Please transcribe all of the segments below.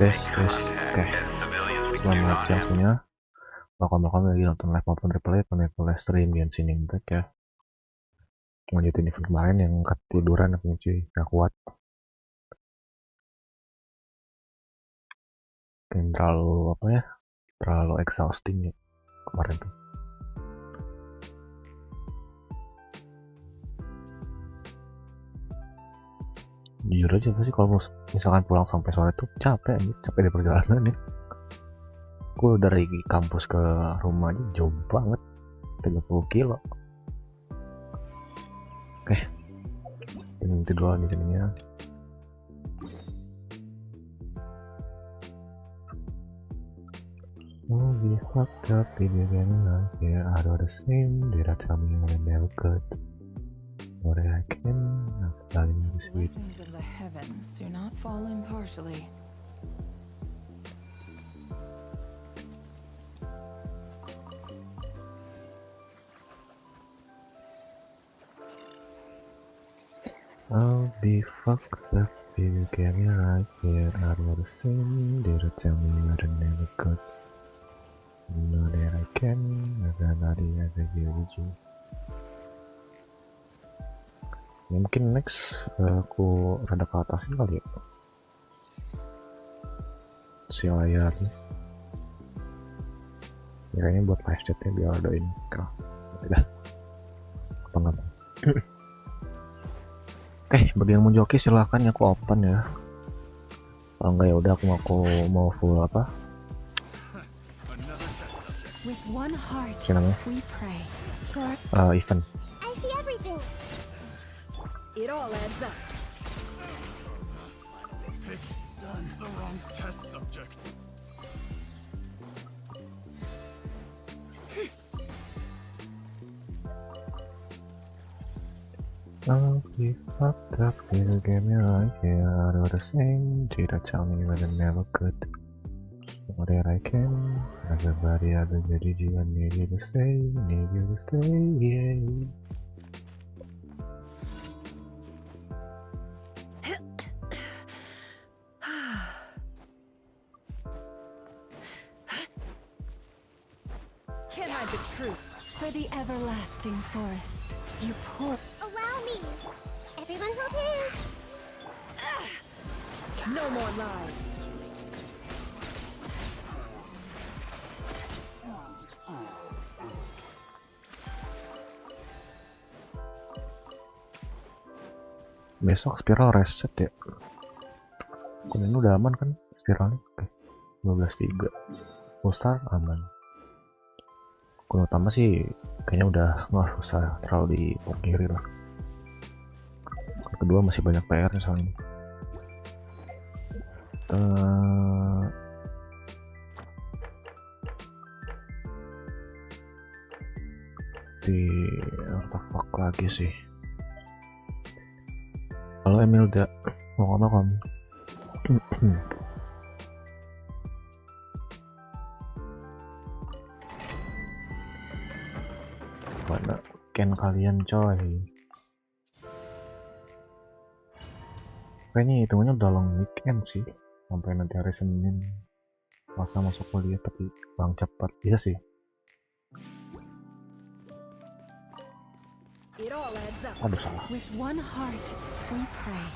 Oke. Selamat siang semuanya. Welcome lagi nonton live maupun replay live stream GENSHIN ya. Lanjutin event kemarin yang Ketiduran aku cuy, gak kuat. Yang terlalu exhausting ya kemarin tuh. Jujur aja sih kalau misalkan pulang sampai sore tuh capek di perjalanan nih. Gue dari kampus ke rumah aja jauh banget, 30 kilo. Oke, ini dulu di sininya. Oh, we fucked up, baby, again, yeah, I do the same, did I tell me I never could. What I can, apalagi sweet. Blessings of the heavens do not fall impartially. I'll be fucked up if you get me right here. I do the same, did I tell me I never could. You know that I can, everybody has a you. Ya, mungkin next aku rada ke atasin kali ya si layar nih ya, kayaknya buat live chatnya biar ada ini kah tidak apa enggak. Oke, bagi yang mau joki silahkan ya, aku open ya. Kalau enggak ya udah aku mau full apa namanya event. It all adds up. Done the wrong test subject. I'll be fucked up, you get me right here. I do the same, did I tell me that I never could. What that I can, everybody ada jadi jiwa, need you to stay, yeah. For the everlasting forest, you poor. Allow me. Everyone hold hands. No more lies. Besok spiral reset ya. Kuning udah aman kan spiralnya? Oke. 12.3. Full start aman. Kun utama sih kayaknya udah nggak usah terlalu dipungkiri lah. Kedua masih banyak PR soalnya. Di artefak lagi sih. Halo Emilda, mau ngomong kamu? Mana ken kalian coy? Kayaknya hitungannya udah long weekend sih, sampai nanti hari Senin masa masuk kuliah, tapi bang cepat. Iya sih. Aduh salah. With one heart, we pray.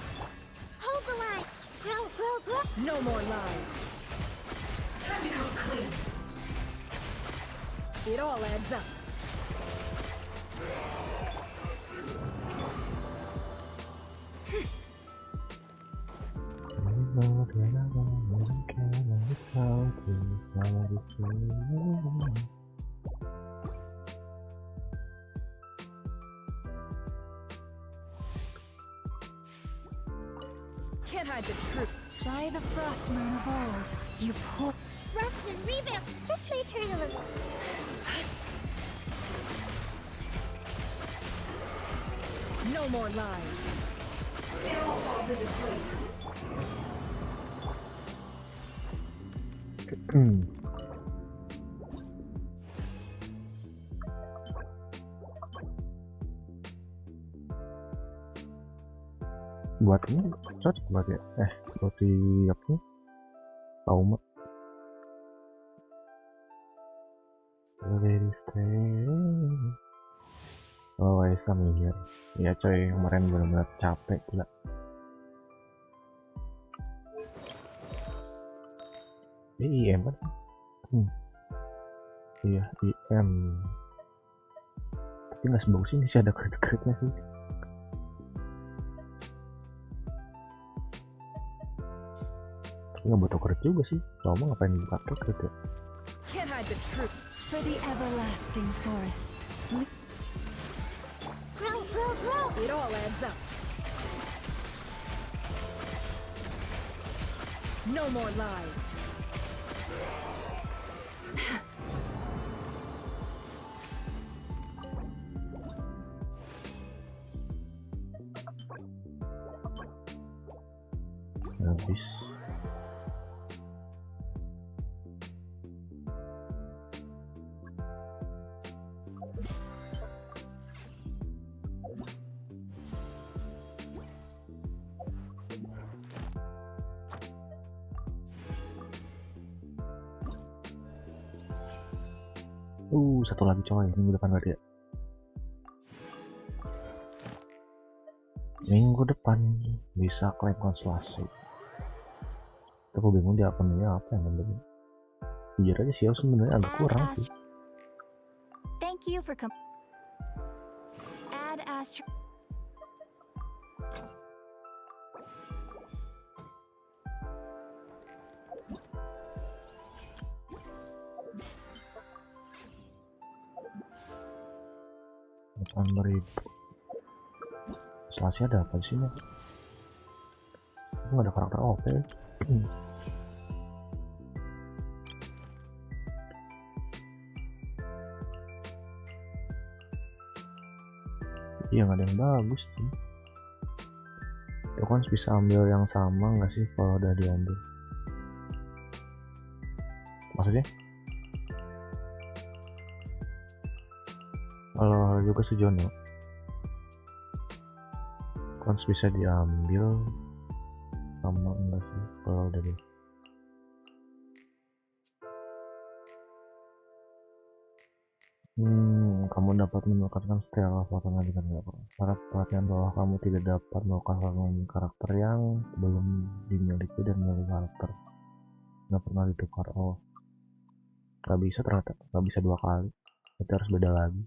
Hold the line. Grow. No more lies. Time to come clean. It all adds up. Can't hide the truth. By the frost moon of old, you poor. Rust and revamp. This may turn a little. No more lies. It all falls into place. Buat ini cocok buat ya, buat si apa tahu mah very strange. Oh Aisyah minggir ya coy, kemarin benar-benar capek gila. IM kan iya IM, tapi nggak sebagus ini sih, ada kredit-kreditnya sih. Nggak butuh kredit juga sih, cuma ngapain buka kredit ya. Can't hide the truth. For the everlasting forest. Grow, grow, grow. It all adds up. No more lies. Habis. Satu lagi coy, minggu depan berarti ya. Minggu depan bisa klaim konstelasi. Aku bingung dia akunnya apa yang ngambil. Jujur aja sih, sebenarnya agak kurang sih. Thank you for add astro. Selasi ada apa sih nih? Nggak ada karakter OP. Iya nggak ada yang bagus sih. Itu kan bisa ambil yang sama nggak sih kalau udah diambil? Maksudnya? Kalau juga sejono kan bisa diambil sama enggak sih kalau dari kamu dapat mendapatkan setelah foto nanti kan nggak harap perhatian bahwa kamu tidak dapat melakukan karakter yang belum dimiliki dan memiliki karakter nggak pernah ditukar. Oh nggak bisa, ternyata nggak bisa dua kali, berarti harus beda lagi.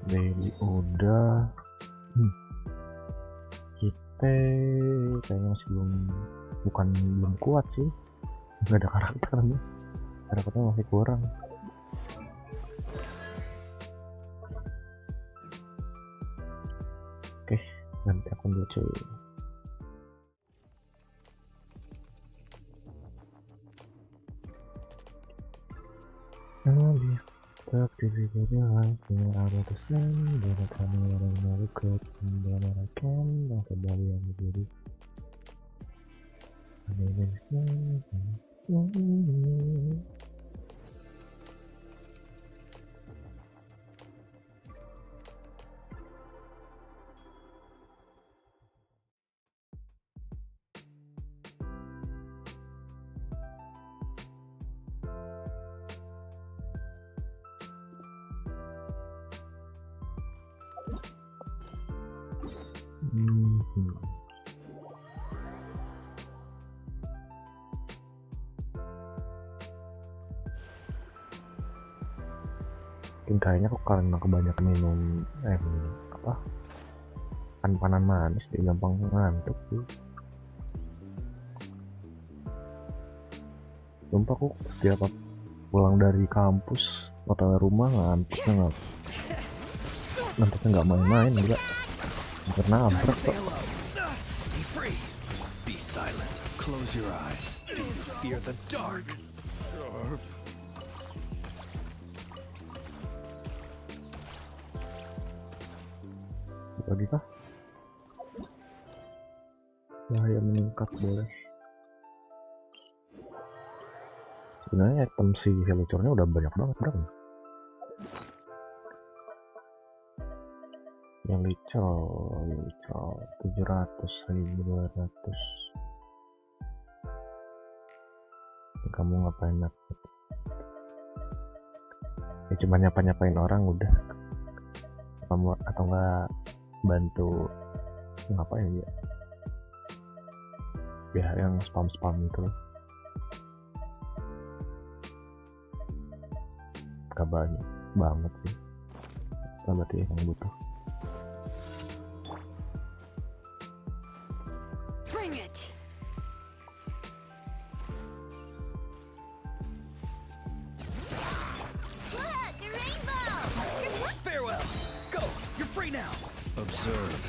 Daily udah kita kayaknya masih belum kuat sih, nggak ada karakternya masih kurang. Oke, nanti aku dulu cuy. Aktivitasnya langsung ada pesan dari kami yang merekod mendengarkan dan kembali yang berdiri. Mungkin kayaknya kok karena kebanyakan minum apa panan manis dia gampang ngantuk sih. Sumpah kok setiap pulang dari kampus atau rumah ngantuknya nggak main-main juga. Karena ambrek kok. Be free. Be silent. Close your eyes. Do you fear the dark? Lagi kah? Cahaya meningkat boleh. Sebenarnya item si Helicurnya udah banyak banget bro. Yang licol 700, 1200. Kamu ngapain dapet? Ya cuma nyapa-nyapain orang udah. Kamu atau enggak bantu ngapain ya? Pihak yang spam itu. Gak banyak banget sih. Berarti yang butuh. Bring it. Look, a rainbow! Farewell. Go. You're free now. Observe.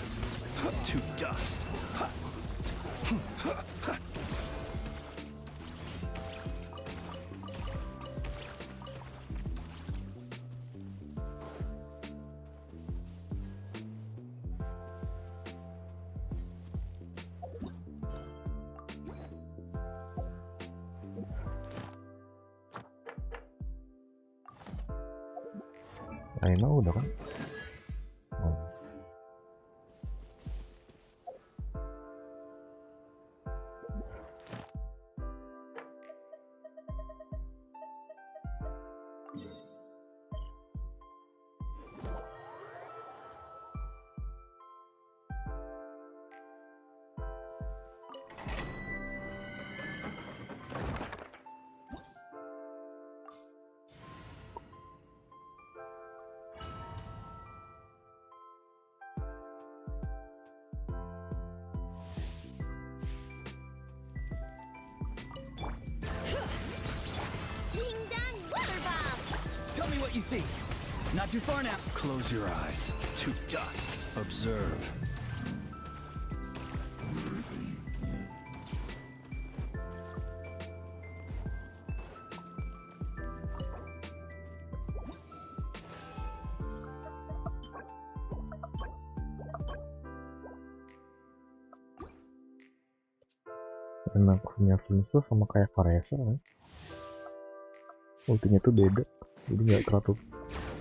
To dust. Lain udah kan? Oh. Ding dong, water bomb! Tell me what you see. Not too far now. Close your eyes. To dust. Observe. Enak punya Vince tuh sama kayak Varesa kan? Ultinya tuh beda, jadi nggak terlalu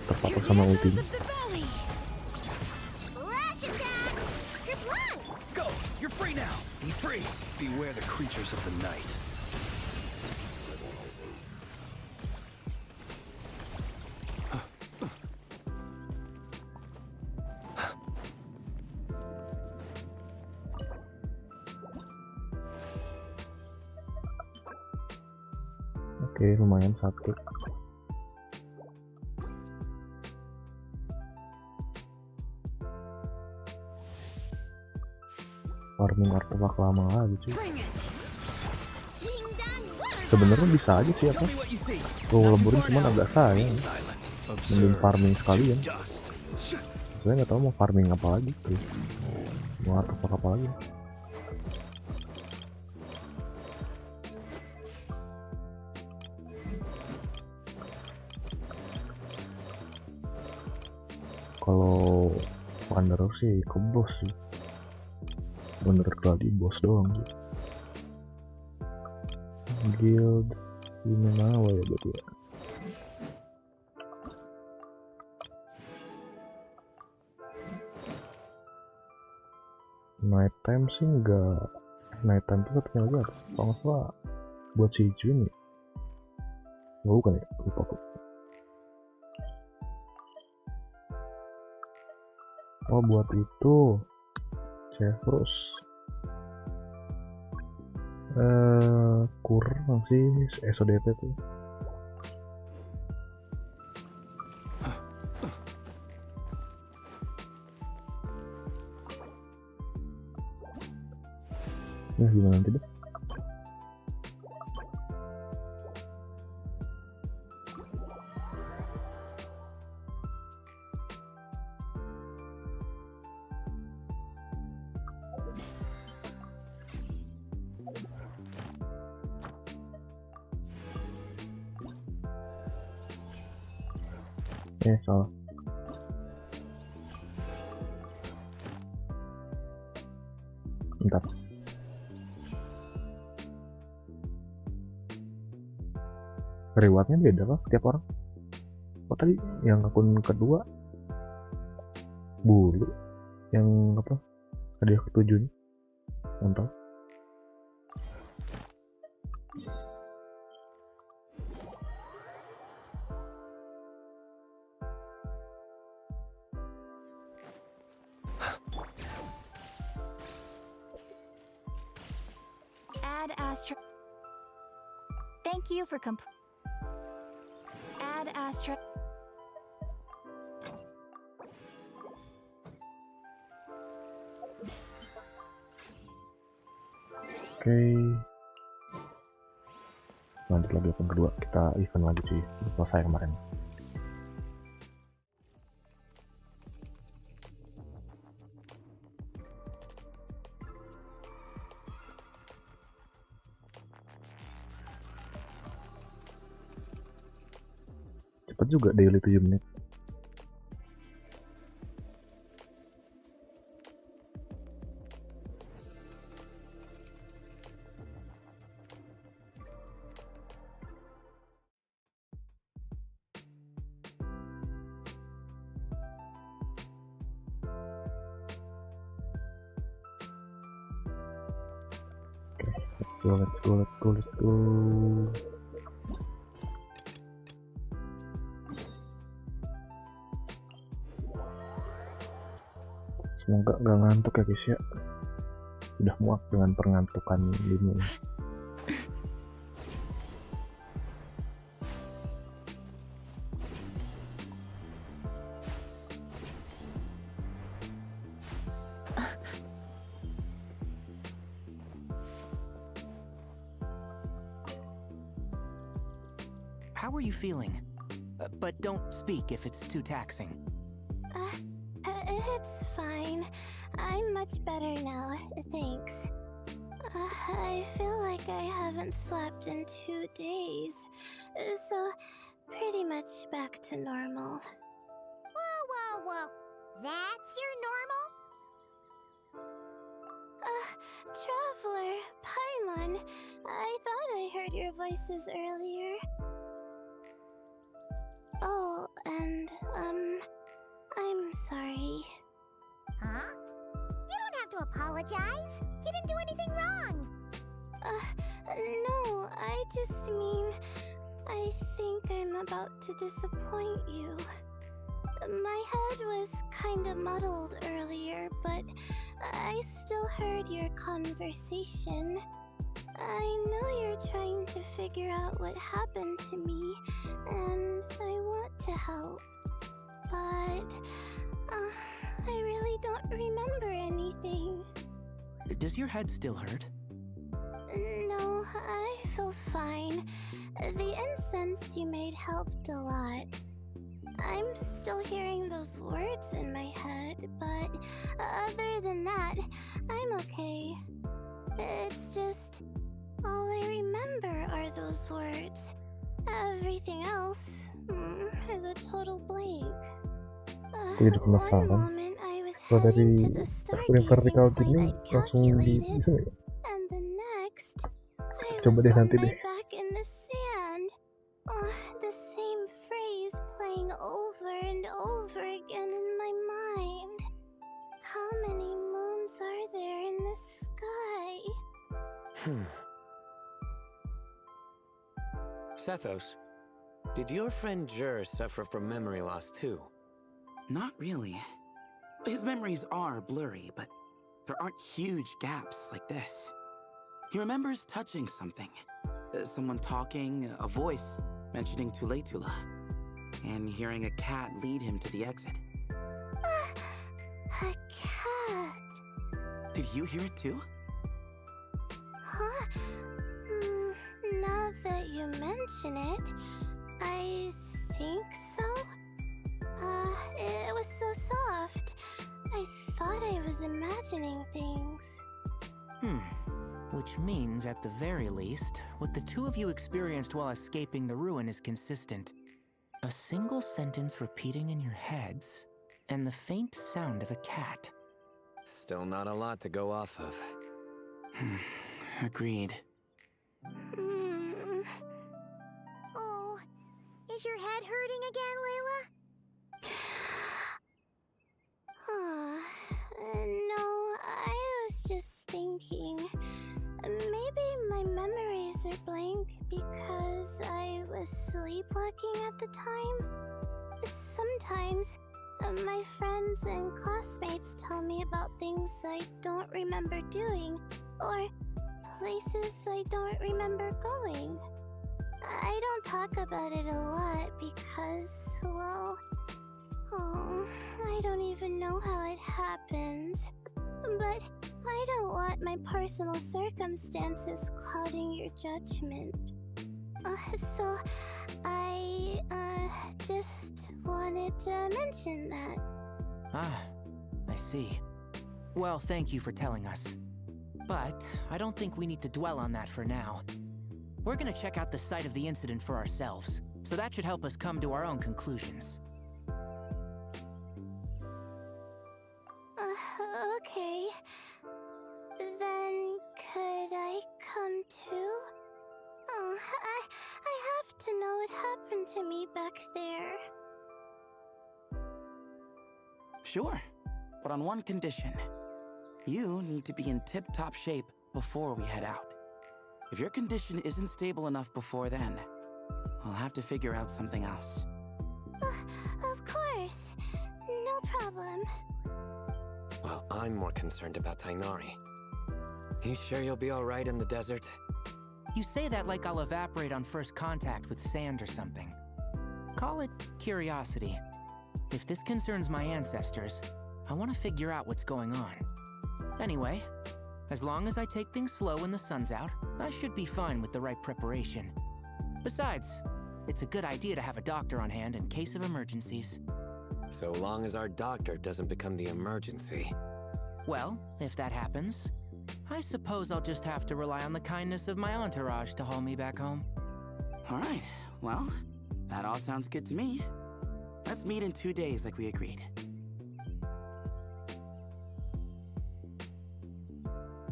terpatok sama ultinya. Of the valley. Flash attack! Kerplunk! Go. You're free now. Be free. Beware the creatures of the night. Oke, lumayan satu. Farming artefak lama lagi cuy. Bring it. Ding dong, water Sebenarnya bisa aja sih Tell apa? me what you see. Gue leburin cuman agak Be sayang. silent. Mending Observe. farming sekalian. Dust. Saya nggak tahu mau farming apa lagi tuh. Mau artefak apa lagi? Kalau Wanderer sih ke bos sih. Bener tadi bos doang sih. Guild gimana ya berarti ya? Night time sih enggak. Night time tuh satunya lagi apa? Kalau nggak salah buat si Jun ya? Nggak, bukan ya? Lupa aku. Oh buat itu Chevros kurang sih SODP tuh. Ya gimana nanti deh. Salah. Bentar. Rewardnya beda kah tiap orang? Oh tadi yang akun kedua bulu, yang apa? Hadiah ketujuhnya, mantap. Add asterisk. Thank you for add asterisk. Oke. Lanjut lagi akun kedua, kita event lagi cuy. Selesai kemarin. Cepet juga daily 7 menit. Let's go. Semoga gak ngantuk ya guys ya. Udah muak dengan pengantukan ini. How are you feeling? But don't speak if it's too taxing. It's fine. I'm much better now, thanks. I feel like I haven't slept in 2 days, so pretty much back to normal. Whoa. That's your normal? Traveler, Paimon, I thought I heard your voices earlier. Oh, and, I'm sorry. Huh? You don't have to apologize. You didn't do anything wrong. No, I just mean, I think I'm about to disappoint you. My head was kinda muddled earlier, but I still heard your conversation. I know you're trying to figure out what happened to me, and I want to help. But, I really don't remember anything. Does your head still hurt? No, I feel fine. The incense you made helped a lot. I'm still hearing those words in my head, but other than that, I'm okay. It's just, all I remember are those words. Everything else is a total blank. Jadi penasaran. One moment I was Kalau dari heading to the screen vertikal stargazing gini point I'd langsung di calculated. bisa ya? And the next, I Coba was deh on nanti my deh. back in the sand. The same phrase playing over and over again in my mind. How many moons are there in the sky? Sethos, did your friend Jur suffer from memory loss too? Not really. His memories are blurry, but there aren't huge gaps like this. He remembers touching something. Someone talking, a voice mentioning Tuletula, and hearing a cat lead him to the exit. A cat. Did you hear it too? Now that you mention it, I think so. It was so soft. I thought I was imagining things. Which means, at the very least, what the two of you experienced while escaping the ruin is consistent. A single sentence repeating in your heads, and the faint sound of a cat. Still not a lot to go off of. Agreed. Oh, is your head hurting again, Layla? No, I was just thinking. Maybe my memories are blank because I was sleepwalking at the time. Sometimes, my friends and classmates tell me about things I don't remember doing, or places I don't remember going. I don't talk about it a lot because, well, I don't even know how it happened. But I don't want my personal circumstances clouding your judgment. So I, just wanted to mention that. Ah, I see. Well, thank you for telling us. But I don't think we need to dwell on that for now. We're gonna check out the site of the incident for ourselves, so that should help us come to our own conclusions. Okay. Then could I come too? I have to know what happened to me back there. Sure, but on one condition. You need to be in tip-top shape before we head out. If your condition isn't stable enough before then, I'll have to figure out something else. Of course. No problem. Well, I'm more concerned about Tainari. You sure you'll be alright in the desert? You say that like I'll evaporate on first contact with sand or something. Call it curiosity. If this concerns my ancestors, I want to figure out what's going on. Anyway, as long as I take things slow when the sun's out, I should be fine with the right preparation. Besides, it's a good idea to have a doctor on hand in case of emergencies. So long as our doctor doesn't become the emergency. Well, if that happens, I suppose I'll just have to rely on the kindness of my entourage to haul me back home. All right, well, that all sounds good to me. Let's meet in 2 days like we agreed.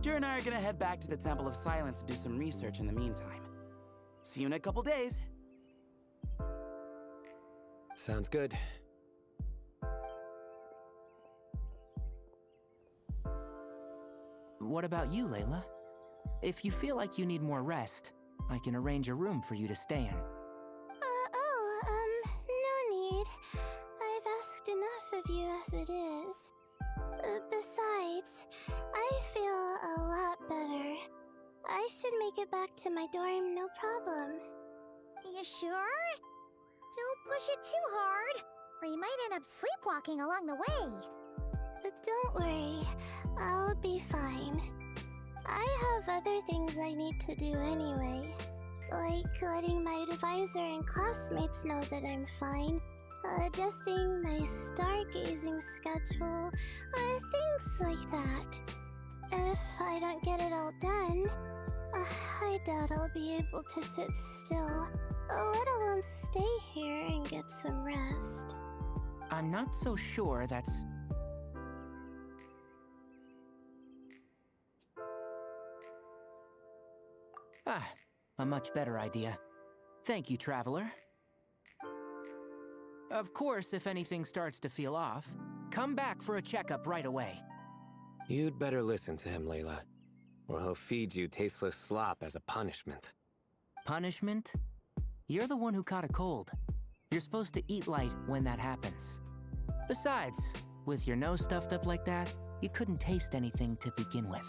Jer and I are gonna head back to the Temple of Silence to do some research in the meantime. See you in a couple days. Sounds good. What about you, Layla? If you feel like you need more rest, I can arrange a room for you to stay in. No need. I've asked enough of you as it is. Besides, I feel a lot better. I should make it back to my dorm, no problem. You sure? Don't push it too hard, or you might end up sleepwalking along the way. Don't worry, I'll be fine. I have other things I need to do anyway. Like letting my advisor and classmates know that I'm fine, adjusting my stargazing schedule, things like that. If I don't get it all done, I doubt I'll be able to sit still, let alone stay here and get some rest. I'm not so sure that's... a much better idea. Thank you, Traveler. Of course, if anything starts to feel off, come back for a checkup right away. You'd better listen to him, Layla, or he'll feed you tasteless slop as a punishment. Punishment? You're the one who caught a cold. You're supposed to eat light when that happens. Besides, with your nose stuffed up like that, you couldn't taste anything to begin with.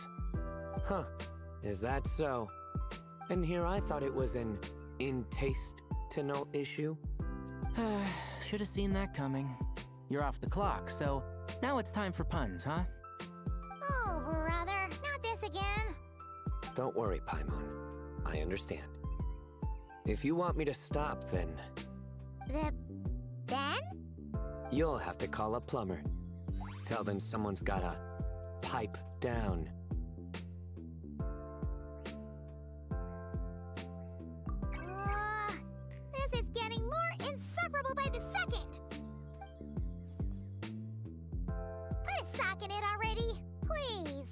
Huh, is that so? And here I thought it was an in-taste-to-know issue. Should have seen that coming. You're off the clock, so now it's time for puns, huh? Oh, brother, not this again. Don't worry, Paimon. I understand. If you want me to stop, then Then? you'll have to call a plumber. Tell them someone's gotta pipe down. This is getting more insufferable by the second. Put a sock in it already, please.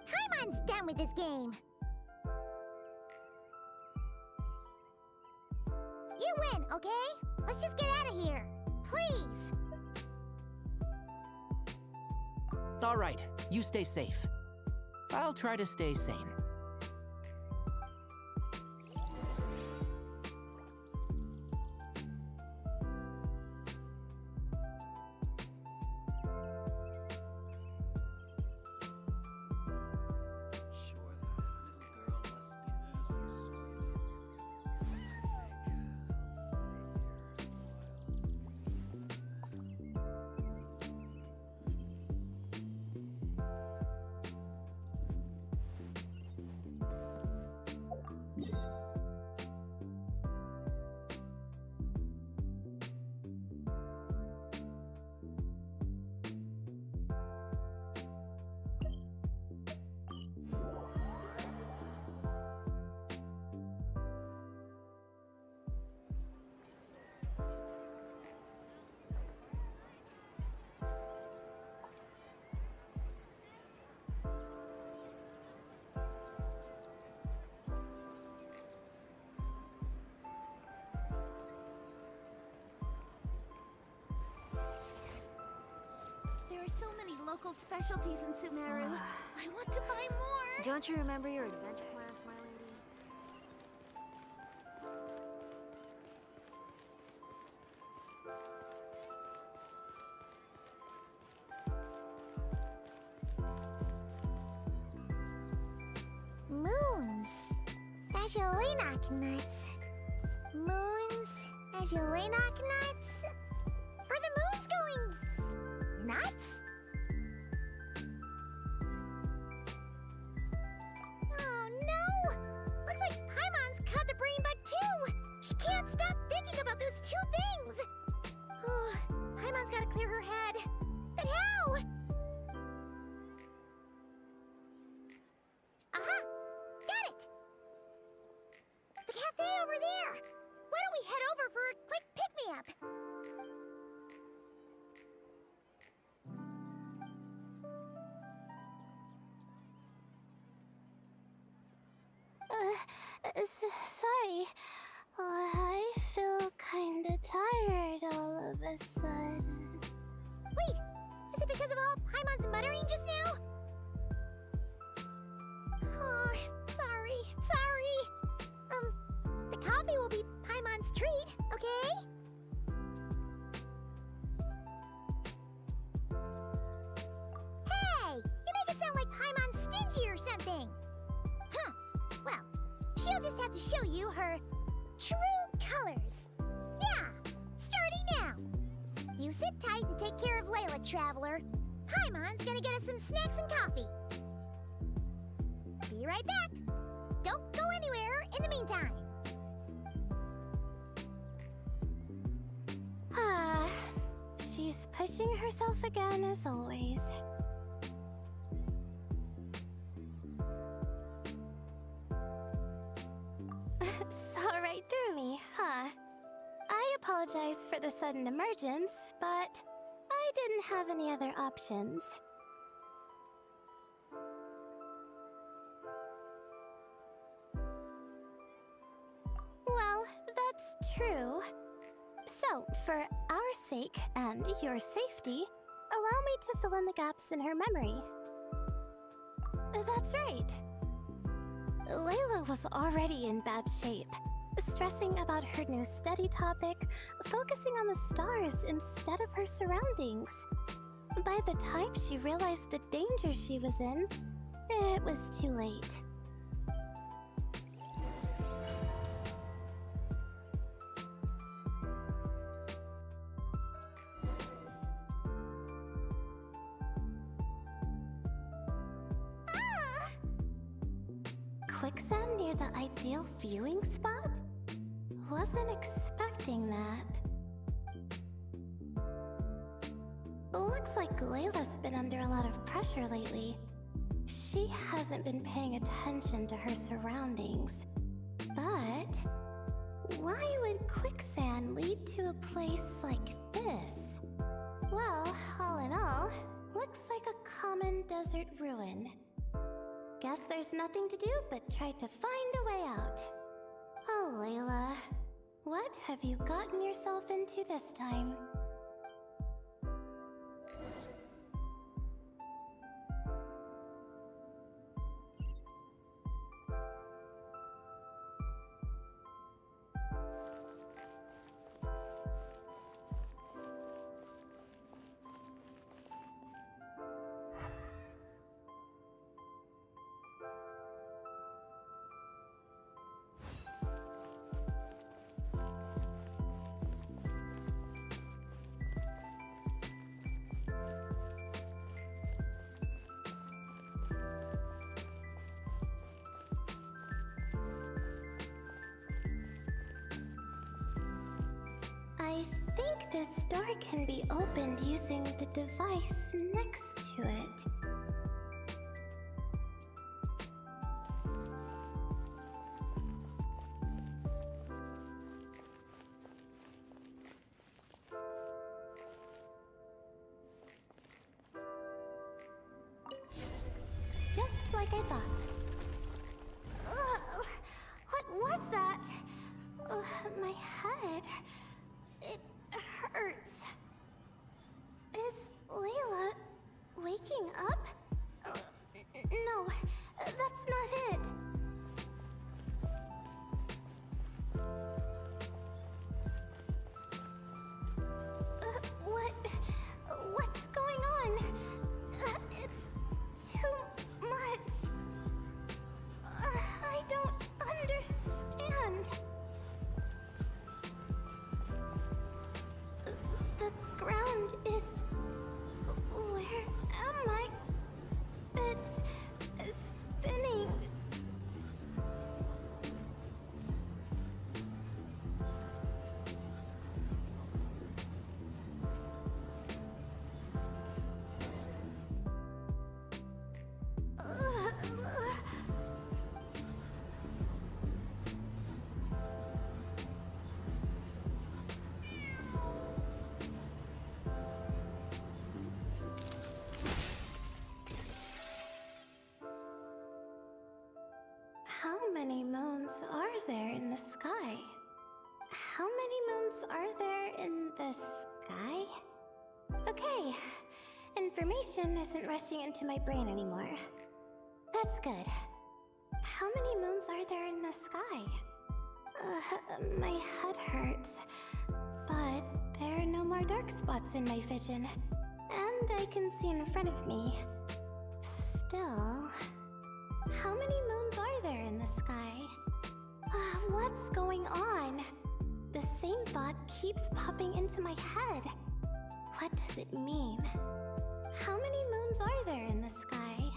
Paimon's done with this game. You win, okay? Let's just get out of here. Please. All right, you stay safe. I'll try to stay sane. There are so many local specialties in Sumeru. I want to buy more. Don't you remember your adventure plans, my lady? Moons. Ashalinak nuts. Moons. Ashalinak nuts. Are the moons going nuts? Oh no! Looks like Paimon's caught the brain bug too! She can't stop thinking about those two things! Oh, Paimon's gotta clear her head. But how? Aha! Got it! The cafe over there! Why don't we head over for a quick pick-me-up? Sorry. I feel kinda tired all of a sudden. Wait! Is it because of all Paimon's muttering just now? Oh, sorry. The coffee will be Paimon's treat, okay? Hey! You make it sound like Paimon's stingy or something! Huh. Well, she'll just have to show you her true colors. Yeah! Starting now! You sit tight and take care of Layla, traveler. Paimon's gonna get us some snacks and coffee. Be right back. Don't go anywhere in the meantime. She's pushing herself again as always. Saw right through me, huh? I apologize for the sudden emergence, but I didn't have any other options. Well, that's true. So, for our sake and your safety, allow me to fill in the gaps in her memory. That's right. Layla was already in bad shape. stressing about her new study topic, focusing on the stars instead of her surroundings. By the time she realized the danger she was in, it was too late. Quicksand near the ideal viewing spot? Wasn't expecting that. Looks like Layla's been under a lot of pressure lately. She hasn't been paying attention to her surroundings. But why would quicksand lead to a place like this? Well, all in all, looks like a common desert ruin. Guess there's nothing to do but try to find a way out. Oh, Layla, what have you gotten yourself into this time? I think this door can be opened using the device next to it. Just like I thought. What was that? My head. It hurts. Is Layla waking up? No, that's not it. What's going on? It's too much. I don't understand. The ground is... Where am I? It's spinning. How many moons are there in the sky? How many moons are there in the sky? Okay, information isn't rushing into my brain anymore. That's good. How many moons are there in the sky? My head hurts, but there are no more dark spots in my vision, and I can see in front of me. Still, how many moons are there in the sky? What's going on? The same thought keeps popping into my head. What does it mean? How many moons are there in the sky?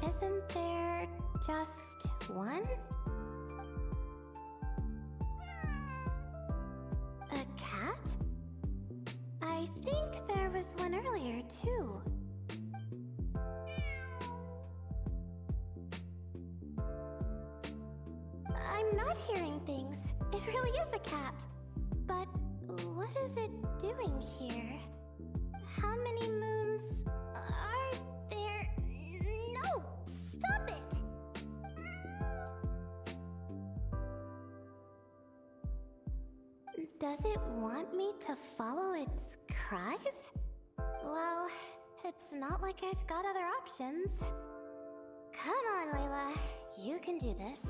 Isn't there just one? A cat? I think there was one earlier too. I'm not hearing things. It really is a cat. But what is it doing here? How many moons are there? No! Stop it! Does it want me to follow its cries? Well, it's not like I've got other options. Come on, Layla. You can do this.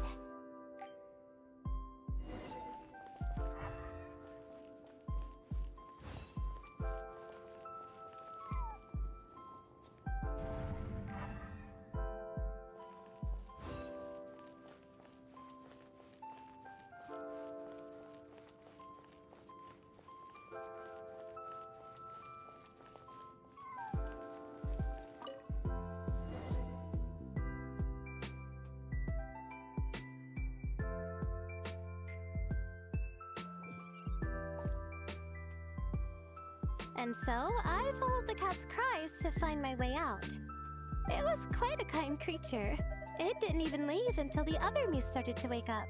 And so I followed the cat's cries to find my way out. It was quite a kind creature. It didn't even leave until the other me started to wake up.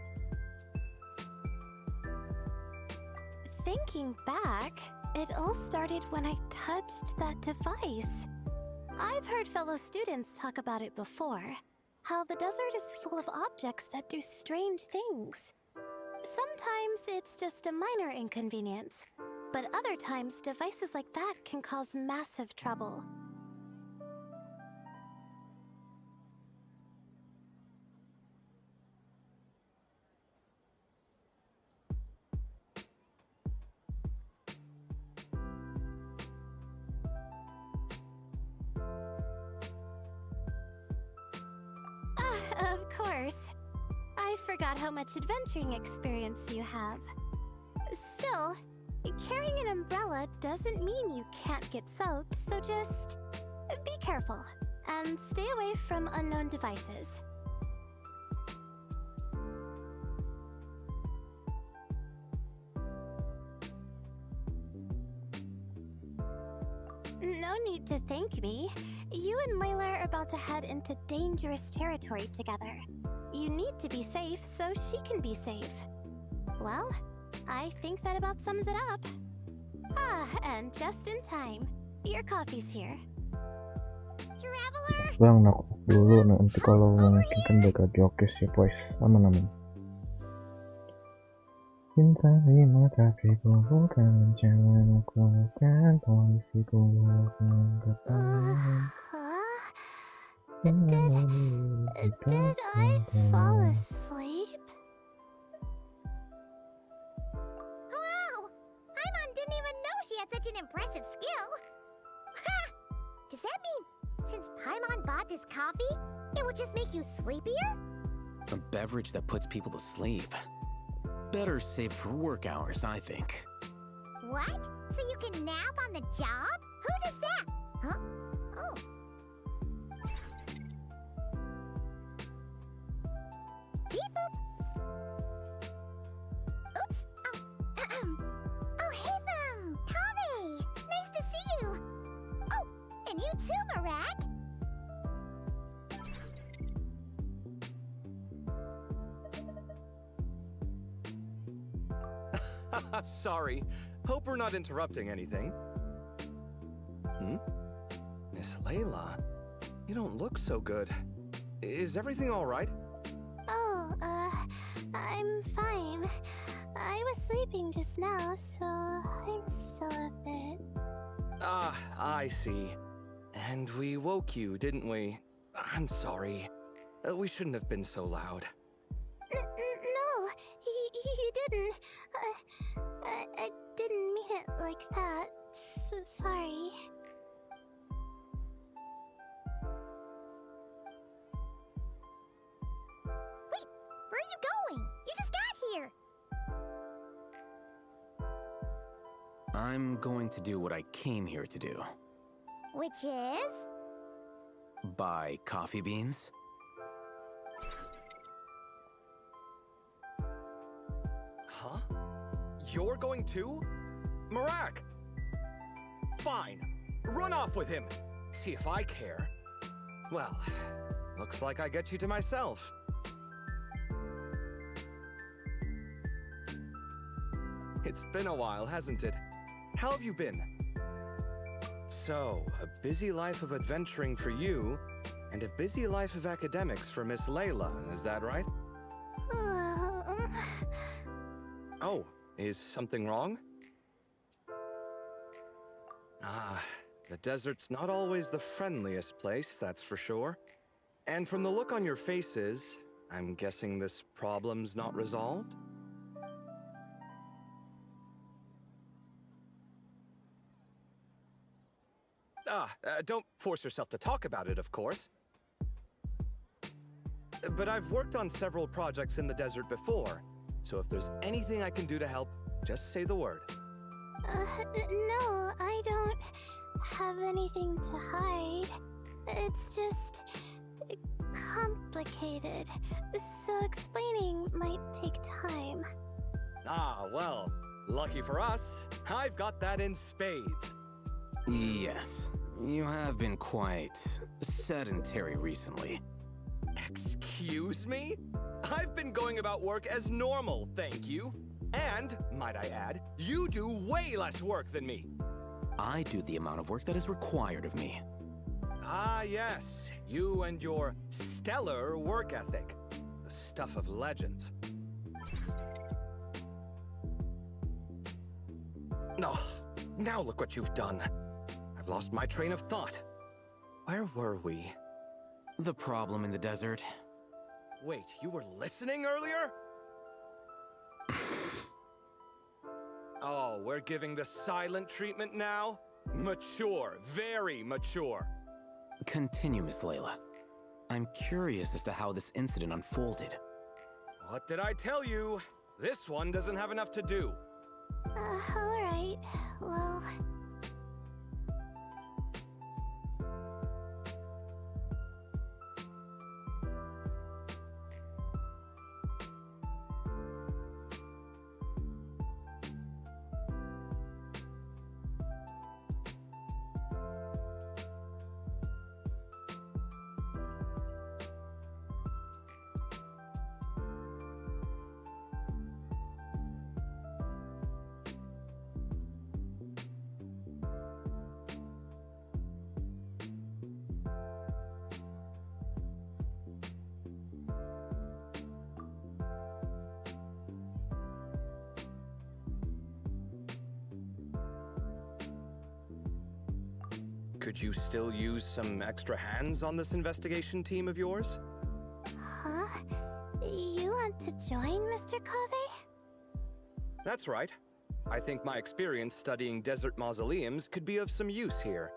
Thinking back, it all started when I touched that device. I've heard fellow students talk about it before, how the desert is full of objects that do strange things. Sometimes it's just a minor inconvenience, but other times devices like that can cause massive trouble. Of course. I forgot how much adventuring experience you have. Still, carrying an umbrella doesn't mean you can't get soaked, so just be careful and stay away from unknown devices. No need to thank me. You and Layla are about to head into dangerous territory together. You need to be safe so she can be safe. Well, I think that about sums it up. Ah, and just in time. Your coffee's here. Traveler! Bang, aku dulu nanti kalau memungkinkan balik lagi. Oke sih, boys. Aman-aman. Cinta lima tapi bukan jangan aku lakukan polisiku bukan ketahuan. Did I fall asleep? Wow! Paimon didn't even know she had such an impressive skill. Ha! Does that mean since Paimon bought this coffee, it will just make you sleepier? A beverage that puts people to sleep. Better saved for work hours, I think. What? So you can nap on the job? Who does that? Huh? Oh. Beep boop. Oops. Oh, hey them. Kame. Nice to see you. Oh, and you too, Marak. Sorry. Hope we're not interrupting anything. Miss Layla, you don't look so good. Is everything all right? Oh, I'm fine. I was sleeping just now, so I'm still a bit... Ah, I see. And we woke you, didn't we? I'm sorry. We shouldn't have been so loud. No, you didn't. I didn't mean it like that. Sorry. Wait, where are you going? You just got here. I'm going to do what I came here to do. Which is? Buy coffee beans. Huh? You're going too? Marak! Fine. Run off with him. See if I care. Well, looks like I get you to myself. It's been a while, hasn't it? How have you been? So, a busy life of adventuring for you, and a busy life of academics for Miss Layla, is that right? Oh, is something wrong? Ah, the desert's not always the friendliest place, that's for sure. And from the look on your faces, I'm guessing this problem's not resolved? Don't force yourself to talk about it, of course. But I've worked on several projects in the desert before, so if there's anything I can do to help, just say the word. No, I don't have anything to hide. It's just complicated, so explaining might take time. Ah, well, lucky for us, I've got that in spades. Yes, you have been quite sedentary recently. Excuse me? I've been going about work as normal, thank you. And, might I add, you do way less work than me. I do the amount of work that is required of me. Ah, yes. You and your stellar work ethic. The stuff of legends. Oh, now look what you've done. I've lost my train of thought. Where were we? The problem in the desert. Wait, you were listening earlier? Oh, we're giving the silent treatment now? Mature, very mature. Continue, Miss Layla. I'm curious as to how this incident unfolded. What did I tell you? This one doesn't have enough to do. Alright. Well... Could you still use some extra hands on this investigation team of yours? Huh? You want to join, Mr. Covey? That's right. I think my experience studying desert mausoleums could be of some use here.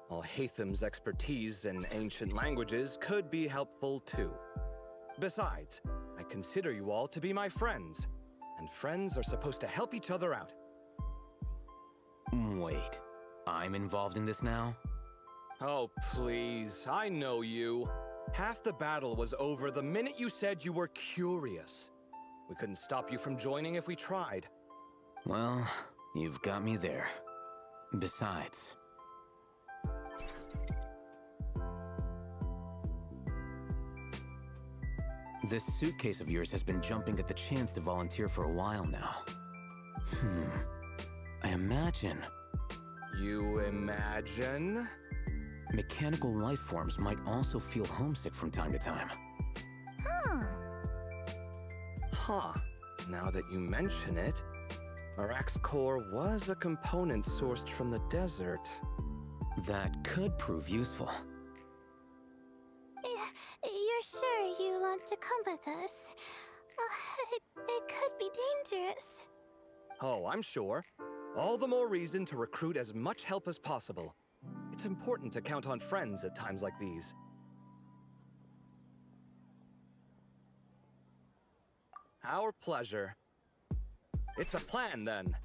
While Hatham's expertise in ancient languages could be helpful too. Besides, I consider you all to be my friends, and friends are supposed to help each other out. Wait, I'm involved in this now? Oh, please, I know you. Half the battle was over the minute you said you were curious. We couldn't stop you from joining if we tried. Well, you've got me there. Besides... this suitcase of yours has been jumping at the chance to volunteer for a while now. I imagine... You imagine? Mechanical life forms might also feel homesick from time to time. Huh. Now that you mention it, Marak's core was a component sourced from the desert. That could prove useful. You're sure you want to come with us? It could be dangerous. Oh, I'm sure. All the more reason to recruit as much help as possible. It's important to count on friends at times like these. Our pleasure. It's a plan, then.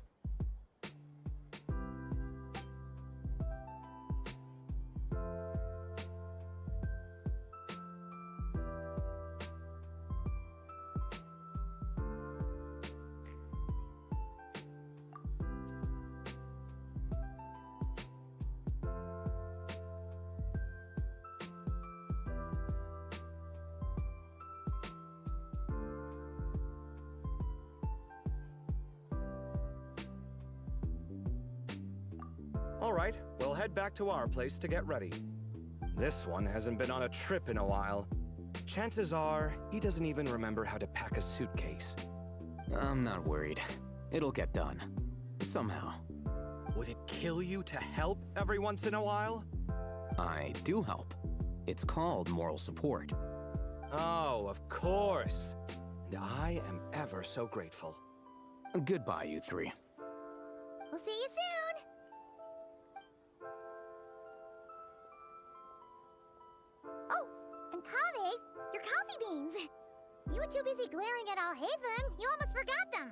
All right, we'll head back to our place to get ready. This one hasn't been on a trip in a while. Chances are, he doesn't even remember how to pack a suitcase. I'm not worried. It'll get done. Somehow. Would it kill you to help every once in a while? I do help. It's called moral support. Oh, of course. And I am ever so grateful. Goodbye, you three. We'll see you soon! Oh, and Kaveh, your coffee beans! You were too busy glaring at Al-Haytham, you almost forgot them!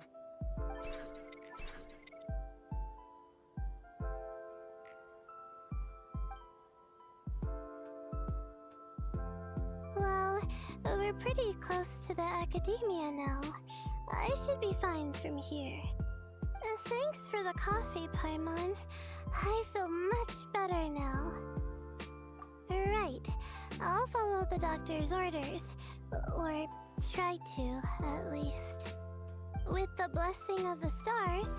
Well, we're pretty close to the academia now. I should be fine from here. Thanks for the coffee, Paimon. I feel much better now. Right. I'll follow the doctor's orders. Or try to, at least. With the blessing of the stars,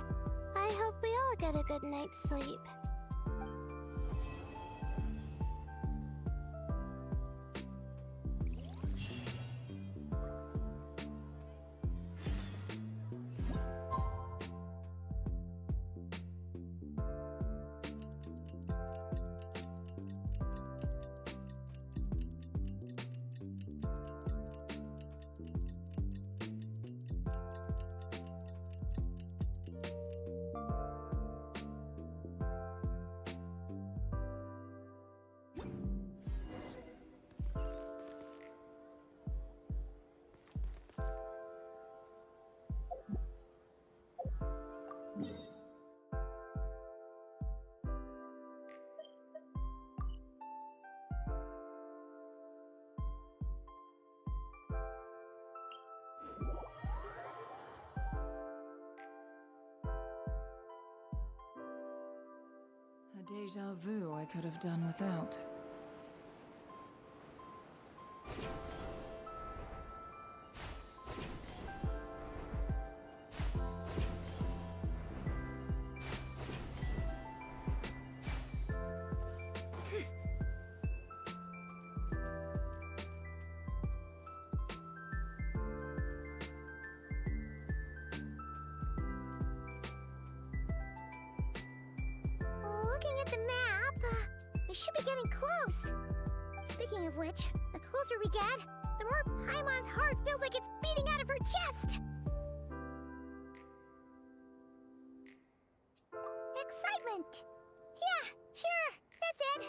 I hope we all get a good night's sleep. A deja vu I could have done without. Looking at the map, we should be getting close. Speaking of which, the closer we get, the more Paimon's heart feels like it's beating out of her chest. Excitement! Yeah, sure, that's it.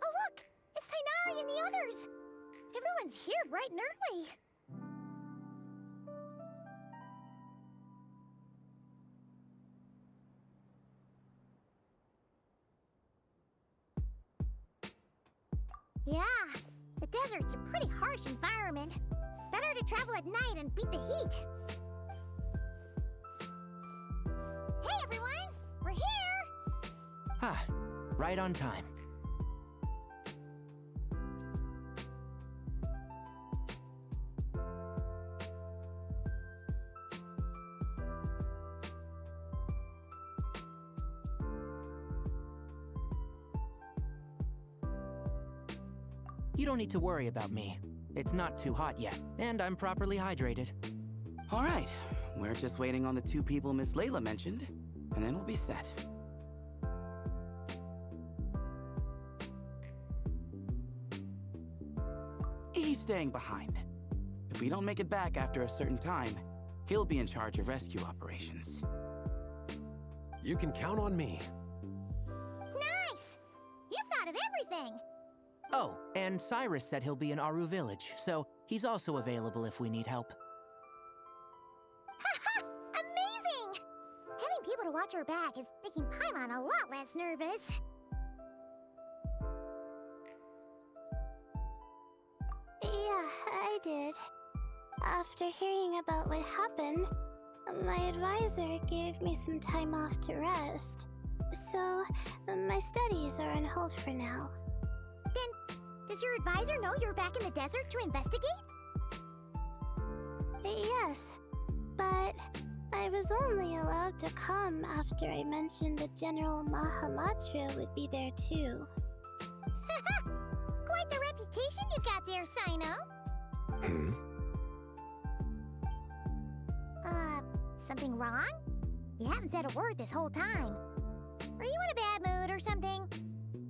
Oh look, it's Tainari and the others. Everyone's here bright and early. Yeah, the desert's a pretty harsh environment. Better to travel at night and beat the heat. Hey everyone, we're here! Ah, right on time. You don't need to worry about me. It's not too hot yet, and I'm properly hydrated. All right, we're just waiting on the two people Miss Layla mentioned, and then we'll be set. He's staying behind. If we don't make it back after a certain time, he'll be in charge of rescue operations. You can count on me. Nice! You thought of everything! Oh, and Cyrus said he'll be in Aru Village, so he's also available if we need help. Haha! Amazing! Having people to watch our back is making Paimon a lot less nervous. Yeah, I did. After hearing about what happened, my advisor gave me some time off to rest. So, my studies are on hold for now. Then, does your advisor know you're back in the desert to investigate? Yes, but I was only allowed to come after I mentioned that General Mahamatra would be there too. Quite the reputation you got there, Sino. Something wrong? You haven't said a word this whole time. Are you in a bad mood or something?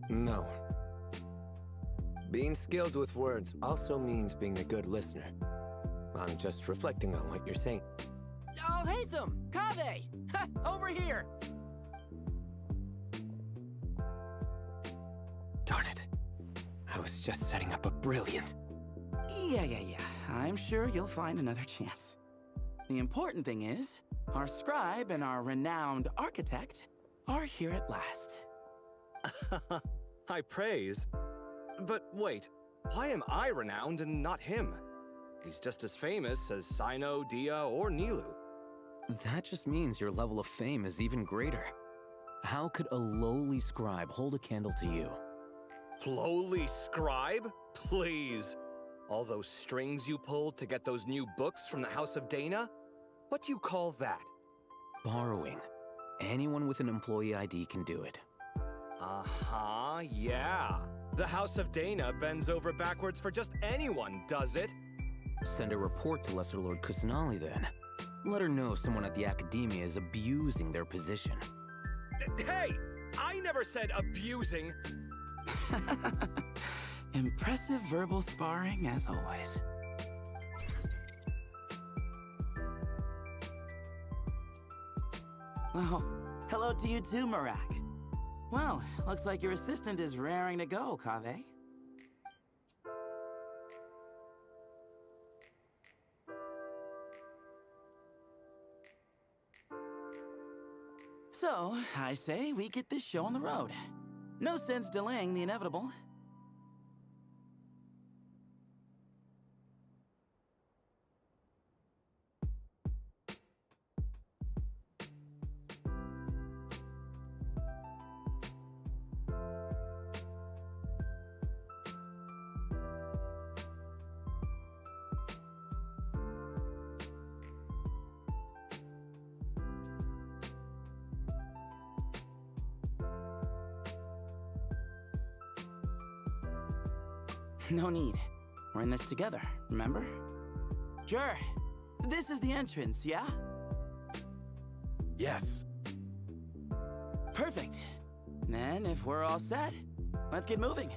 No. Being skilled with words also means being a good listener. I'm just reflecting on what you're saying. Oh, Hatham! Kaveh! Ha! Over here! Darn it. I was just setting up a brilliant... Yeah. I'm sure you'll find another chance. The important thing is, our scribe and our renowned architect are here at last. High praise. But wait, why am I renowned and not him? He's just as famous as Sino, Dia, or Nilu. That just means your level of fame is even greater. How could a lowly scribe hold a candle to you? Lowly scribe? Please. All those strings you pulled to get those new books from the House of Dana? What do you call that? Borrowing. Anyone with an employee ID can do it. Uh-huh, yeah. The House of Dana bends over backwards for just anyone, does it? Send a report to Lesser Lord Kusanali then. Let her know someone at the Academia is abusing their position. Hey! I never said abusing! Impressive verbal sparring, as always. Oh, hello to you too, Marak. Well, looks like your assistant is raring to go, Kaveh. So, I say we get this show on the road. No sense delaying the inevitable. No need. We're in this together, remember? Sure. This is the entrance, yeah? Yes. Perfect. Then, if we're all set, let's get moving.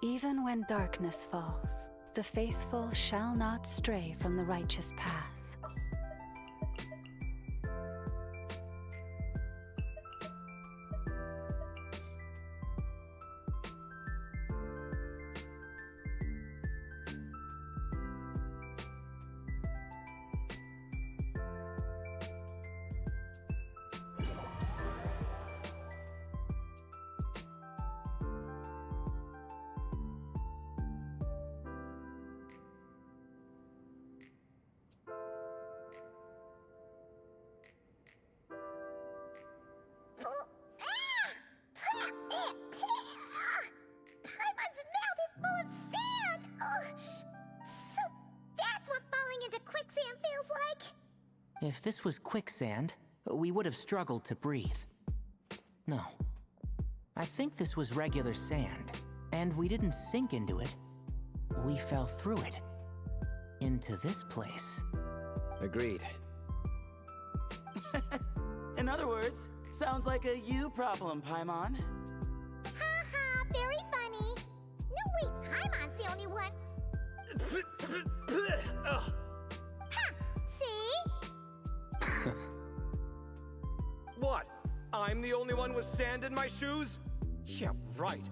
Even when darkness falls, the faithful shall not stray from the righteous path. Paimon's mouth is full of sand! So that's what falling into quicksand feels like? If this was quicksand, we would have struggled to breathe. No. I think this was regular sand, and we didn't sink into it. We fell through it. Into this place. Agreed. In other words, sounds like a you problem, Paimon. Haha, very funny. No, wait, Paimon's the only one. Ha! See? What? I'm the only one with sand in my shoes? Yeah, right.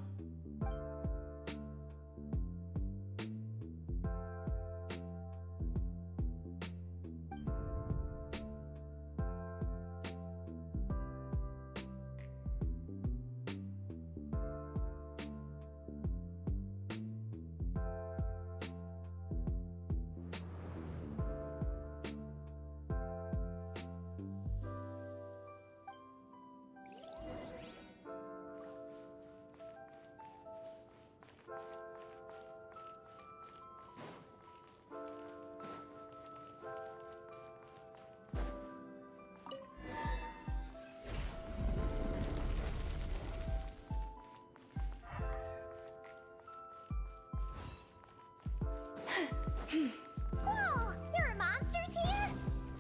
Whoa, there are monsters here?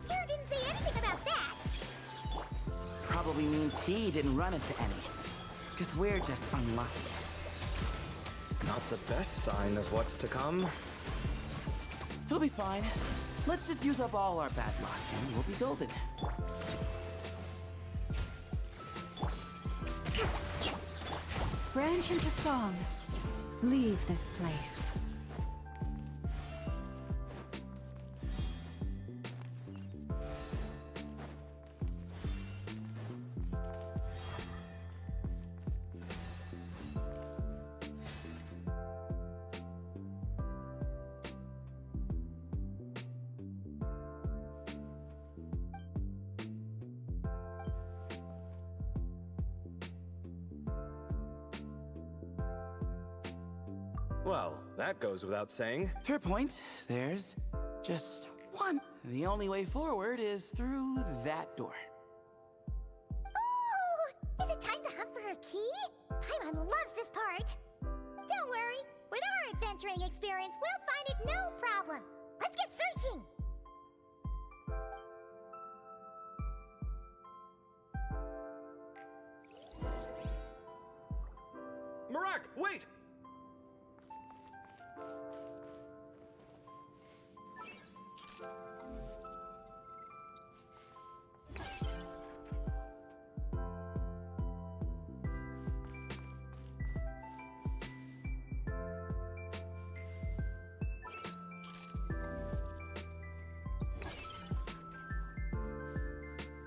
Sure didn't say anything about that. Probably means he didn't run into any. Because we're just unlucky. Not the best sign of what's to come. He'll be fine. Let's just use up all our bad luck and we'll be golden. Branch into song. Leave this place. Well, that goes without saying. Fair point. There's just one. The only way forward is through that door. Oh, is it time to hunt for her key? Paimon loves this part. Don't worry, with our adventuring experience, we'll find it no problem. Let's get searching. Marak, wait!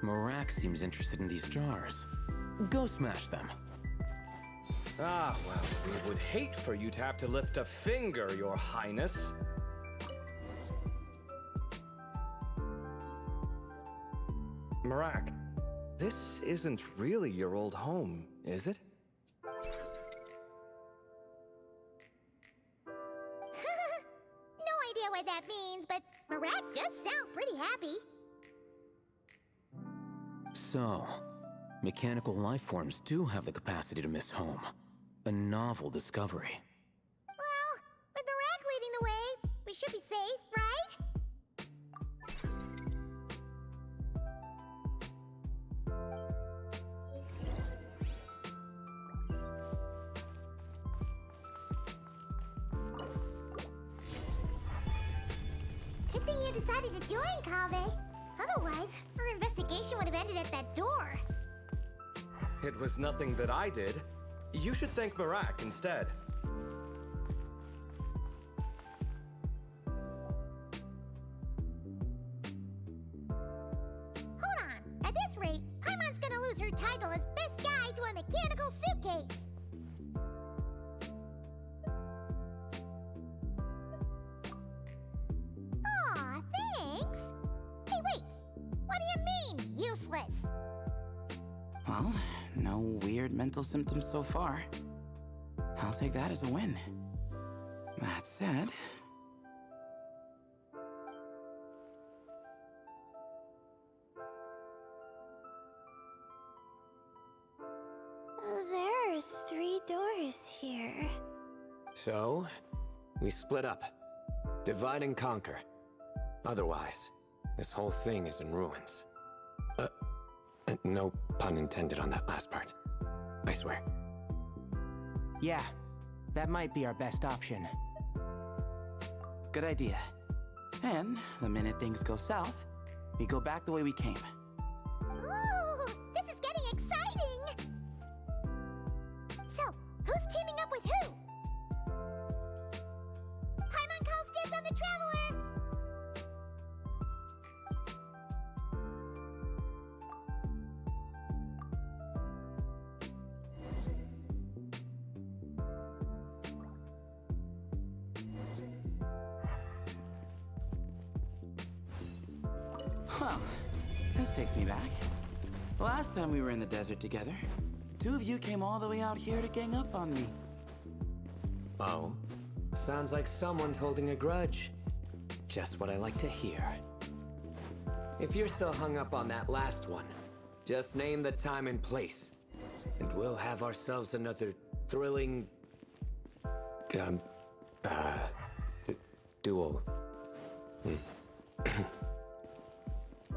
Marak seems interested in these jars. Go smash them. Ah, well, we would hate for you to have to lift a finger, Your Highness. Marak, this isn't really your old home, is it? No idea what that means, but Marak does sound pretty happy. So, mechanical life forms do have the capacity to miss home. A novel discovery. Well, with Marak leading the way, we should be safe, right? Good thing you decided to join, Kaveh. Otherwise, our investigation would have ended at that door. It was nothing that I did. You should thank Marak instead. Hold on. At this rate, Paimon's gonna lose her title as best guide to a mechanical suitcase. Aw, thanks. Hey, wait. What do you mean, useless? Well, no weird mental symptoms so far. I'll take that as a win. That said... So, we split up. Divide and conquer. Otherwise, this whole thing is in ruins. No pun intended on that last part. I swear. Yeah, that might be our best option. Good idea. And the minute things go south, we go back the way we came. Ooh, this is getting exciting! So, who's teaming up with who? Paimon calls dibs on the Traveler! Well, this takes me back. Last time we were in the desert together, two of you came all the way out here to gang up on me. Oh? Sounds like someone's holding a grudge. Just what I like to hear. If you're still hung up on that last one, just name the time and place, and we'll have ourselves another thrilling... duel.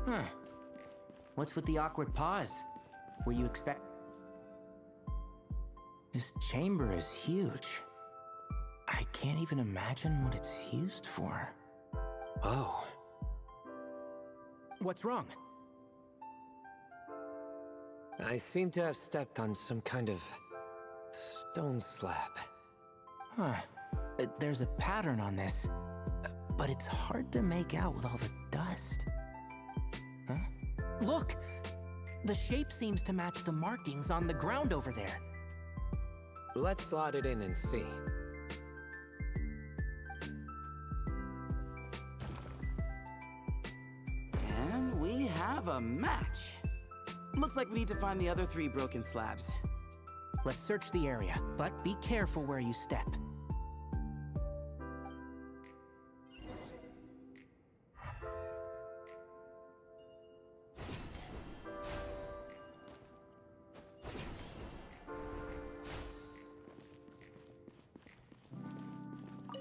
Huh. What's with the awkward pause? Were you expect... This chamber is huge. I can't even imagine what it's used for. Oh. What's wrong? I seem to have stepped on some kind of stone slab. Huh. There's a pattern on this, but it's hard to make out with all the dust. Huh? Look! The shape seems to match the markings on the ground over there. Let's slot it in and see. And we have a match. Looks like we need to find the other 3 broken slabs. Let's search the area, but be careful where you step.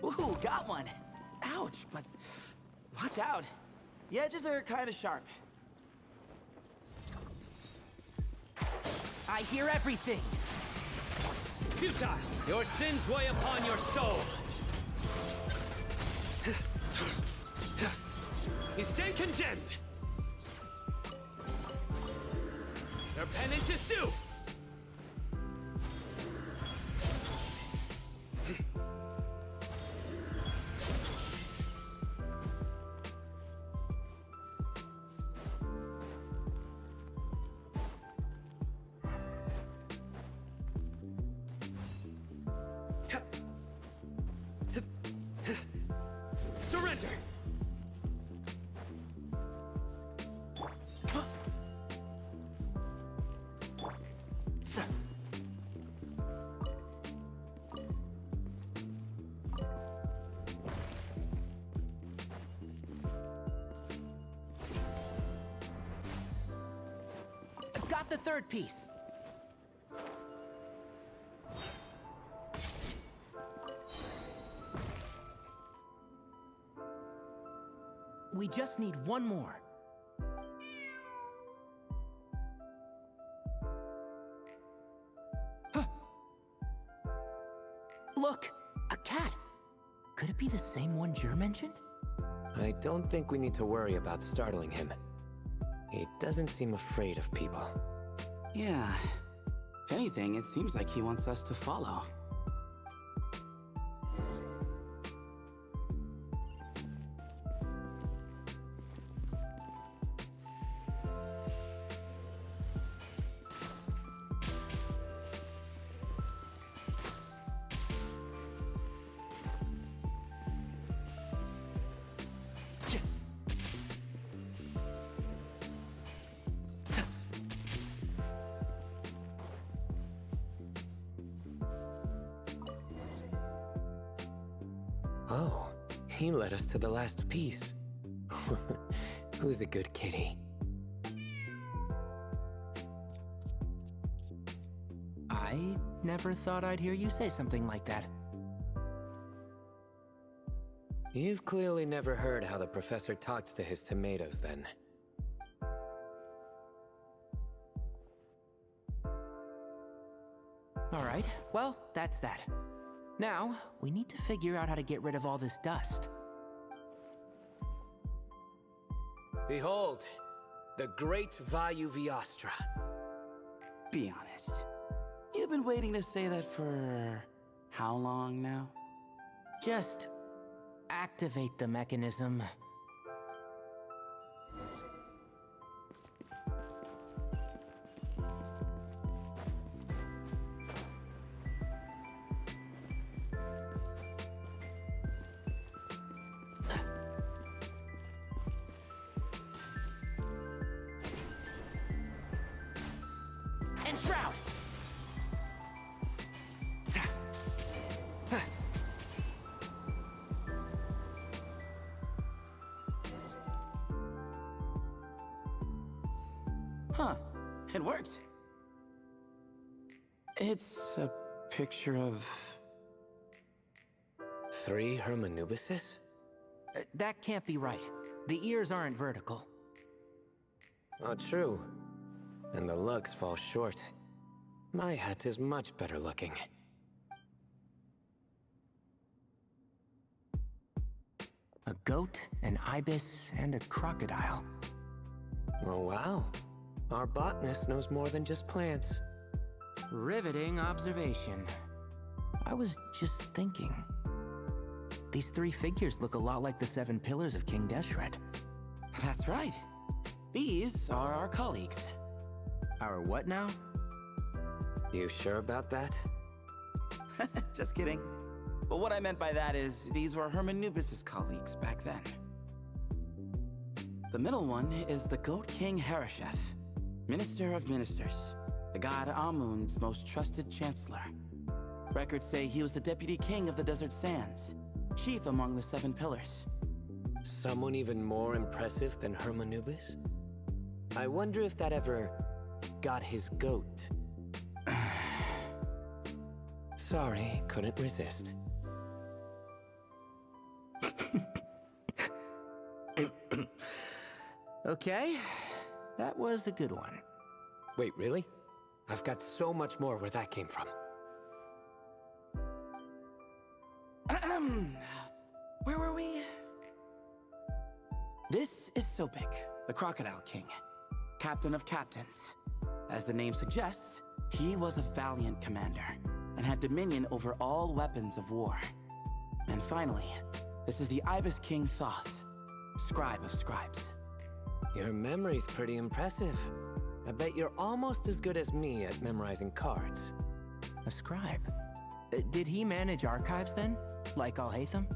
Ooh, got one. Ouch, but watch out. The edges are kind of sharp. I hear everything! Futile! Your sins weigh upon your soul! You stand condemned! Your penance is due! Surrender! Got the third piece! We just need one more. Huh. Look! A cat! Could it be the same one Jer mentioned? I don't think we need to worry about startling him. He doesn't seem afraid of people. Yeah. If anything, it seems like he wants us to follow. Oh, he led us to the last piece. Who's a good kitty? I never thought I'd hear you say something like that. You've clearly never heard how the professor talks to his tomatoes, then. All right, well, that's that. Now, we need to figure out how to get rid of all this dust. Behold, the great Vayuviastra. Be honest. You've been waiting to say that for how long now? Just activate the mechanism. Enshroud! Huh, it worked. It's a picture of... 3 Hermanubises? That can't be right. The ears aren't vertical. Oh, true. And the looks fall short. My hat is much better looking. A goat, an ibis, and a crocodile. Oh, wow. Our botanist knows more than just plants. Riveting observation. I was just thinking. These 3 figures look a lot like the 7 pillars of King Deshret. That's right. These are our colleagues. Our what now? You sure about that? Just kidding. But what I meant by that is, these were Hermanubis' colleagues back then. The middle one is the Goat King Harashef, Minister of Ministers, the god Amun's most trusted chancellor. Records say he was the deputy king of the Desert Sands, chief among the 7 pillars. Someone even more impressive than Hermanubis? I wonder if that ever got his goat. Sorry, couldn't resist. Okay, that was a good one. Wait, really? I've got so much more where that came from. Where were we? This is Sopik, the Crocodile King, captain of captains. As the name suggests, he was a valiant commander and had dominion over all weapons of war. And finally, this is the Ibis King Thoth, scribe of scribes. Your memory's pretty impressive. I bet you're almost as good as me at memorizing cards. A scribe? Did he manage archives then? Like Alhaitham?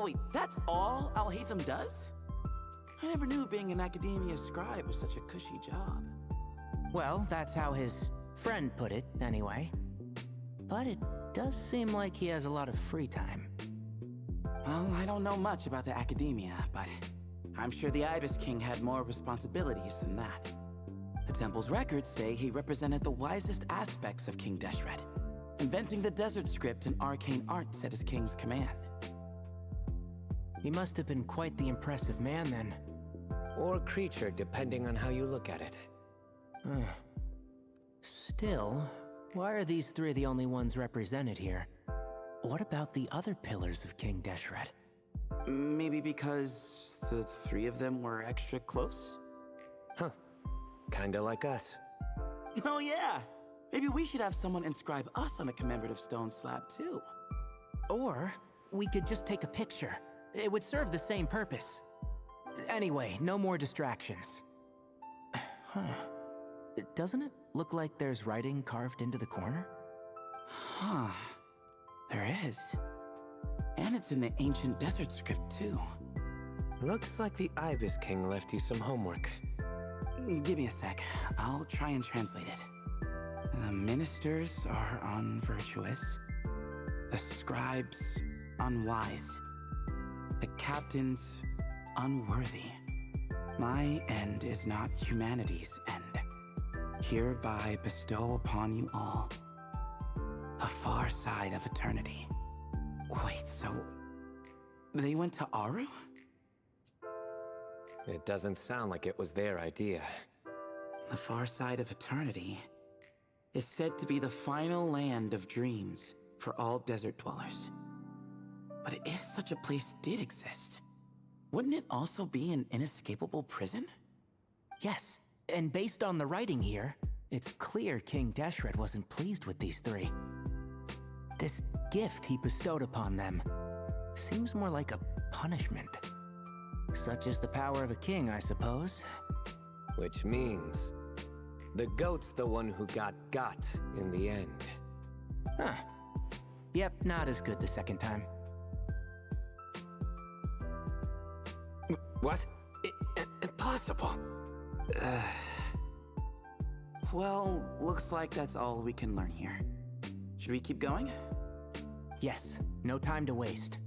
Wait, that's all Alhaitham does? I never knew being an academia scribe was such a cushy job. Well, that's how his friend put it, anyway. But it does seem like he has a lot of free time. Well, I don't know much about the academia, but I'm sure the Ibis King had more responsibilities than that. The temple's records say he represented the wisest aspects of King Deshret, inventing the desert script and arcane arts at his king's command. He must have been quite the impressive man then. Or creature, depending on how you look at it. Still, why are these 3 the only ones represented here? What about the other pillars of King Deshret? Maybe because the 3 of them were extra close? Huh. Kinda like us. Oh yeah! Maybe we should have someone inscribe us on a commemorative stone slab too. Or we could just take a picture. It would serve the same purpose. Anyway, no more distractions. Huh. Doesn't it look like there's writing carved into the corner? Huh. There is. And it's in the ancient desert script too. Looks like the Ibis King left you some homework. Give me a sec. I'll try and translate it. The ministers are unvirtuous. The scribes unwise. The captains unworthy. My end is not humanity's end. Hereby bestow upon you all the far side of eternity. Wait, so They went to Aru? It doesn't sound like it was their idea. The far side of eternity is said to be the final land of dreams for all desert dwellers. But if such a place did exist, wouldn't it also be an inescapable prison? Yes, and based on the writing here, it's clear King Deshret wasn't pleased with these three. This gift he bestowed upon them seems more like a punishment. Such is the power of a king, I suppose. Which means the goat's the one who got in the end. Huh. Yep, not as good the second time. What? Impossible. Well, looks like that's all we can learn here. Should we keep going? Yes, no time to waste.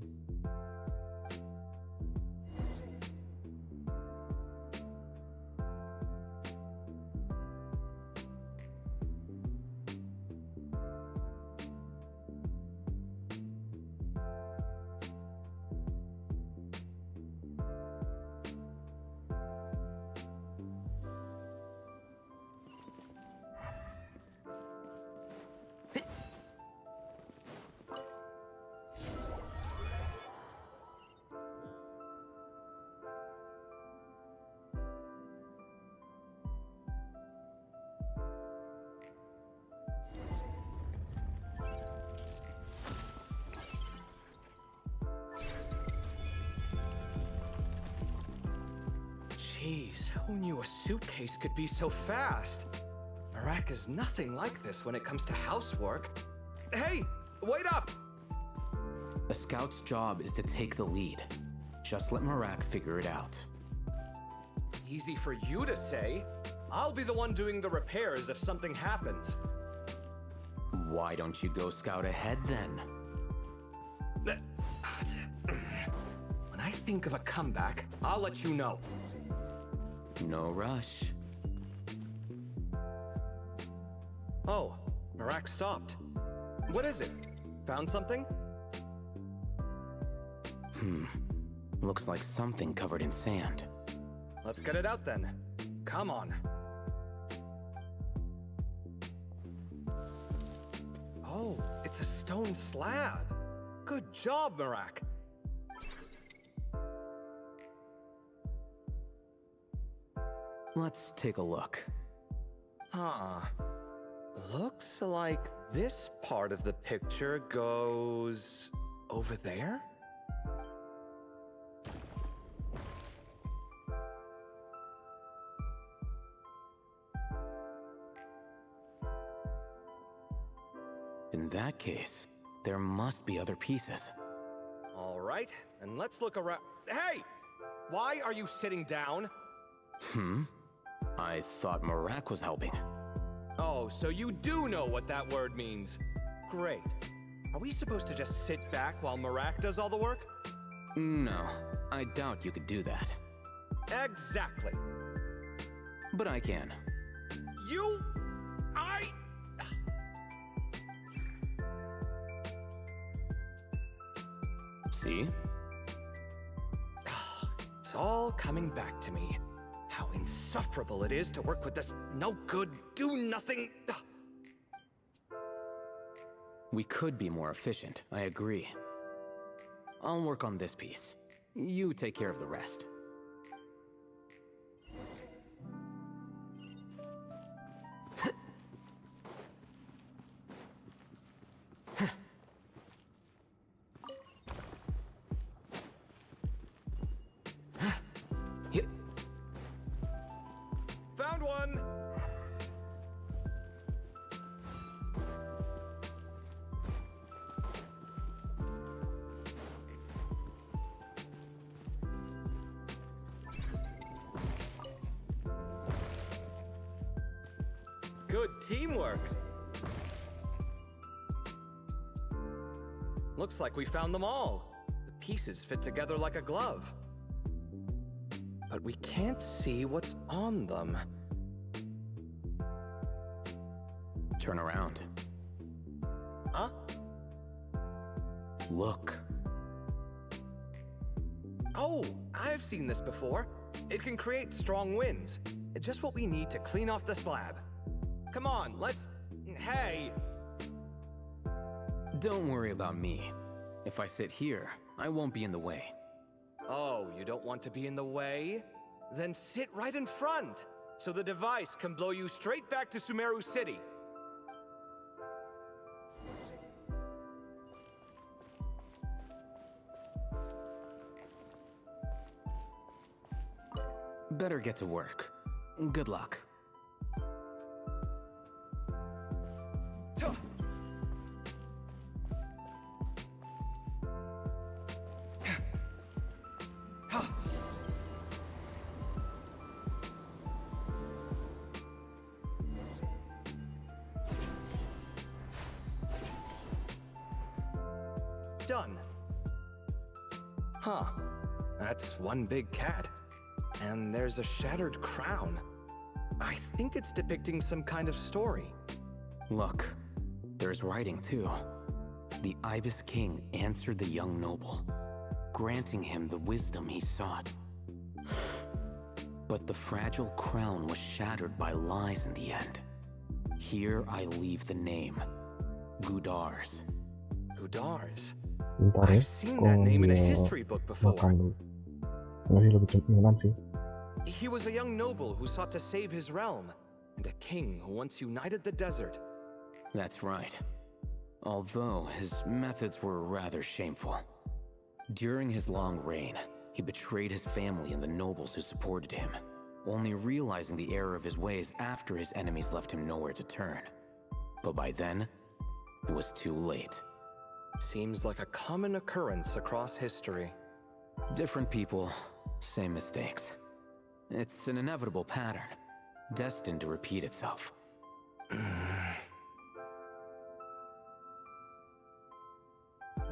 Jeez, who knew a suitcase could be so fast? Marak is nothing like this when it comes to housework. Hey, wait up! A scout's job is to take the lead. Just let Marak figure it out. Easy for you to say. I'll be the one doing the repairs if something happens. Why don't you go scout ahead then? When I think of a comeback, I'll let you know. No rush. Oh, Marak stopped. What is it? Found something? Looks like something covered in sand. Let's get it out then. Come on. Oh, it's a stone slab. Good job, Marak. Let's take a look. Huh. Looks like this part of the picture goes over there? In that case, there must be other pieces. All right, and let's look around. Hey! Why are you sitting down? I thought Marak was helping. Oh, so you do know what that word means. Great. Are we supposed to just sit back while Marak does all the work? No, I doubt you could do that. Exactly. But I can. See? It's all coming back to me. How insufferable it is to work with this no-good, do-nothing... We could be more efficient, I agree. I'll work on this piece. You take care of the rest. Found one! Good teamwork. Looks like we found them all. The pieces fit together like a glove. But we can't see what's on them. Turn around. Huh? Look. Oh, I've seen this before. It can create strong winds. It's just what we need to clean off the slab. Come on, let's... Hey! Don't worry about me. If I sit here, I won't be in the way. Oh, you don't want to be in the way? Then sit right in front, so the device can blow you straight back to Sumeru City. Better get to work. Good luck. Done. Huh. That's one big cat. And there's a shattered crown. I think it's depicting some kind of story. Look, there's writing too. The Ibis King answered the young noble, granting him the wisdom he sought. But the fragile crown was shattered by lies in the end. Here I leave the name, Gudars. Gudars? Bentar ya. I've seen that name in a history book before. Makan dulu. Masih lebih cepat sih. He was a young noble who sought to save his realm, and a king who once united the desert. That's right. Although his methods were rather shameful. During his long reign, he betrayed his family and the nobles who supported him, only realizing the error of his ways after his enemies left him nowhere to turn. But by then, it was too late. Seems like a common occurrence across history. Different people, same mistakes. It's an inevitable pattern, destined to repeat itself.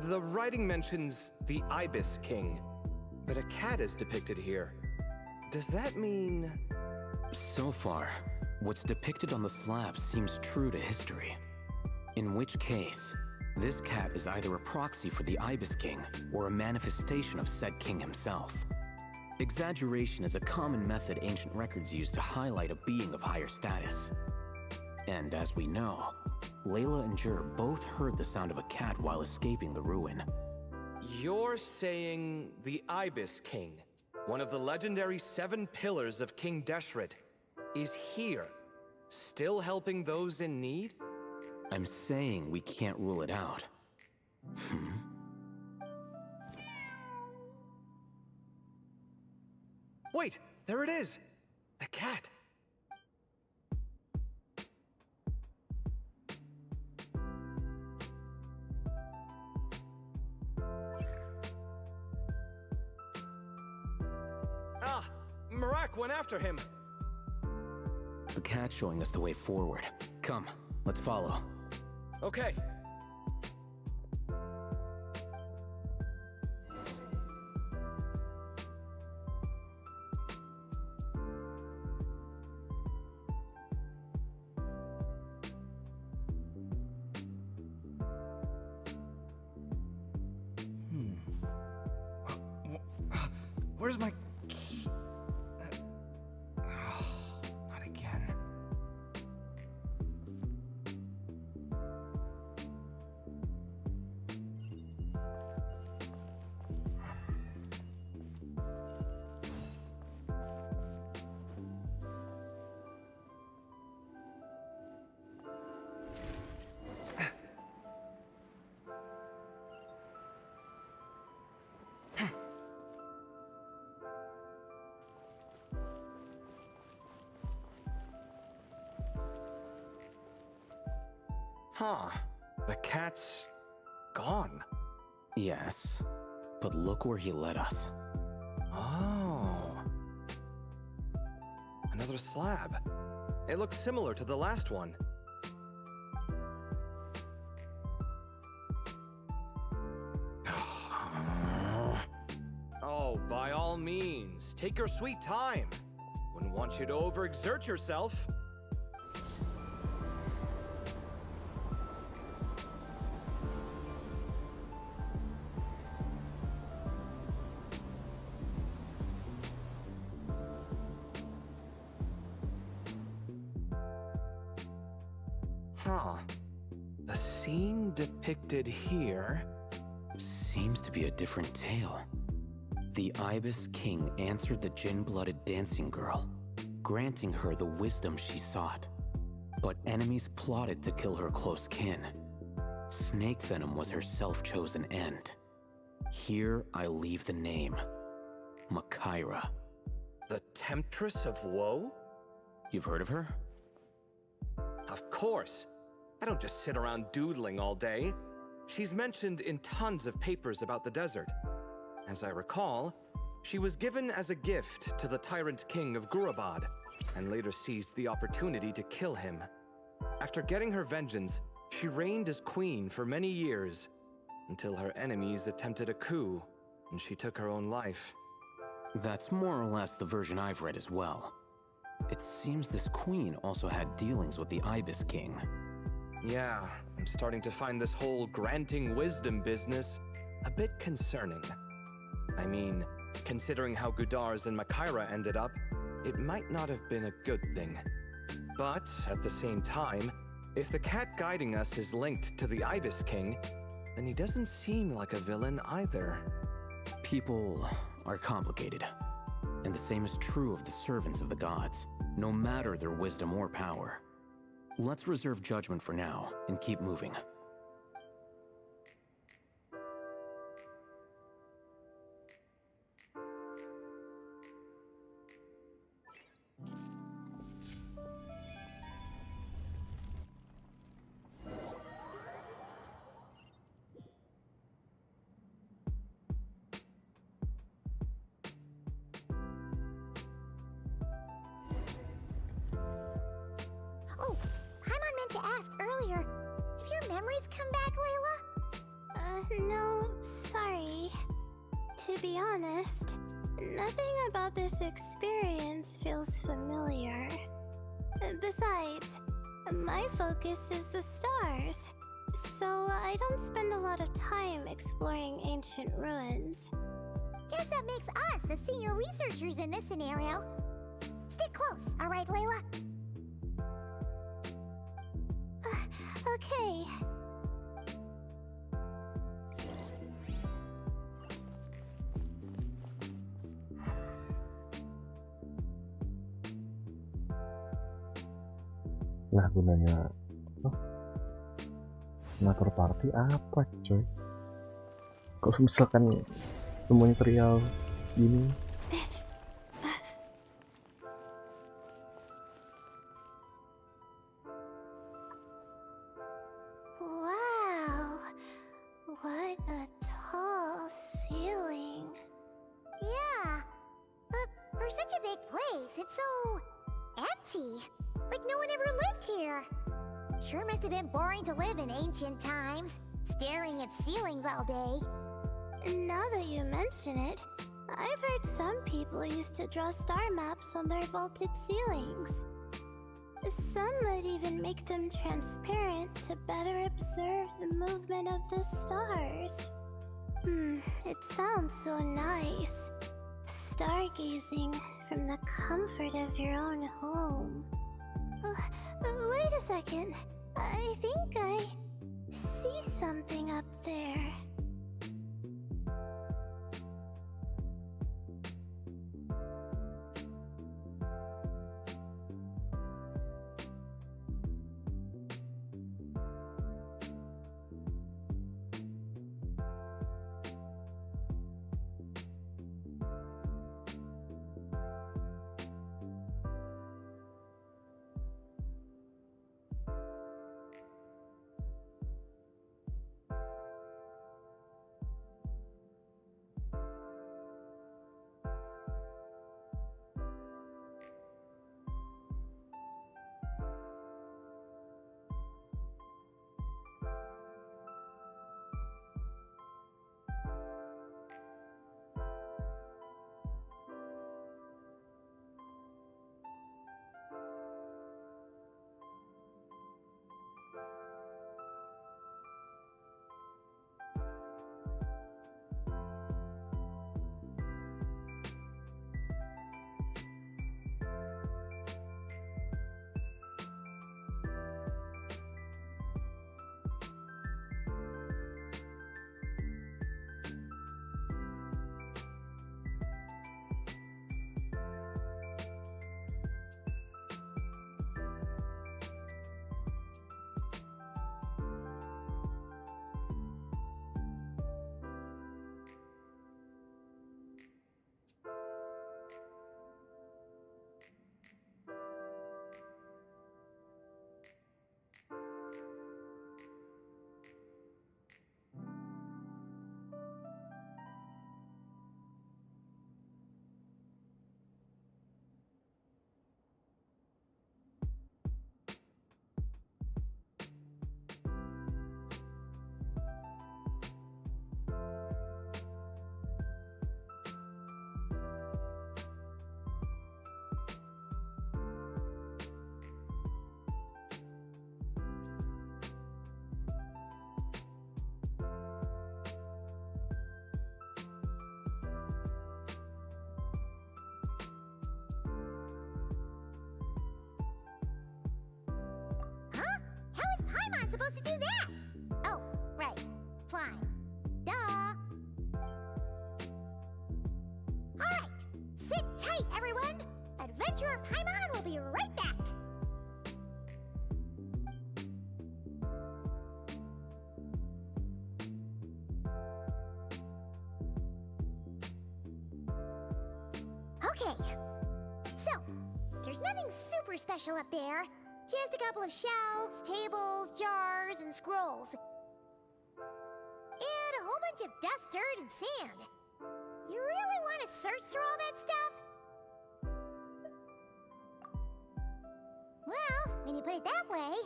The writing mentions the Ibis King, but a cat is depicted here. Does that mean... So far, what's depicted on the slab seems true to history. In which case, this cat is either a proxy for the Ibis King or a manifestation of said king himself. Exaggeration is a common method ancient records use to highlight a being of higher status. And as we know, Layla and Jur both heard the sound of a cat while escaping the ruin. You're saying the Ibis King, one of the legendary 7 pillars of King Deshret, is here, still helping those in need? I'm saying we can't rule it out. Wait, there it is! The cat! Ah! Marak went after him! The cat's showing us the way forward. Come, let's follow. Okay. Where's my key? Not again. Huh. The cat's... gone. Yes, but look where he led us. Oh. Another slab. It looks similar to the last one. Oh, by all means, take your sweet time. Wouldn't want you to overexert yourself. The scene depicted here seems to be a different tale. The Ibis King answered the gin-blooded dancing girl, granting her the wisdom she sought. But enemies plotted to kill her close kin. Snake venom was her self-chosen end. Here I leave the name, Makaira. The Temptress of Woe? You've heard of her? Of course. I don't just sit around doodling all day. She's mentioned in tons of papers about the desert. As I recall, she was given as a gift to the tyrant king of Gurabad, and later seized the opportunity to kill him. After getting her vengeance, she reigned as queen for many years, until her enemies attempted a coup, and she took her own life. That's more or less the version I've read as well. It seems this queen also had dealings with the Ibis King. Yeah, I'm starting to find this whole granting wisdom business a bit concerning. I mean, considering how Gudars and Makaira ended up, it might not have been a good thing. But, at the same time, if the cat guiding us is linked to the Ibis King, then he doesn't seem like a villain either. People are complicated, and the same is true of the servants of the gods, no matter their wisdom or power. Let's reserve judgment for now, and keep moving. Oh, Paimon meant to ask earlier. Have your memories come back, Layla? No, sorry. To be honest, nothing about this experience feels familiar. Besides, my focus is the stars, so I don't spend a lot of time exploring ancient ruins. Guess that makes us the senior researchers in this scenario. Stick close, alright, Layla? Okay. Lah gunanya ngatur party apa coy? Kalau misalkan semuanya trial gini. Wow, what a tall ceiling. Yeah, but for such a big place, it's so empty. Like no one ever lived here. Sure must have been boring to live in ancient times, staring at ceilings all day. Now that you mention it, I've heard some people used to draw star maps on their vaulted ceilings. Some might even make them transparent to better observe the movement of the stars. It sounds so nice. Stargazing from the comfort of your own home. Wait a second. I think I see something up there. supposed to do that? Oh, right. Flying. Duh. Alright, sit tight, everyone! Adventurer Paimon will be right back! Okay, so, there's nothing super special up there. Just a couple of shelves, tables, jars, and scrolls. And a whole bunch of dust, dirt, and sand. You really want to search through all that stuff? Well, when you put it that way,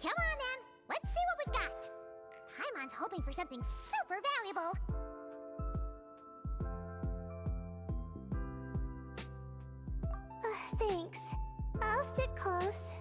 come on then, let's see what we've got. Paimon's hoping for something super valuable. Thanks. I'll stick close.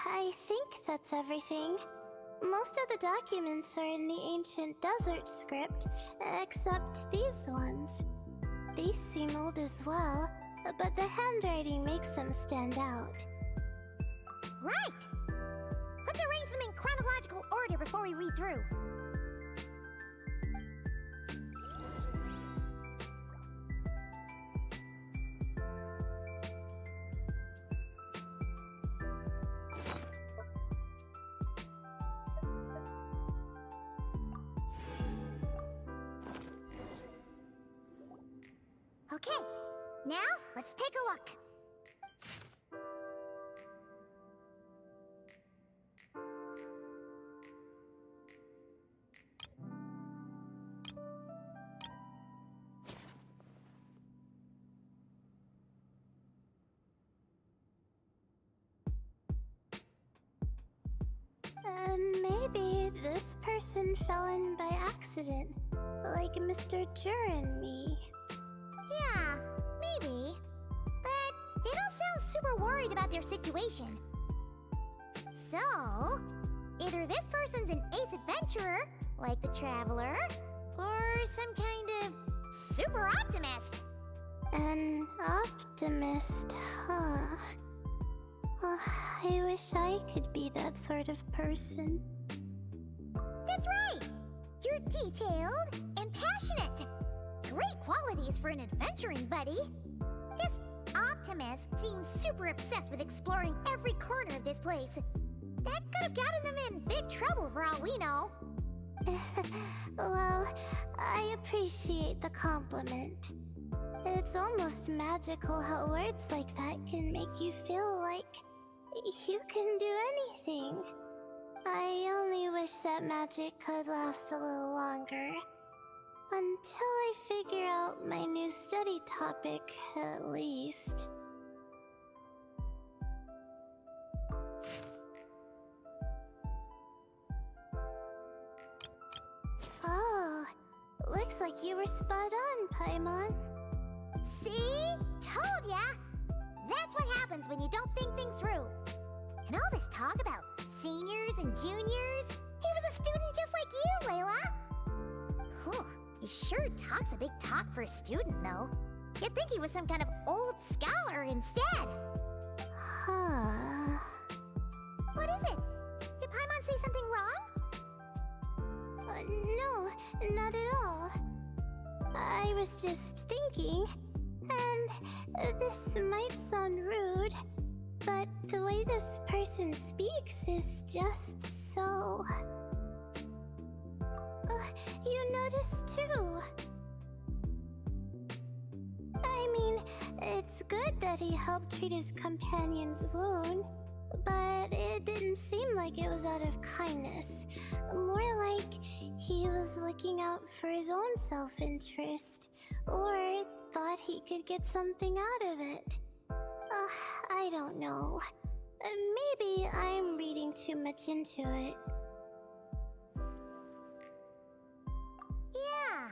I think that's everything. Most of the documents are in the ancient desert script, except these ones. These seem old as well, but the handwriting makes them stand out. Right! Let's arrange them in chronological order before we read through. Okay, now let's take a look. Maybe this person fell in by accident, like Mr. Jur and me. Yeah, maybe. But they don't sound super worried about their situation. So, either this person's an ace adventurer, like the Traveler, or some kind of super optimist. An optimist, huh? Oh, I wish I could be that sort of person. That's right! You're detailed and passionate. Great qualities for an adventuring buddy. This optimist seems super obsessed with exploring every corner of this place. That could have gotten them in big trouble for all we know. Well, I appreciate the compliment. It's almost magical how words like that can make you feel like you can do anything. I only wish that magic could last a little longer. Until I figure out my new study topic, at least. Oh, looks like you were spot on, Paimon. See? Told ya! That's what happens when you don't think things through. And all this talk about seniors and juniors, he was a student just like you, Layla. Whew, he sure talks a big talk for a student, though. You'd think he was some kind of old scholar instead. Huh. What is it? Did Paimon say something wrong? No, not at all. I was just thinking, and this might sound rude, but the way this person speaks is just so... you notice too. I mean, it's good that he helped treat his companion's wound, but it didn't seem like it was out of kindness. More like he was looking out for his own self-interest, or thought he could get something out of it. I don't know. Maybe I'm reading too much into it. Yeah.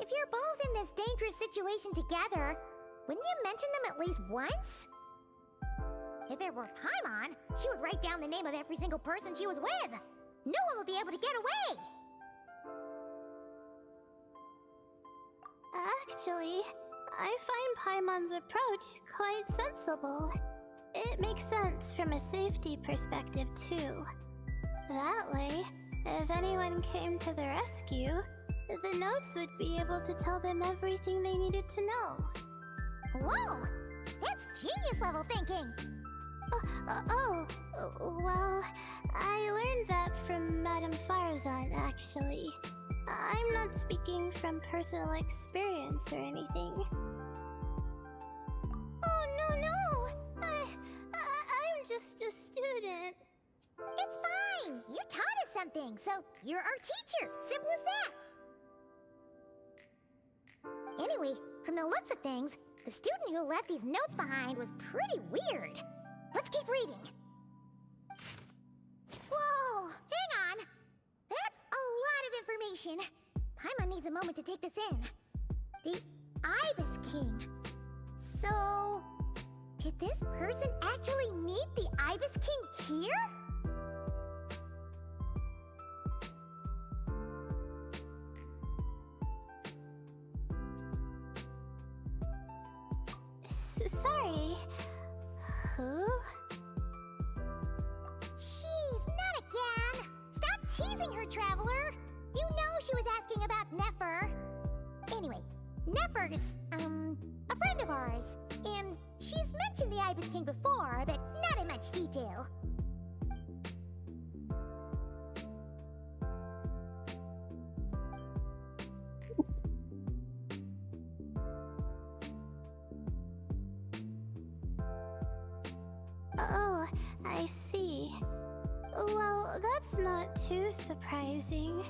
If you're both in this dangerous situation together, wouldn't you mention them at least once? If it were Paimon, she would write down the name of every single person she was with. No one would be able to get away. Actually, I find Paimon's approach quite sensible. It makes sense from a safety perspective, too. That way, if anyone came to the rescue, the notes would be able to tell them everything they needed to know. Whoa! That's genius-level thinking! Well, I learned that from Madame Farzan, actually. I'm not speaking from personal experience or anything. Oh, no! I'm just a student. It's fine! You taught us something, so you're our teacher. Simple as that. Anyway, from the looks of things, the student who left these notes behind was pretty weird. Let's keep reading. Whoa! Hang on! That's a lot of information. Paimon needs a moment to take this in. The Ibis King. So... did this person actually meet the Ibis King here? Sorry. Who? Jeez, not again! Stop teasing her, Traveler! You know she was asking about Nefer. Anyway, Nefer's, a friend of ours. And she's mentioned the Ibis King before, but not in much detail. Oh, I see. Well, that's not too surprising.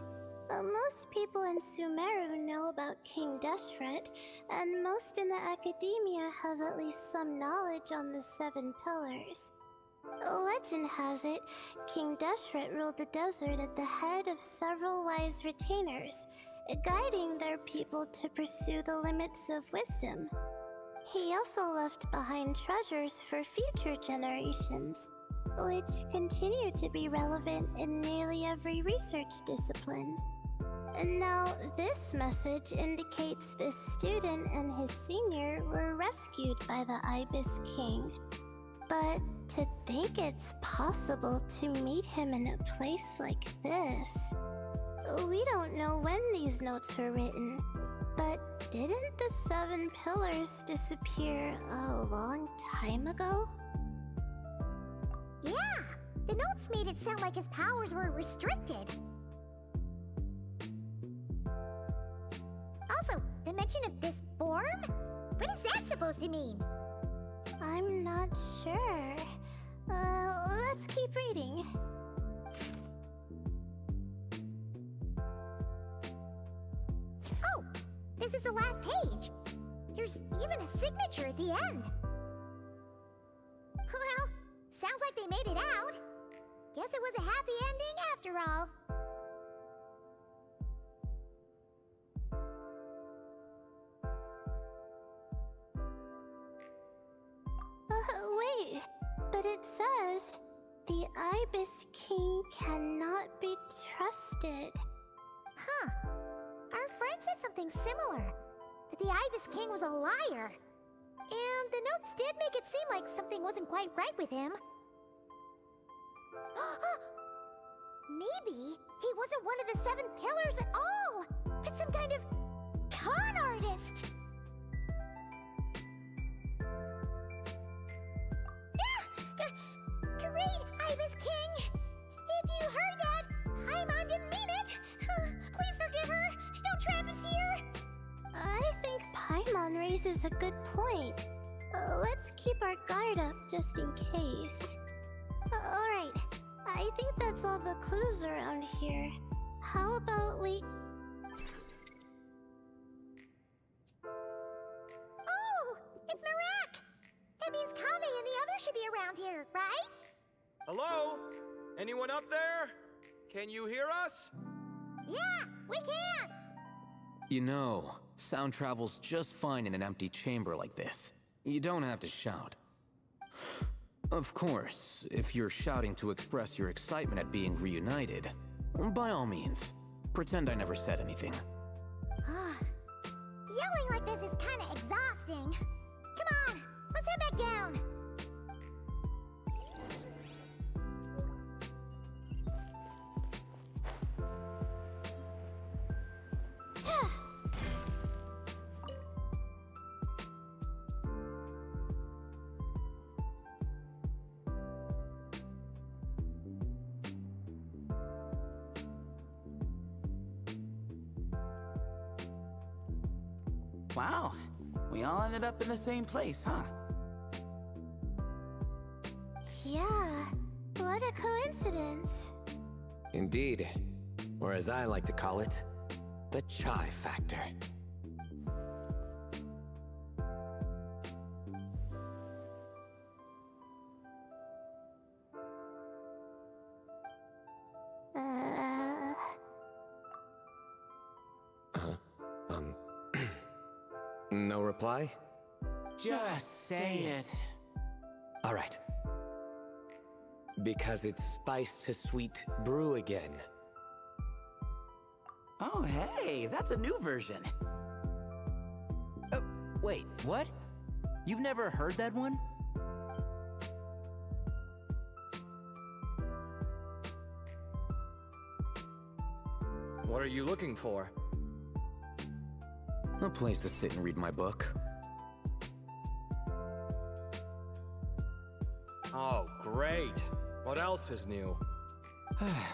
Most people in Sumeru know about King Deshret, and most in the academia have at least some knowledge on the 7 pillars. Legend has it, King Deshret ruled the desert at the head of several wise retainers, guiding their people to pursue the limits of wisdom. He also left behind treasures for future generations, which continue to be relevant in nearly every research discipline. Now, this message indicates this student and his senior were rescued by the Ibis King. But to think it's possible to meet him in a place like this... We don't know when these notes were written, but didn't the 7 pillars disappear a long time ago? Yeah, the notes made it sound like his powers were restricted. Also, the mention of this form? What is that supposed to mean? I'm not sure. Let's keep reading. Oh, this is the last page. There's even a signature at the end. Well, sounds like they made it out. Guess it was a happy ending after all. Wait, but it says, the Ibis King cannot be trusted. Huh. Our friend said something similar. that the Ibis King was a liar. And the notes did make it seem like something wasn't quite right with him. Maybe he wasn't one of the 7 pillars at all, but some kind of con artist. Great, Ibis King! If you heard that, Paimon didn't mean it! Please forgive her! Don't trap us here! I think Paimon raises a good point. Let's keep our guard up just in case. Alright, I think that's all the clues around here. How about we... Oh! It's Marak! That means Kave and the others should be around here, right? Hello? Anyone up there? Can you hear us? Yeah, we can! You know, sound travels just fine in an empty chamber like this. You don't have to shout. Of course, if you're shouting to express your excitement at being reunited, by all means, pretend I never said anything. Yelling like this is kinda exhausting. Come on, let's head back down. Wow, we all ended up in the same place, huh? Yeah, what a coincidence. Indeed. Or as I like to call it, the chai factor. No reply? Just say it. All right. Because it's spice to sweet brew again. Oh, hey, that's a new version. Oh, wait, what? You've never heard that one? What are you looking for? A place to sit and read my book. Oh, great. What else is new?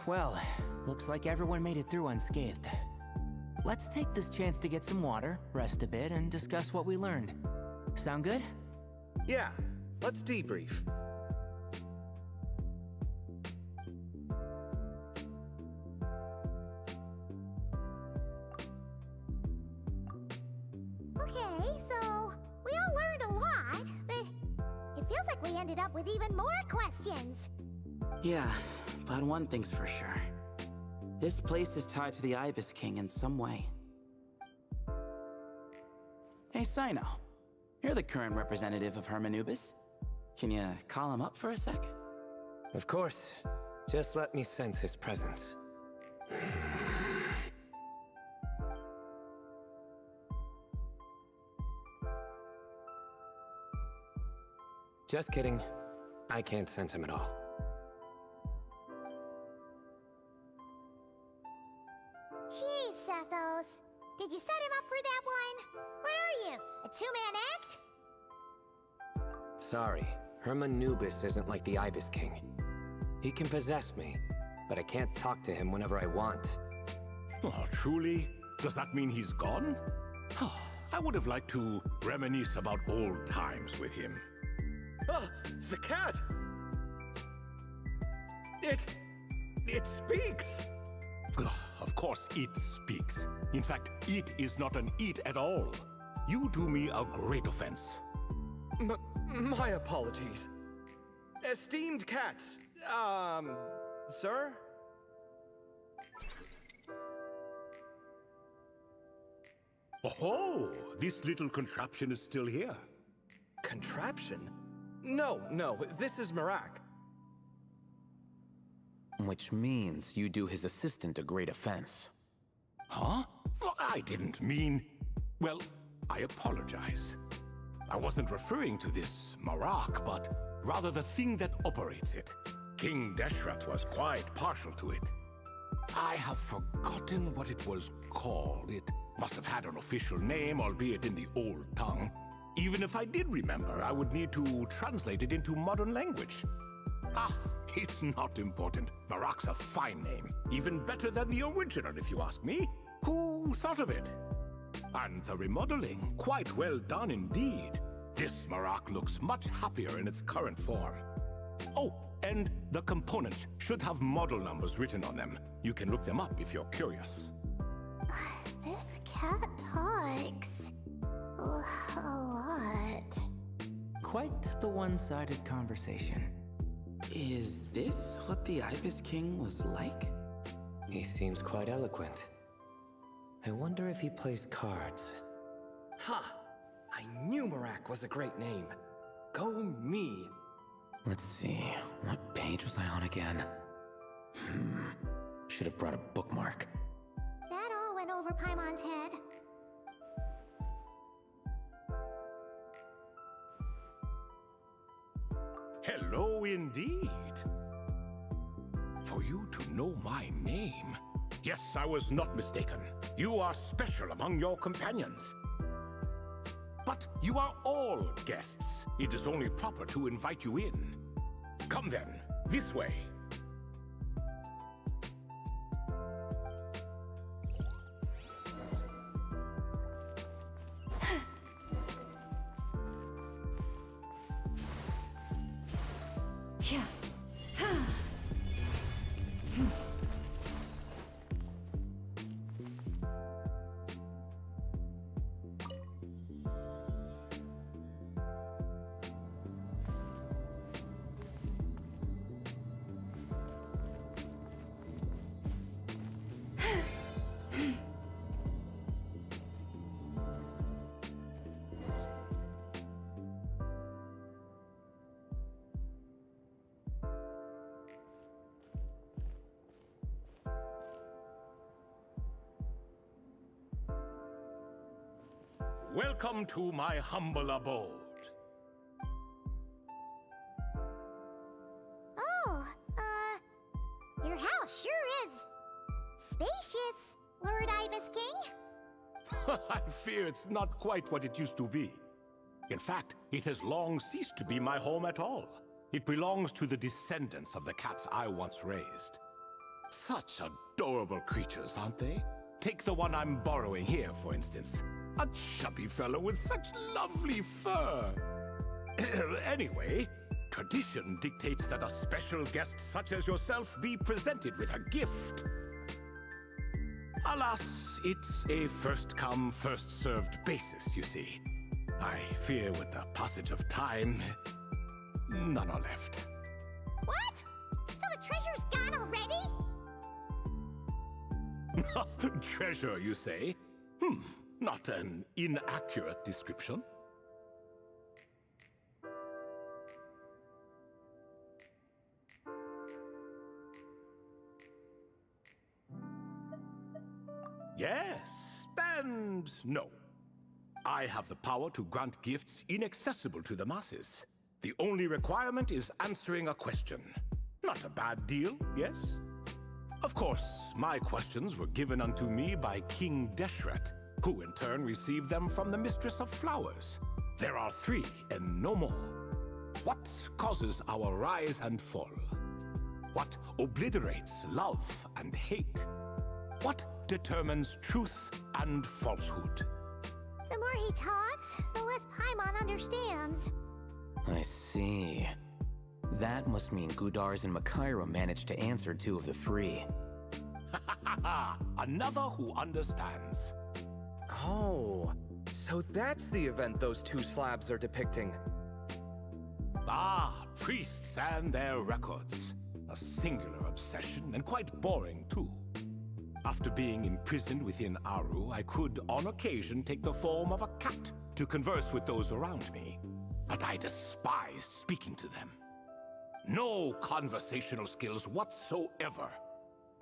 Well, looks like everyone made it through unscathed. Let's take this chance to get some water, rest a bit, and discuss what we learned. Sound good? Yeah, let's debrief. Okay, so we all learned a lot, but it feels like we ended up with even more questions. Yeah, but one thing's for sure. This place is tied to the Ibis King in some way. Hey, Sino. You're the current representative of Hermanubis. Can you call him up for a sec? Of course. Just let me sense his presence. Just kidding. I can't sense him at all. Jeez, Sethos. Did you set him up for that one? What are you, a two-man act? Sorry, Hermanubis isn't like the Ibis King. He can possess me, but I can't talk to him whenever I want. Oh, truly? Does that mean he's gone? Oh, I would have liked to reminisce about old times with him. Ah, the cat! It speaks! Ugh, of course it speaks. In fact, it is not an it at all. You do me a great offense. My apologies. Esteemed cats, sir? Oh, this little contraption is still here. Contraption? No, this is Marak. Which means you do his assistant a great offense. Huh? Well, I didn't mean... Well, I apologize. I wasn't referring to this Marak, but rather the thing that operates it. King Deshret was quite partial to it. I have forgotten what it was called. It must have had an official name, albeit in the old tongue. Even if I did remember, I would need to translate it into modern language. Ah, it's not important. Marak's a fine name. Even better than the original, if you ask me. Who thought of it? And the remodeling, quite well done indeed. This Marak looks much happier in its current form. Oh, and the components should have model numbers written on them. You can look them up if you're curious. This cat talks a lot. Quite the one-sided conversation. Is this what the Ibis King was like? He seems quite eloquent. I wonder if he plays cards. Ha! I knew Marak was a great name. Go me. Let's see, what page was I on again? Should have brought a bookmark. That all went over Paimon's head. Hello indeed. For you to know my name. Yes, I was not mistaken. You are special among your companions. But you are all guests. It is only proper to invite you in. Come then, this way. Yeah. Welcome to my humble abode. Oh, your house sure is spacious, Lord Ibis King. I fear it's not quite what it used to be. In fact, it has long ceased to be my home at all. It belongs to the descendants of the cats I once raised. Such adorable creatures, aren't they? Take the one I'm borrowing here, for instance. A chubby fellow with such lovely fur. Anyway, tradition dictates that a special guest such as yourself be presented with a gift. Alas, it's a first-come, first-served basis, you see. I fear with the passage of time, none are left. What? So the treasure's gone already? Treasure, you say? Not an inaccurate description. Yes, and no. I have the power to grant gifts inaccessible to the masses. The only requirement is answering a question. Not a bad deal, yes? Of course, my questions were given unto me by King Deshret, who in turn received them from the Mistress of Flowers. There are 3 and no more. What causes our rise and fall? What obliterates love and hate? What determines truth and falsehood? The more he talks, the less Paimon understands. I see. That must mean Gudars and Makaira managed to answer 2 of the 3. Another who understands. Oh, so that's the event those 2 slabs are depicting. Ah, priests and their records. A singular obsession, and quite boring too. After being imprisoned within Aru, I could, on occasion, take the form of a cat to converse with those around me. But I despised speaking to them. No conversational skills whatsoever.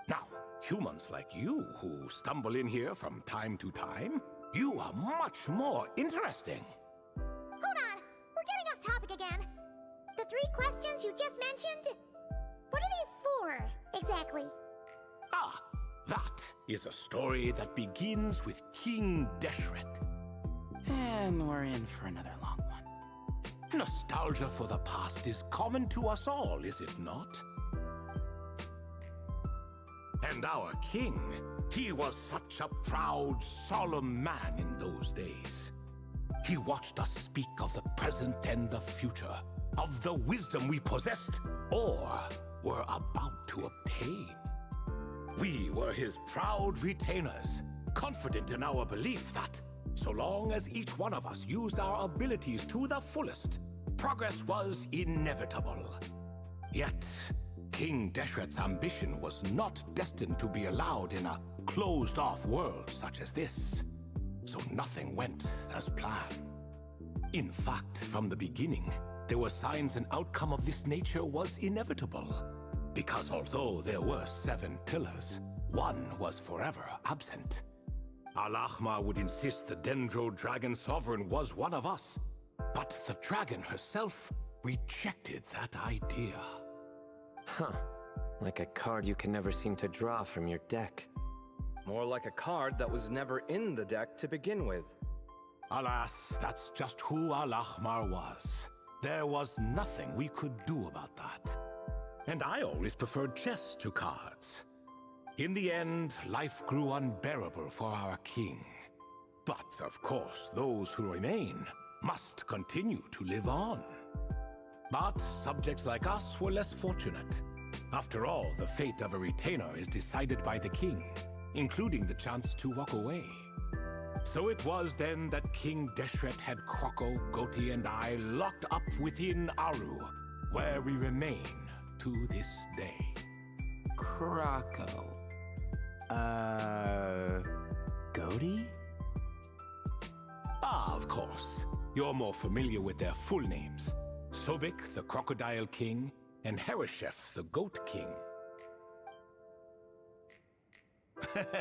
Now, humans like you who stumble in here from time to time, You are much more interesting. Hold on, we're getting off topic again. The 3 questions you just mentioned, what are they for, exactly? Ah, that is a story that begins with King Deshret. And we're in for another long one. Nostalgia for the past is common to us all, is it not? And our king, he was such a proud, solemn man in those days. He watched us speak of the present and the future, of the wisdom we possessed or were about to obtain. We were his proud retainers, confident in our belief that, so long as each one of us used our abilities to the fullest, progress was inevitable. Yet, King Deshret's ambition was not destined to be allowed in a closed-off world such as this, so nothing went as planned. In fact, from the beginning, there were signs an outcome of this nature was inevitable, because although there were 7 pillars, one was forever absent. Al-Ahmar would insist the Dendro Dragon Sovereign was one of us, but the dragon herself rejected that idea. Huh. Like a card you can never seem to draw from your deck. More like a card that was never in the deck to begin with. Alas, that's just who Al-Ahmar was. There was nothing we could do about that. And I always preferred chess to cards. In the end, life grew unbearable for our king. But of course, those who remain must continue to live on. But subjects like us were less fortunate. After all, the fate of a retainer is decided by the king, including the chance to walk away. So it was then that King Deshret had Kroko, Goti, and I locked up within Aru, where we remain to this day. Kroko. Goti? Ah, of course. You're more familiar with their full names. Sobek, the Crocodile King, and Hereshef, the Goat King.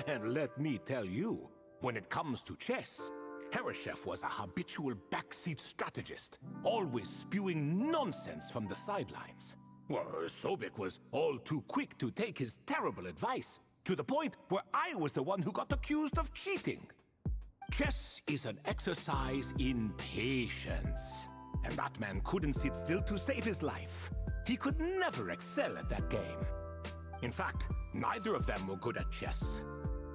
And let me tell you, when it comes to chess, Hereshef was a habitual backseat strategist, always spewing nonsense from the sidelines. Well, Sobek was all too quick to take his terrible advice, to the point where I was the one who got accused of cheating. Chess is an exercise in patience, and that man couldn't sit still to save his life. He could never excel at that game. In fact, neither of them were good at chess.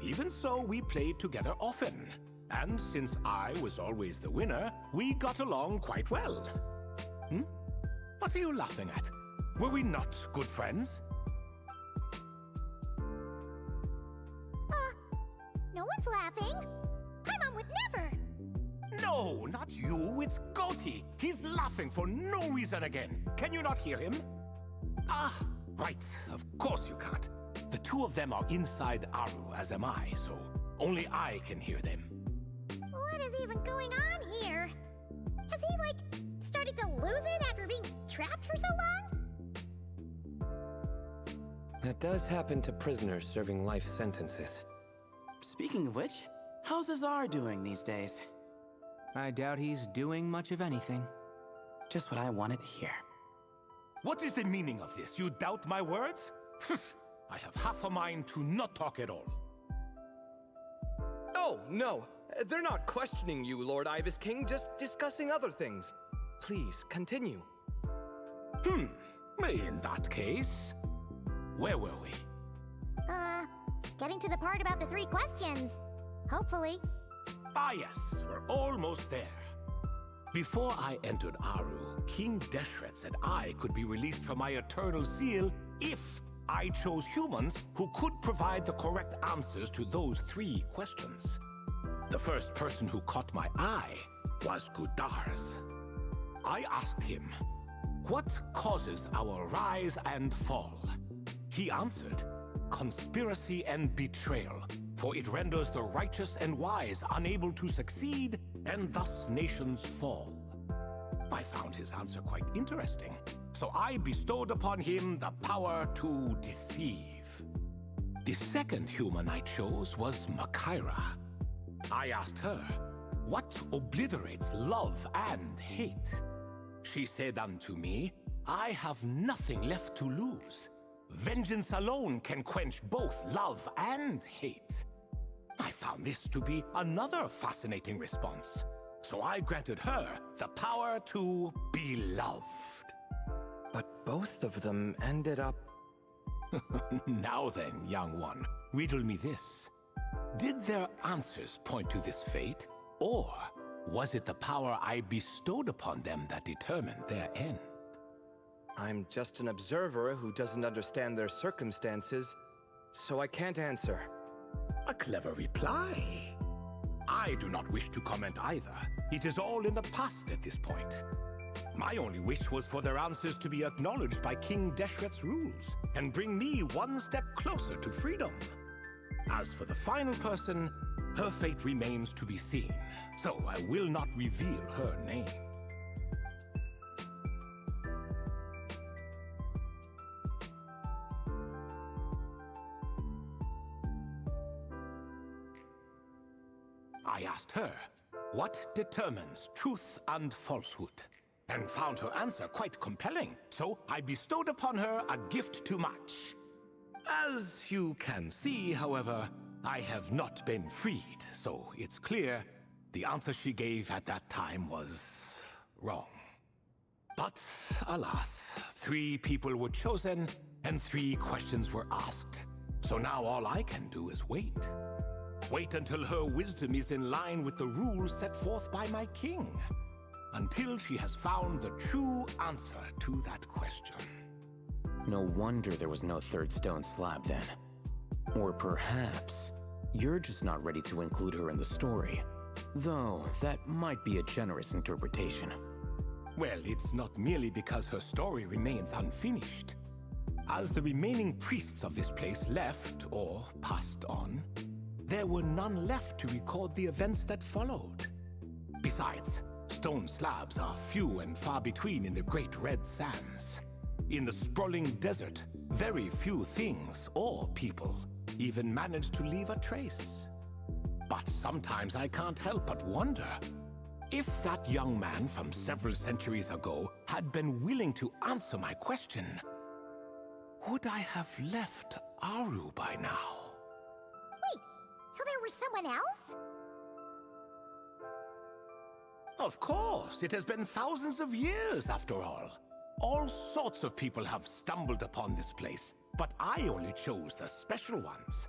Even so, we played together often, and since I was always the winner, we got along quite well. What are you laughing at? Were we not good friends? No one's laughing. Paimon would never. No, not you. It's Goti. He's laughing for no reason again. Can you not hear him? Ah, right. Of course you can't. The two of them are inside Aru, as am I, so only I can hear them. What is even going on here? Has he, like, started to lose it after being trapped for so long? That does happen to prisoners serving life sentences. Speaking of which, how's Azar doing these days? I doubt he's doing much of anything. Just what I wanted to hear. What is the meaning of this? You doubt my words? I have half a mind to not talk at all. Oh, no. They're not questioning you, Lord Ibis King, just discussing other things. Please, continue. In that case, where were we? Getting to the part about the 3 questions. Hopefully. Ah yes, we're almost there. Before I entered Aru, King Deshret said I could be released from my eternal seal if I chose humans who could provide the correct answers to those 3 questions. The first person who caught my eye was Gudars. I asked him, what causes our rise and fall? He answered, conspiracy and betrayal, for it renders the righteous and wise unable to succeed, and thus nations fall. I found his answer quite interesting, so I bestowed upon him the power to deceive. The second human I chose was Makaira. I asked her, what obliterates love and hate? She said unto me, I have nothing left to lose. Vengeance alone can quench both love and hate. I found this to be another fascinating response. So I granted her the power to be loved. But both of them ended up... Now then, young one, riddle me this. Did their answers point to this fate, or was it the power I bestowed upon them that determined their end? I'm just an observer who doesn't understand their circumstances, so I can't answer. A clever reply. I do not wish to comment either. It is all in the past at this point. My only wish was for their answers to be acknowledged by King Deshret's rules and bring me one step closer to freedom. As for the final person, her fate remains to be seen, so I will not reveal her name. I asked her, what determines truth and falsehood? And found her answer quite compelling, so I bestowed upon her a gift to match. As you can see, however, I have not been freed, so it's clear the answer she gave at that time was wrong. But alas, 3 people were chosen and 3 questions were asked. So now all I can do is wait. Wait until her wisdom is in line with the rules set forth by my king. Until she has found the true answer to that question. No wonder there was no third stone slab then. Or perhaps you're just not ready to include her in the story. Though that might be a generous interpretation. Well, it's not merely because her story remains unfinished. As the remaining priests of this place left or passed on, there were none left to record the events that followed. Besides, stone slabs are few and far between in the Great Red Sands. In the sprawling desert, very few things or people even manage to leave a trace. But sometimes I can't help but wonder, if that young man from several centuries ago had been willing to answer my question, would I have left Aru by now? Wait, so there was someone else? Of course, it has been thousands of years after all. All sorts of people have stumbled upon this place, but I only chose the special ones.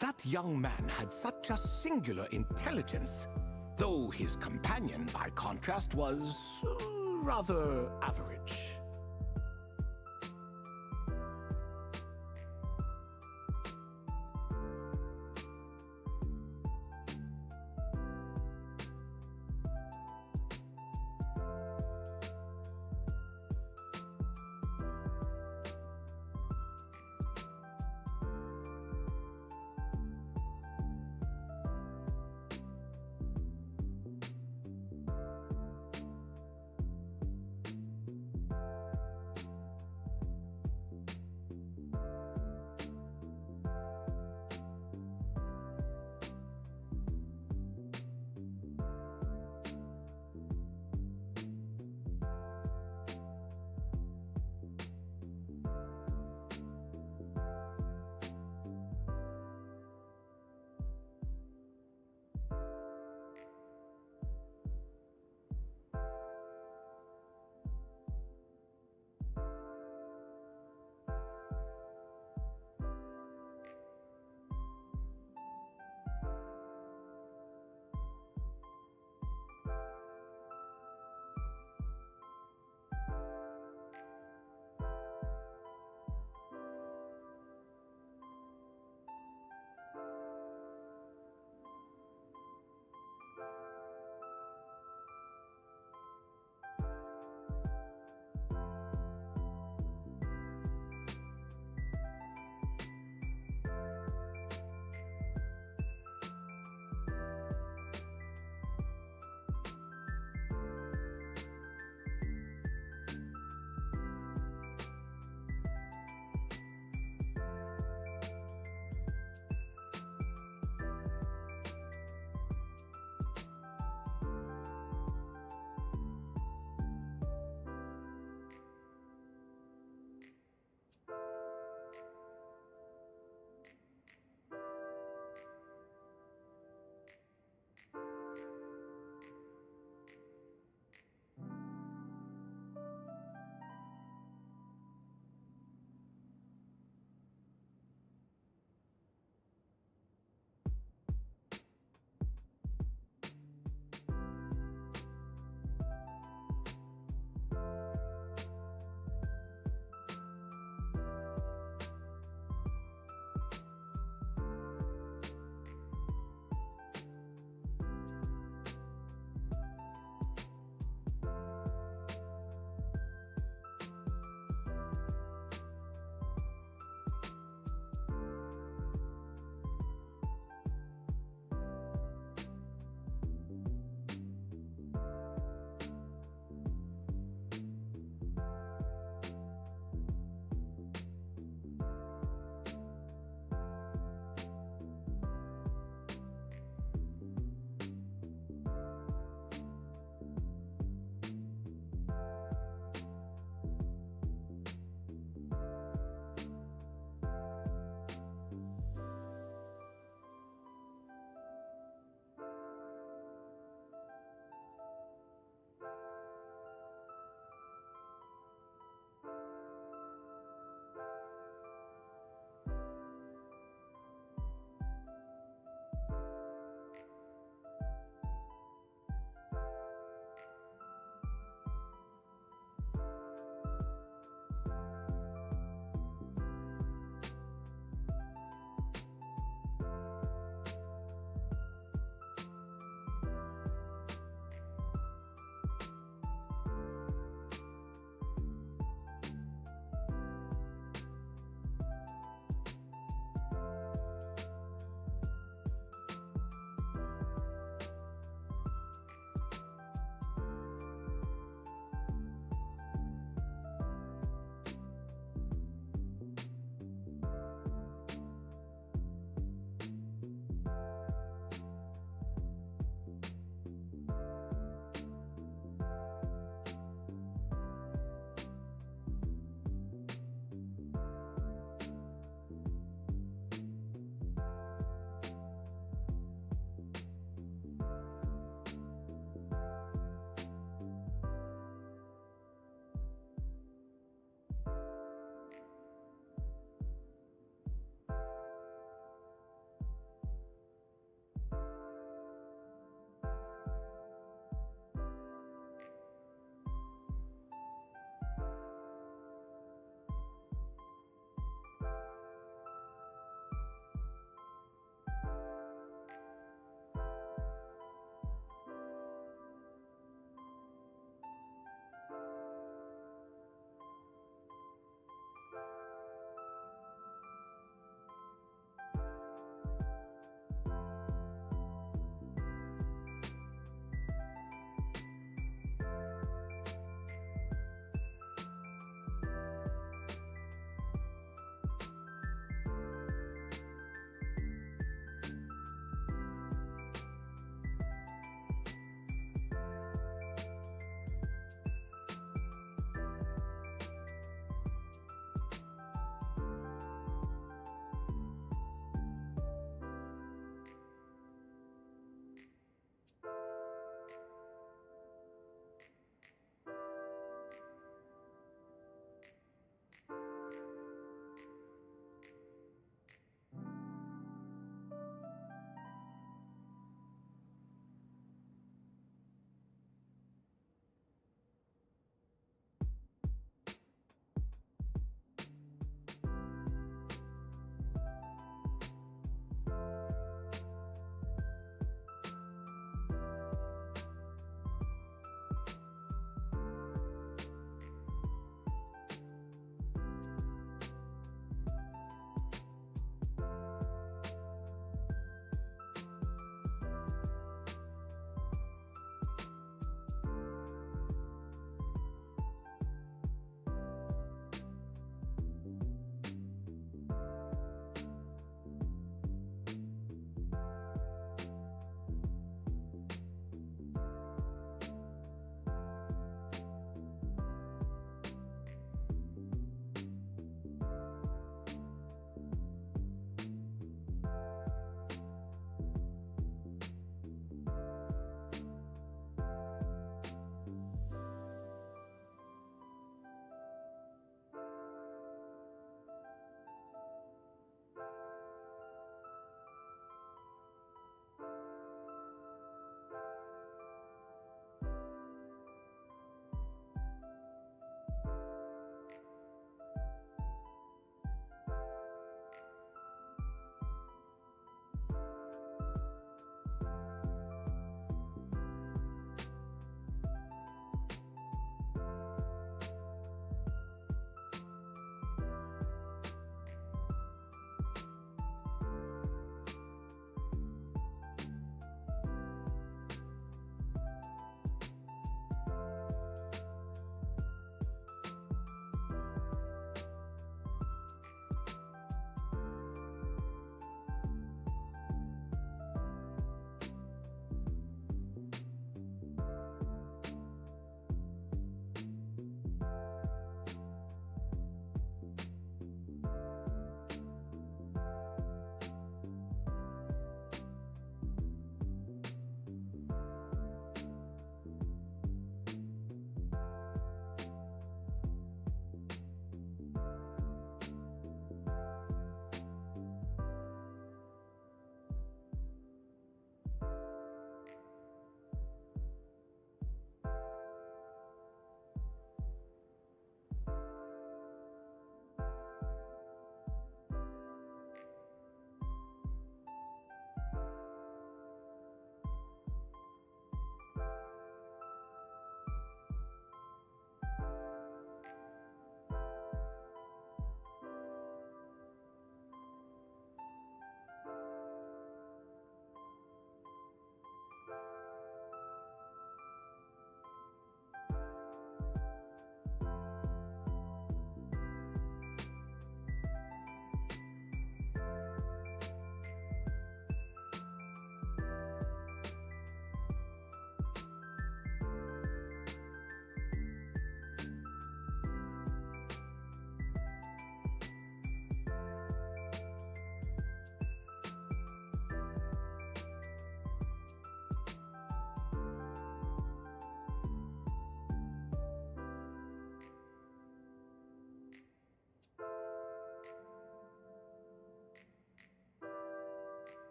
That young man had such a singular intelligence, though his companion, by contrast, was rather average.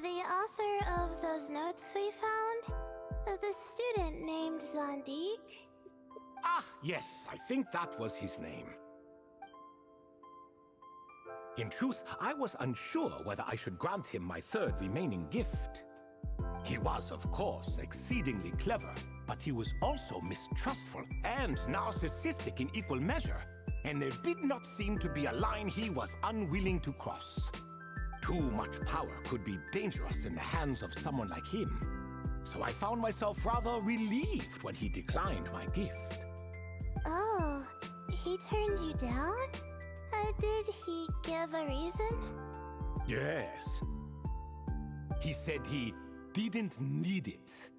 the author of those notes we found? The student named Zandik? Ah, yes, I think that was his name. In truth, I was unsure whether I should grant him my third remaining gift. He was, of course, exceedingly clever, but he was also mistrustful and narcissistic in equal measure, and there did not seem to be a line he was unwilling to cross. Too much power could be dangerous in the hands of someone like him, so I found myself rather relieved when he declined my gift. Oh, he turned you down? Did he give a reason? Yes. He said he didn't need it.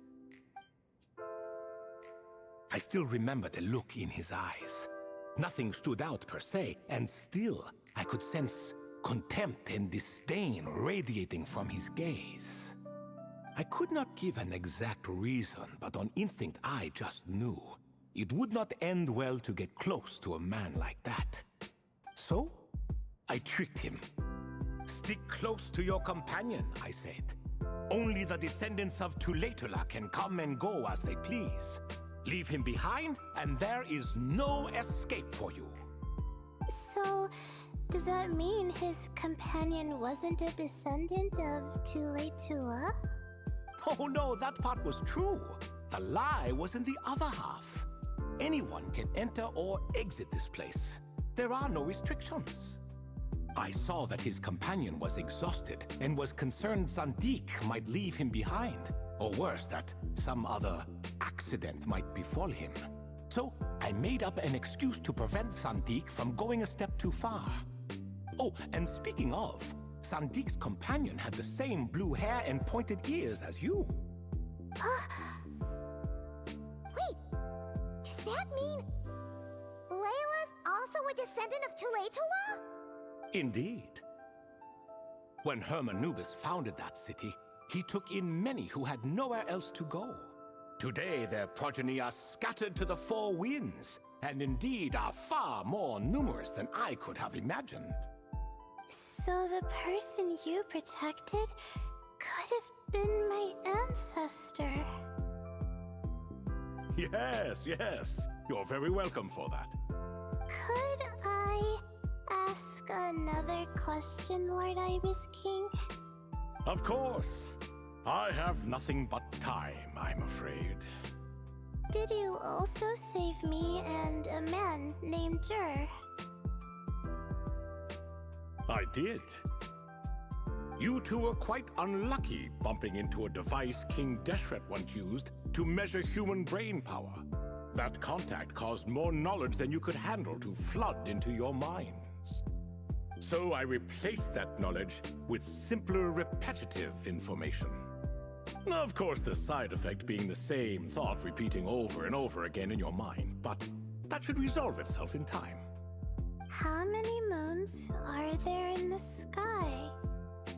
I still remember the look in his eyes. Nothing stood out per se, and still I could sense contempt and disdain radiating from his gaze. I could not give an exact reason, but on instinct I just knew it would not end well to get close to a man like that. So, I tricked him. Stick close to your companion, I said. Only the descendants of Tuletula can come and go as they please. Leave him behind, and there is no escape for you. So, does that mean his companion wasn't a descendant of Tuletula? Oh no, that part was true. The lie was in the other half. Anyone can enter or exit this place. There are no restrictions. I saw that his companion was exhausted and was concerned Zandik might leave him behind, or worse, that some other accident might befall him. So I made up an excuse to prevent Zandik from going a step too far. Oh, and speaking of, Sandik's companion had the same blue hair and pointed ears as you. Wait, does that mean Layla's also a descendant of Tuletula? Indeed. When Hermanubis founded that city, he took in many who had nowhere else to go. Today their progeny are scattered to the four winds, and indeed are far more numerous than I could have imagined. So the person you protected could have been my ancestor. Yes, yes. You're very welcome for that. Could I ask another question, Lord Ibis King? Of course. I have nothing but time, I'm afraid. Did you also save me and a man named Jur? I did. You two were quite unlucky bumping into a device King Deshret once used to measure human brain power. That contact caused more knowledge than you could handle to flood into your minds. So I replaced that knowledge with simpler repetitive information. Of course, the side effect being the same thought repeating over and over again in your mind, but that should resolve itself in time. How many moons are there in the sky?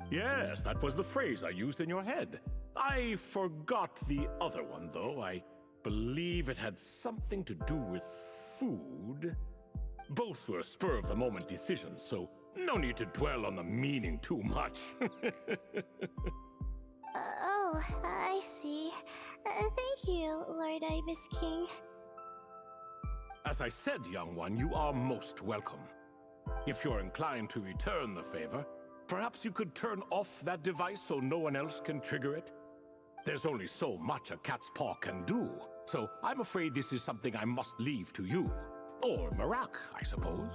Yes, that was the phrase I used in your head. I forgot the other one, though. I believe it had something to do with food. Both were spur-of-the-moment decisions, so no need to dwell on the meaning too much. Oh, I see. Thank you, Lord Ibis King. As I said, young one, you are most welcome. If you're inclined to return the favor, perhaps you could turn off that device so no one else can trigger it? There's only so much a cat's paw can do, so I'm afraid this is something I must leave to you. Or Marak, I suppose.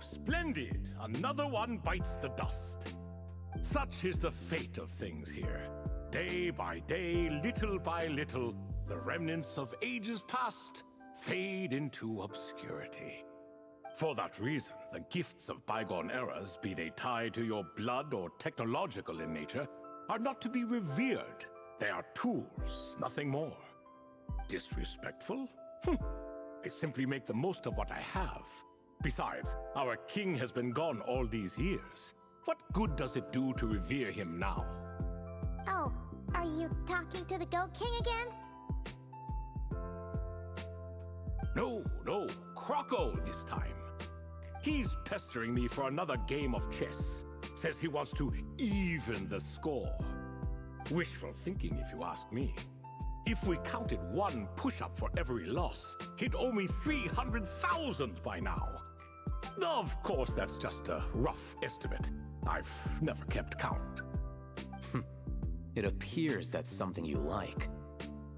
splendid! Another one bites the dust. Such is the fate of things here. Day by day, little by little, the remnants of ages past fade into obscurity. For that reason, the gifts of bygone eras, be they tied to your blood or technological in nature, are not to be revered. They are tools, nothing more. Disrespectful? I simply make the most of what I have. Besides, our king has been gone all these years. What good does it do to revere him now? Oh, are you talking to the Goat King again? No, Croco this time. He's pestering me for another game of chess. Says he wants to even the score. Wishful thinking, if you ask me. If we counted one push-up for every loss, he'd owe me 300,000 by now. Of course, that's just a rough estimate. I've never kept count. It appears that's something you like.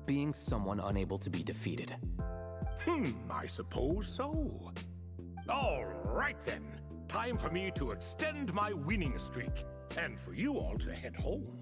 Being someone unable to be defeated. I suppose so. All right then. Time for me to extend my winning streak, and for you all to head home.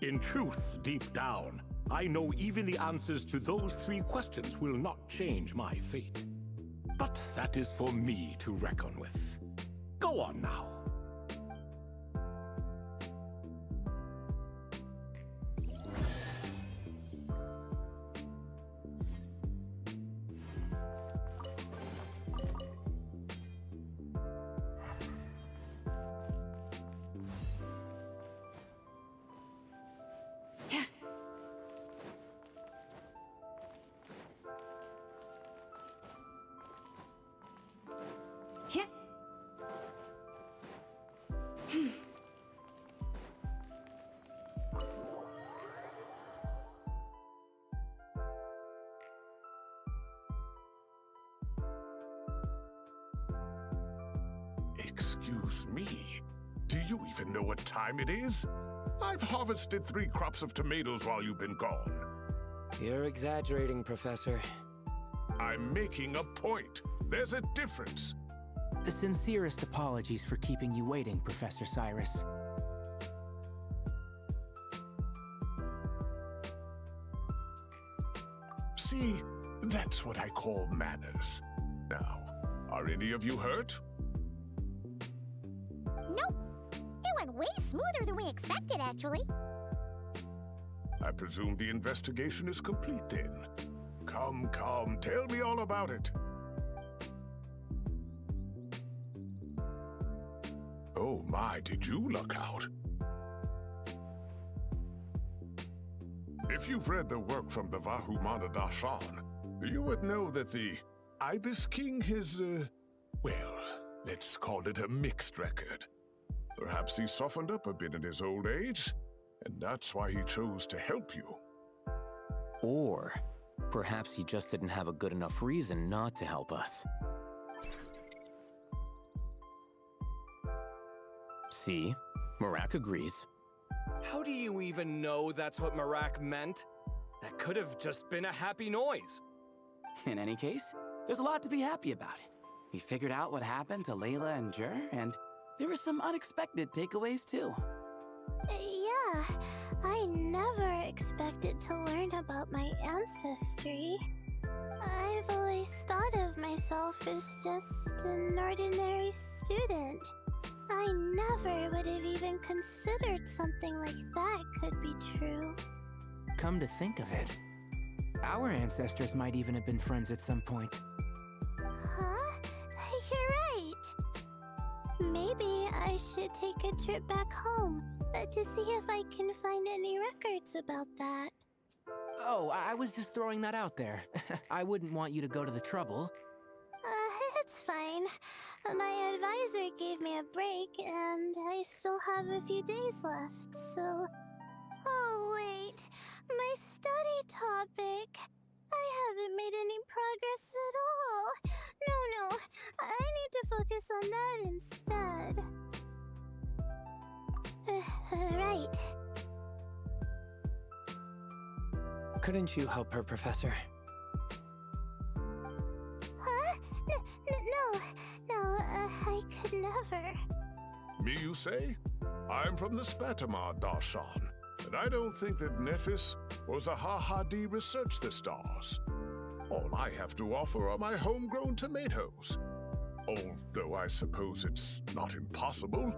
In truth, deep down, I know even the answers to those 3 questions will not change my fate. But that is for me to reckon with. Go on now. Excuse me, do you even know what time it is? I've harvested 3 crops of tomatoes while you've been gone. You're exaggerating, Professor. I'm making a point. There's a difference. The sincerest apologies for keeping you waiting, Professor Cyrus. See, that's what I call manners. Now, are any of you hurt? Nope. It went way smoother than we expected, actually. I presume the investigation is complete then. Come, tell me all about it. Oh my, did you luck out? If you've read the work from the Vahumana Dashan, you would know that the Ibis King has, well, let's call it a mixed record. Perhaps he softened up a bit in his old age, and that's why he chose to help you. Or perhaps he just didn't have a good enough reason not to help us. See? Marak agrees. How do you even know that's what Marak meant? That could have just been a happy noise. In any case, there's a lot to be happy about. We figured out what happened to Layla and Jur, and there were some unexpected takeaways too. Yeah, I never expected to learn about my ancestry. I've always thought of myself as just an ordinary student. I never would have even considered something like that could be true. Come to think of it, our ancestors might even have been friends at some point. Huh? You're right. Maybe I should take a trip back home to see if I can find any records about that. Oh, I was just throwing that out there. I wouldn't want you to go to the trouble. It's fine. My advisor gave me a break, and I still have a few days left, so... Oh, wait. My study topic. I haven't made any progress at all. No. I need to focus on that instead. Right. Couldn't you help her, Professor? Huh? No, I could never. Me, you say? I'm from the Spatamar Darshan, and I don't think that Nephis or Zahahadi researched the stars. All I have to offer are my homegrown tomatoes. Although I suppose it's not impossible.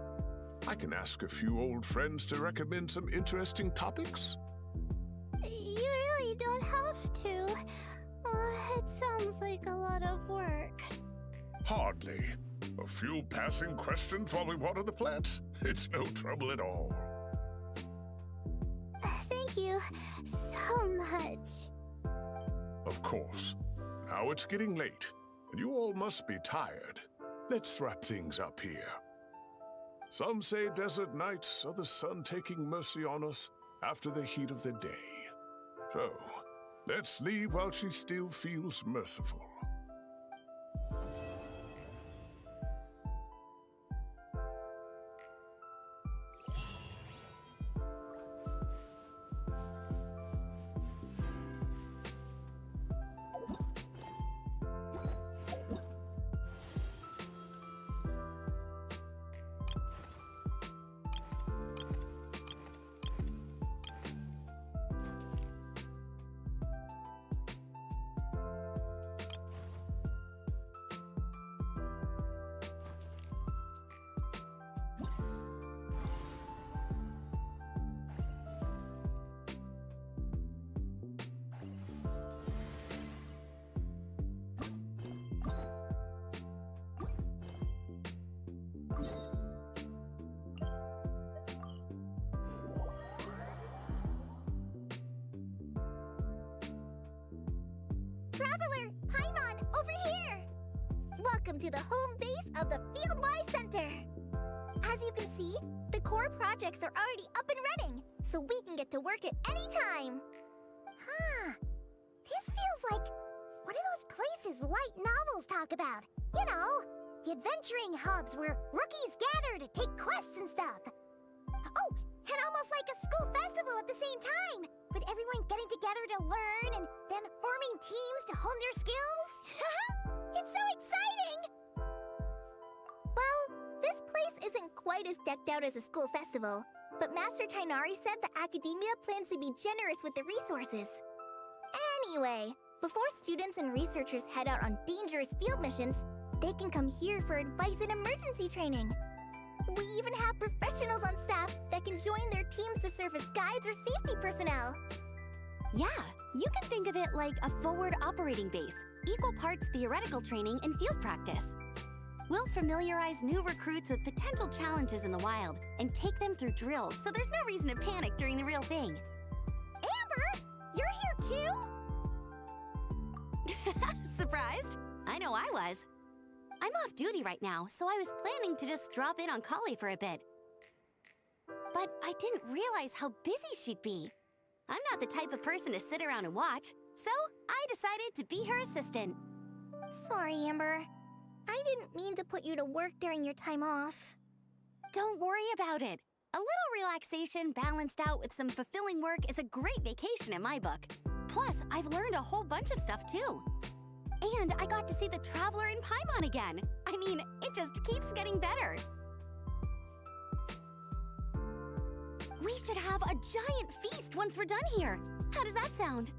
I can ask a few old friends to recommend some interesting topics. You really don't have to. It sounds like a lot of work. Hardly. A few passing questions while we water the plants. It's no trouble at all. Thank you so much. Of course. Now it's getting late, and you all must be tired. Let's wrap things up here. Some say desert nights are the sun taking mercy on us after the heat of the day. So, let's leave while she still feels merciful. traveler, Paimon, over here! Welcome to the home base of the Fieldwise Center! As you can see, the core projects are already up and running, so we can get to work at any time! Huh. This feels like one of those places light novels talk about. You know, the adventuring hubs where rookies gather to take quests and stuff. Oh, and almost like a school festival at the same time, with everyone getting together to learn and then forming teams to hone their skills. It's so exciting! Well, this place isn't quite as decked out as a school festival, but Master Tainari said the academia plans to be generous with the resources. Anyway, before students and researchers head out on dangerous field missions, they can come here for advice and emergency training. We even have professionals on staff that can join their teams to serve as guides or safety personnel. Yeah, you can think of it like a forward operating base, equal parts theoretical training and field practice. We'll familiarize new recruits with potential challenges in the wild and take them through drills so there's no reason to panic during the real thing. Amber, you're here too? Surprised? I know I was. I'm off duty right now, so I was planning to just drop in on Kali for a bit. But I didn't realize how busy she'd be. I'm not the type of person to sit around and watch, so I decided to be her assistant. Sorry, Amber. I didn't mean to put you to work during your time off. Don't worry about it. A little relaxation balanced out with some fulfilling work is a great vacation in my book. Plus, I've learned a whole bunch of stuff too. And I got to see the Traveler in Paimon again. I mean, it just keeps getting better. We should have a giant feast once we're done here. How does that sound?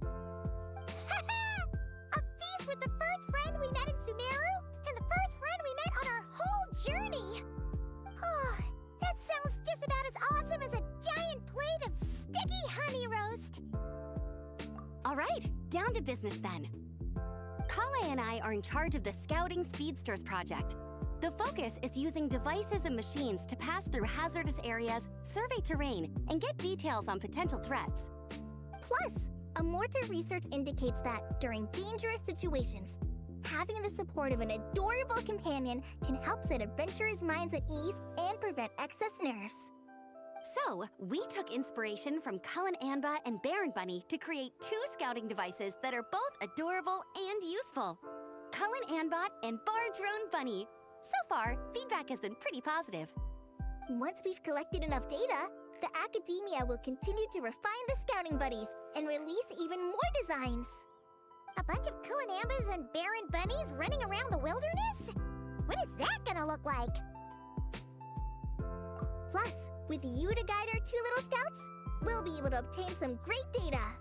A feast with the first friend we met in Sumeru and the first friend we met on our whole journey. Oh, that sounds just about as awesome as a giant plate of sticky honey roast. All right, down to business then. Kale and I are in charge of the Scouting Speedsters project. The focus is using devices and machines to pass through hazardous areas, survey terrain, and get details on potential threats. Plus, Amorta research indicates that during dangerous situations, having the support of an adorable companion can help set adventurers' minds at ease and prevent excess nerves. So, we took inspiration from Cullen Anba and Baron Bunny to create 2 scouting devices that are both adorable and useful. Cullen Anbot and Bardrone Bunny. So far, feedback has been pretty positive. Once we've collected enough data, the academia will continue to refine the scouting buddies and release even more designs. A bunch of Kulanambas and Baron Bunnies running around the wilderness? What is that gonna look like? Plus, with you to guide our 2 little scouts, we'll be able to obtain some great data.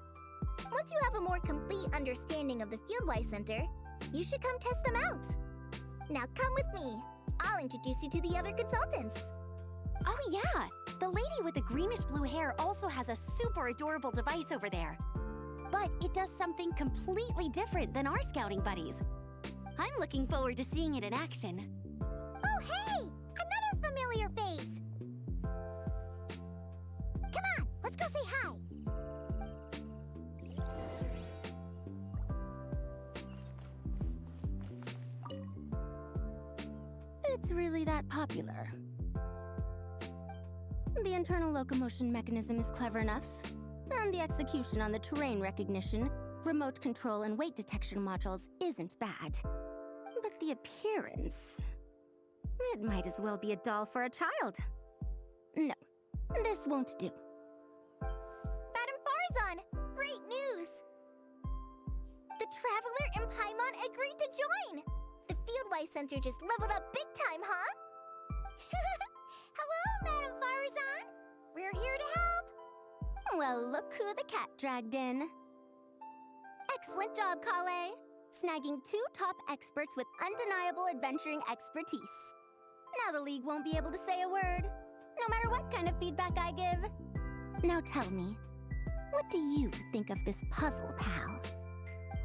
Once you have a more complete understanding of the Fieldwise Center, you should come test them out. Now come with me. I'll introduce you to the other consultants. Oh yeah, the lady with the greenish-blue hair also has a super adorable device over there. But it does something completely different than our scouting buddies. I'm looking forward to seeing it in action. Oh hey, another familiar face. Come on, let's go say hi. It's really that popular. The internal locomotion mechanism is clever enough, and the execution on the terrain recognition, remote control, and weight detection modules isn't bad. But the appearance... it might as well be a doll for a child. No, this won't do. Madam Farzan, great news! The Traveler and Paimon agreed to join! The Fieldwise Center just leveled up big time, huh? Hello, Madam Farzan. We're here to help. Well, look who the cat dragged in. Excellent job, Kale. Snagging 2 top experts with undeniable adventuring expertise. Now the League won't be able to say a word, no matter what kind of feedback I give. Now tell me, what do you think of this puzzle, pal?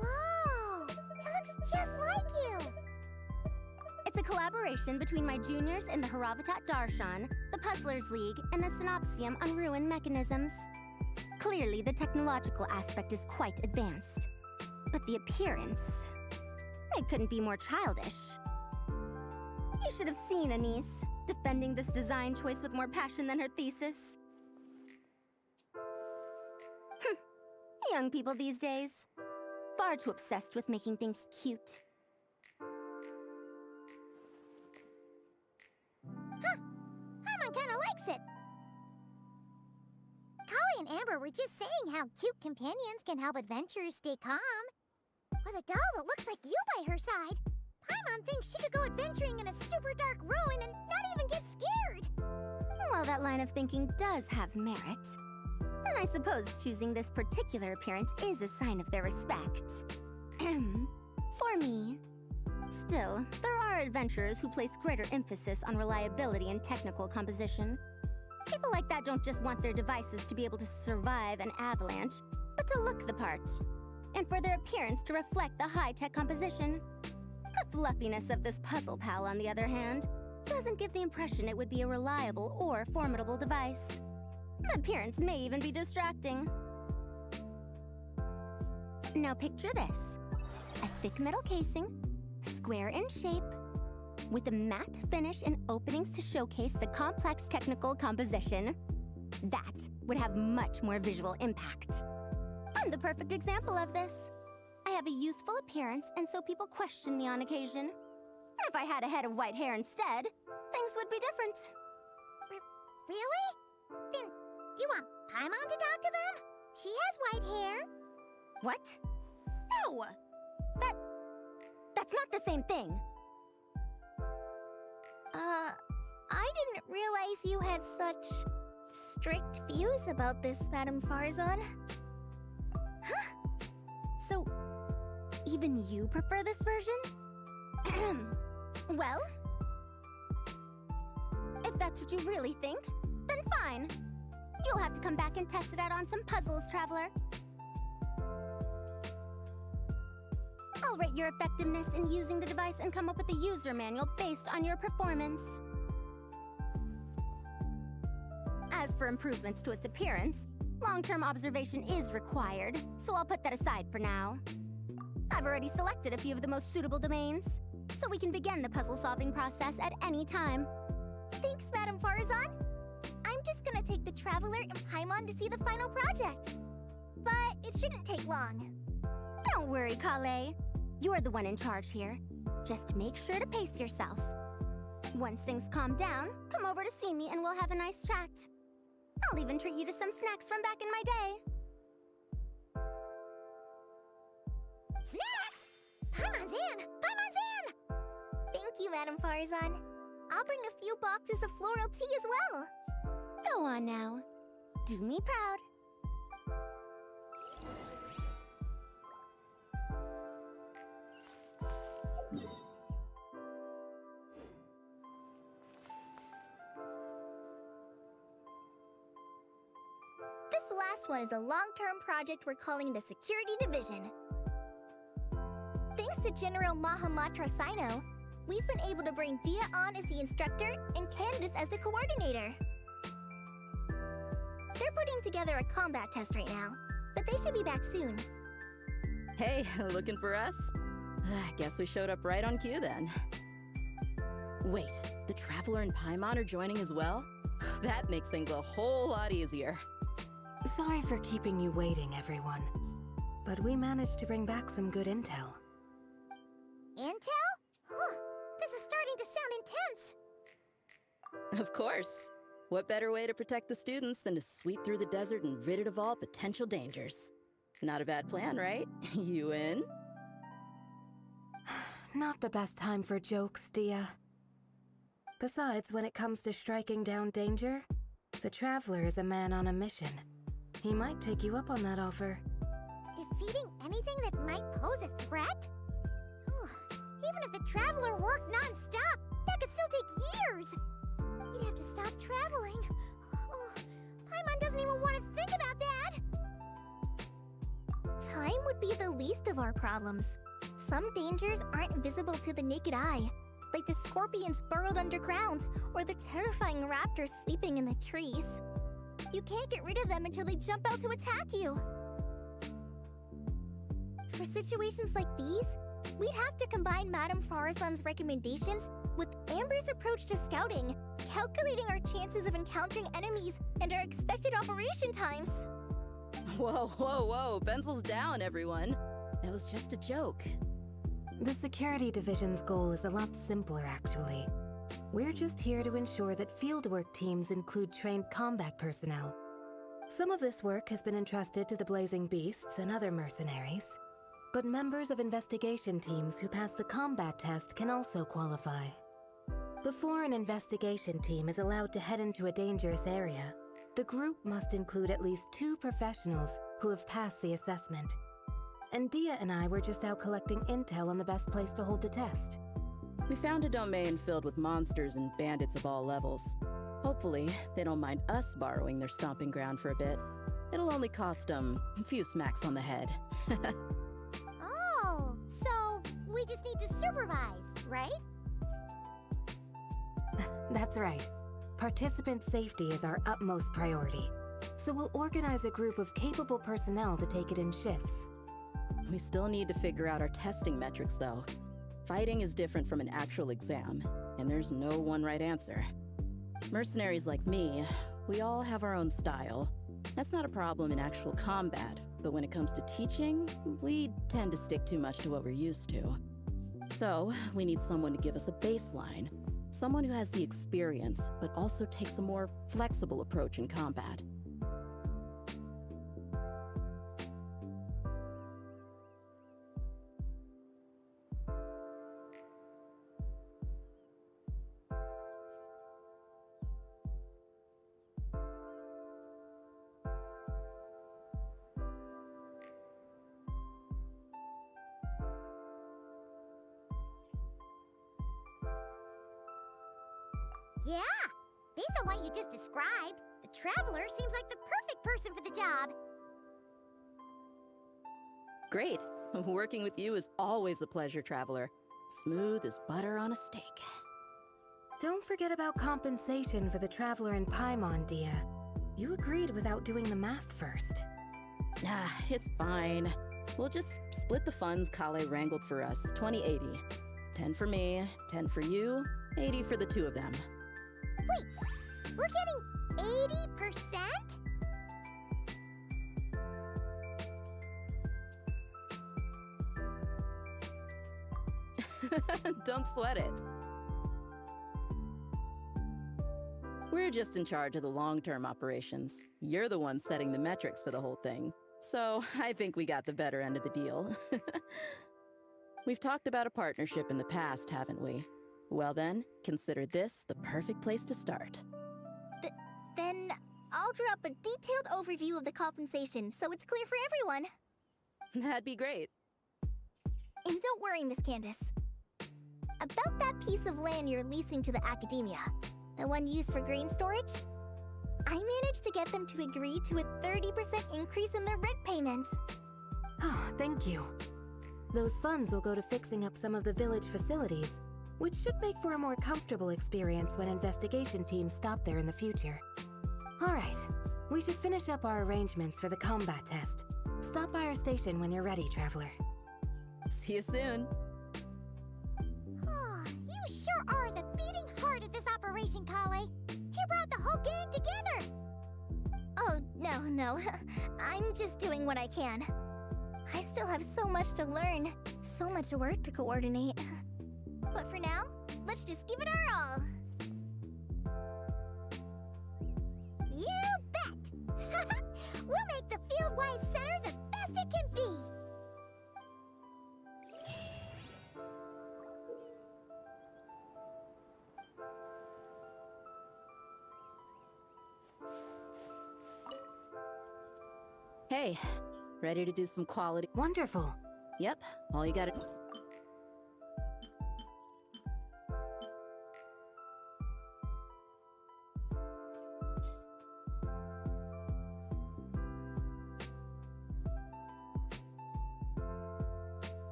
Whoa, it looks just like you. It's a collaboration between my juniors in the Haravatat Darshan, the Puzzlers League, and the Synopsium on Ruin Mechanisms. Clearly, the technological aspect is quite advanced. But the appearance... it couldn't be more childish. You should have seen Anise, defending this design choice with more passion than her thesis. Young people these days. Far too obsessed with making things cute. Paimon kinda likes it. Kali and Amber were just saying how cute companions can help adventurers stay calm. With a doll that looks like you by her side, Paimon thinks she could go adventuring in a super dark ruin and not even get scared. Well, that line of thinking does have merit. And I suppose choosing this particular appearance is a sign of their respect. For me. Still, there are adventurers who place greater emphasis on reliability and technical composition. People like that don't just want their devices to be able to survive an avalanche, but to look the part. And for their appearance to reflect the high-tech composition. The fluffiness of this puzzle pal, on the other hand, doesn't give the impression it would be a reliable or formidable device. The appearance may even be distracting. Now picture this. A thick metal casing, square in shape, with a matte finish and openings to showcase the complex technical composition. That would have much more visual impact. I'm the perfect example of this. I have a youthful appearance, and so people question me on occasion. If I had a head of white hair instead, things would be different. Really? Then, do you want Paimon to talk to them? She has white hair. What? No! That's not the same thing. I didn't realize you had such strict views about this, Madame Farzan. Huh? So, even you prefer this version? Well, if that's what you really think, then fine. You'll have to come back and test it out on some puzzles, Traveler. I'll rate your effectiveness in using the device and come up with a user manual based on your performance. As for improvements to its appearance, long-term observation is required, so I'll put that aside for now. I've already selected a few of the most suitable domains, so we can begin the puzzle-solving process at any time. Thanks, Madame Farzan. I'm just gonna take the Traveler and Paimon to see the final project. But it shouldn't take long. Don't worry, Kale. You're the one in charge here. Just make sure to pace yourself. Once things calm down, come over to see me and we'll have a nice chat. I'll even treat you to some snacks from back in my day. Snacks? Paimon's in! Paimon's in! Thank you, Madame Farzan. I'll bring a few boxes of floral tea as well. Go on now. Do me proud. This last one is a long-term project we're calling the Security Division. Thanks to General Mahamatra Sino, we've been able to bring Dia on as the instructor and Candace as the coordinator. They're putting together a combat test right now, but they should be back soon. Hey, looking for us? I guess we showed up right on cue then. Wait, the Traveler and Paimon are joining as well? That makes things a whole lot easier. Sorry for keeping you waiting, everyone. But we managed to bring back some good intel. Intel? This is starting to sound intense. Of course. What better way to protect the students than to sweep through the desert and rid it of all potential dangers? Not a bad plan, right? You in? Not the best time for jokes, Dia. Besides, when it comes to striking down danger, the Traveler is a man on a mission. He might take you up on that offer. Defeating anything that might pose a threat? Even if the Traveler worked non-stop, that could still take years. We'd have to stop traveling. Paimon doesn't even want to think about that. Time would be the least of our problems. Some dangers aren't visible to the naked eye, like the scorpions burrowed underground or the terrifying raptors sleeping in the trees. You can't get rid of them until they jump out to attack you. For situations like these, we'd have to combine Madame Farazan's recommendations with Amber's approach to scouting, calculating our chances of encountering enemies and our expected operation times. Whoa, whoa, whoa, pencils down, everyone. That was just a joke. The security division's goal is a lot simpler, actually. We're just here to ensure that fieldwork teams include trained combat personnel. Some of this work has been entrusted to the Blazing Beasts and other mercenaries, but members of investigation teams who pass the combat test can also qualify. Before an investigation team is allowed to head into a dangerous area, the group must include at least 2 professionals who have passed the assessment. And Dia and I were just out collecting intel on the best place to hold the test. We found a domain filled with monsters and bandits of all levels. Hopefully, they don't mind us borrowing their stomping ground for a bit. It'll only cost them a few smacks on the head. Oh, so we just need to supervise, right? That's right. Participant safety is our utmost priority. So we'll organize a group of capable personnel to take it in shifts. We still need to figure out our testing metrics, though. Fighting is different from an actual exam, and there's no one right answer. Mercenaries like me, we all have our own style. That's not a problem in actual combat, but when it comes to teaching, we tend to stick too much to what we're used to. So, we need someone to give us a baseline. Someone who has the experience, but also takes a more flexible approach in combat. Yeah, based on what you just described, the Traveler seems like the perfect person for the job. Great. Working with you is always a pleasure, Traveler. Smooth as butter on a steak. Don't forget about compensation for the Traveler in Paimon, Dia. You agreed without doing the math first. Ah, it's fine. We'll just split the funds Kale wrangled for us, 20-80. 10 for me, 10 for you, 80 for the 2 of them. Wait, we're getting 80%? Don't sweat it. We're just in charge of the long-term operations. You're the one setting the metrics for the whole thing. So I think we got the better end of the deal. We've talked about a partnership in the past, haven't we? Well then, consider this the perfect place to start. Then I'll draw up a detailed overview of the compensation so it's clear for everyone. That'd be great. And don't worry, Miss Candace. About that piece of land you're leasing to the academia, the one used for grain storage, I managed to get them to agree to a 30% increase in their rent payments. Oh, thank you. Those funds will go to fixing up some of the village facilities, which should make for a more comfortable experience when investigation teams stop there in the future. All right, we should finish up our arrangements for the combat test. Stop by our station when you're ready, Traveler. See you soon. Oh, you sure are the beating heart of this operation, Kale. You brought the whole gang together. Oh, no. I'm just doing what I can. I still have so much to learn, so much work to coordinate. But for now, let's just give it our all. You bet! We'll make the Fieldwise Center the best it can be! Hey, ready to do some quality? Wonderful. Yep, all you gotta...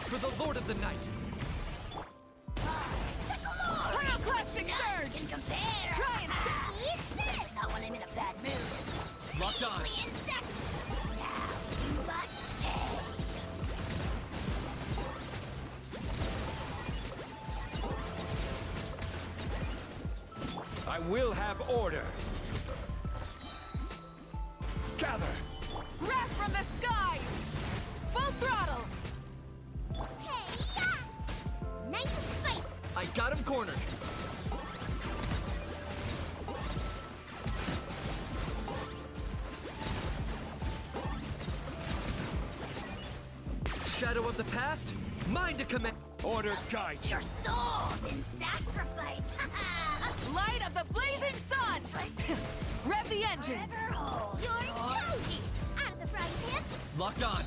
For the Lord of the Night. Pyroclastic surge! Can compare. Try and Eat this! Not when I'm in a bad mood. Locked on. Measly insect! Now you must pay. I will have order. Gather. Wrath from the sky! Full throttle! Hey, yeah! Nice and spicy. I got him cornered. Shadow of the past, mine to command. Order guides. Your souls in sacrifice. Light of the blazing sun! Rev the engines! You're toast! Out of the frying pan. Locked on.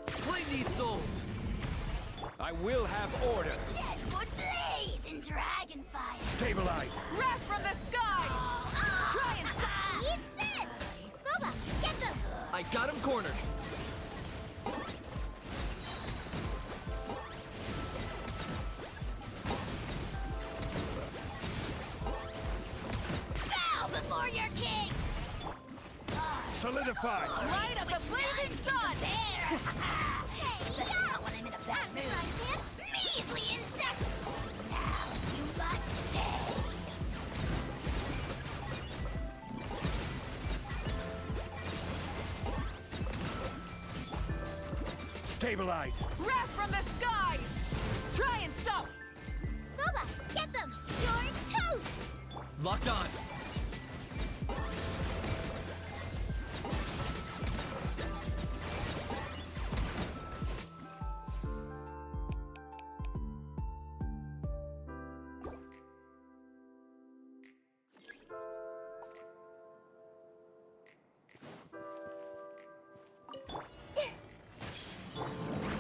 Claim these souls. I will have order. Deadwood blaze in dragon fire. Stabilize. Wrath from the sky! Try and stop! Eat this! Boba, get them! I got him cornered. Bow before your king! Solidify. Light of the blazing sun! There! Hey, yeah! When I'm in a bad mood. Measly insects! Now you must pay! Stabilize. Wrath from the skies! Try and stop! Boba, get them! You're toast! Locked on.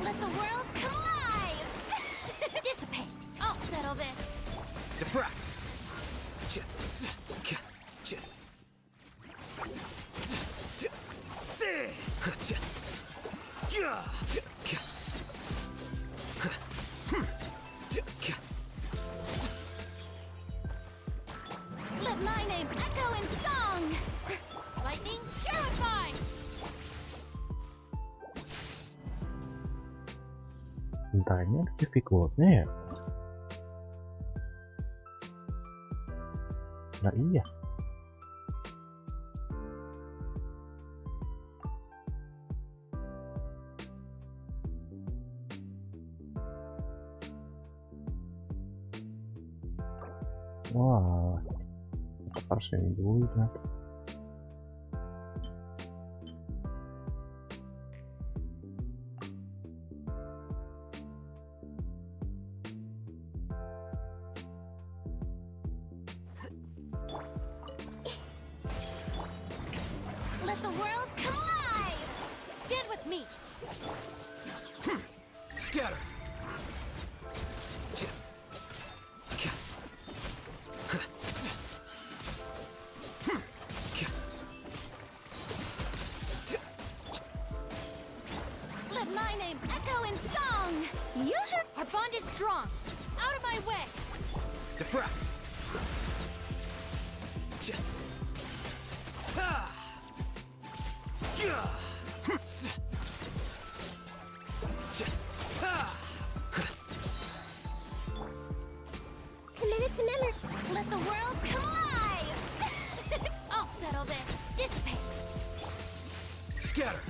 Let the world come alive! Dissipate! I'll settle this! Diffract. Let my name echo in song! Lightning, purify! Bentar, ini ada difficultnya ya? Nah iya. Wah, harus yang dulu ternyata. Let the world come alive! Stand with me! Scatter. Let my name echo in song! You should... Our bond is strong! Out of my way! Diffract. Committed to memory. Let the world come alive! I'll settle this. Dissipate. Scatter.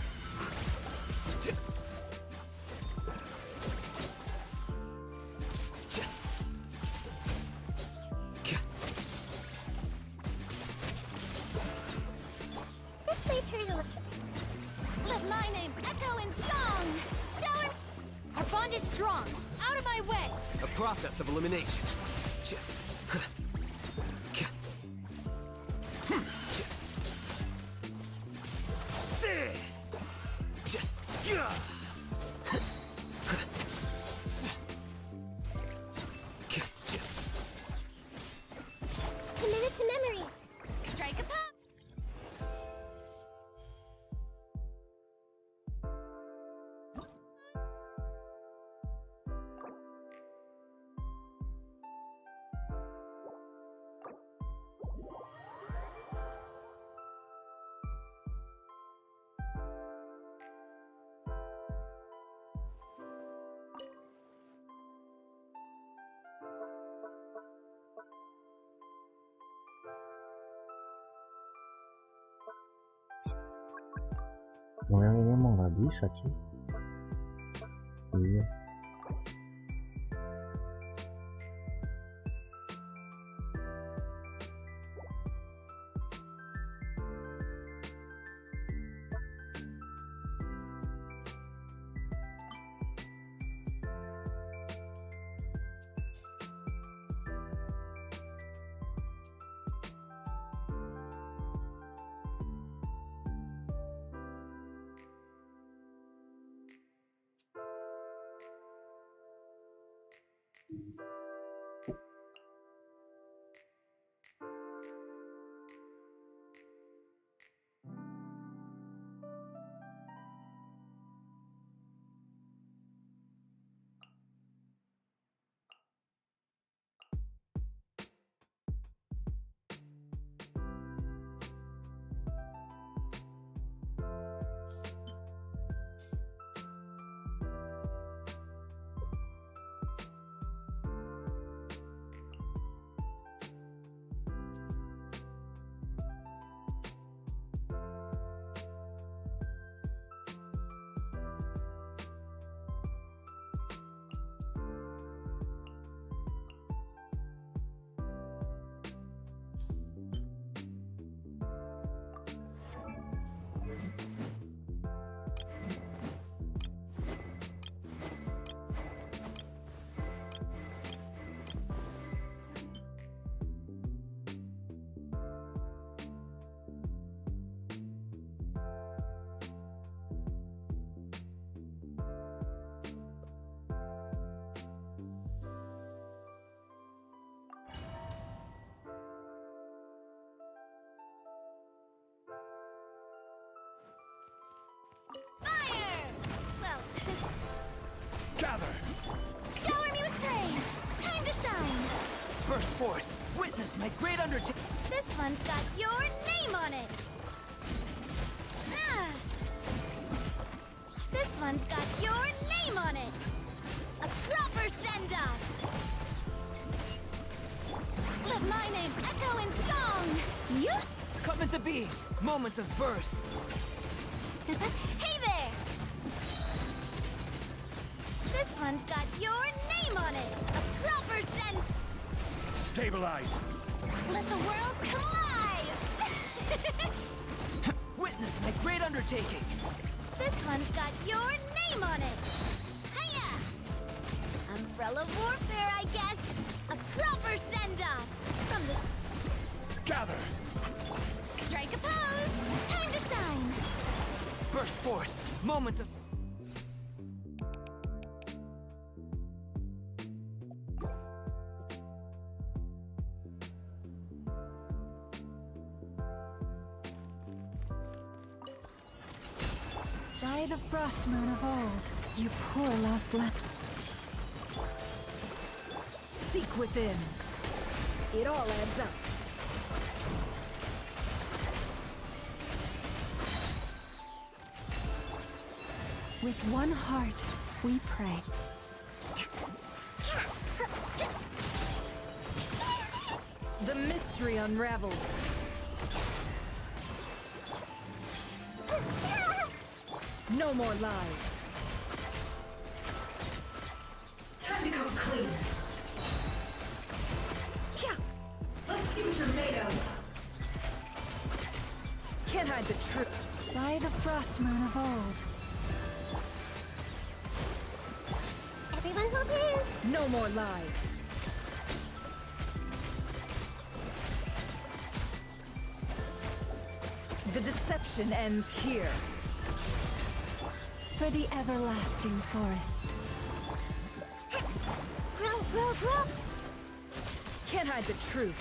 This may turn a little... Let my name echo in song! Shower... Our bond is strong. Out of my way! A process of elimination. Mau yang ini emang nggak bisa cuy. Iya. Gather! Shower me with praise! Time to shine! Burst forth! Witness my great undertaking! This one's got your name on it! Ah. This one's got your name on it! A proper send-off! Let my name echo in song! You? Coming to be! Moments of birth! Hey there! This one's got your name on it! A proper send... Stabilize! Let the world come alive! Witness my great undertaking! This one's got your name on it! Hiya! Umbrella warfare, I guess! A proper send-off! From this... Gather! Strike a pose! Time to shine! Burst forth! Moments of... By the frost moon of old, you poor lost left. Seek within. It all adds up. With one heart, we pray. The mystery unravels. No more lies. Time to come clean. Yeah. Let's see what you're made of. Can't hide the truth. By the frost moon of old. Everyone hold hands! No more lies. The deception ends here. For the everlasting forest. Grow, grow, grow! Can't hide the truth.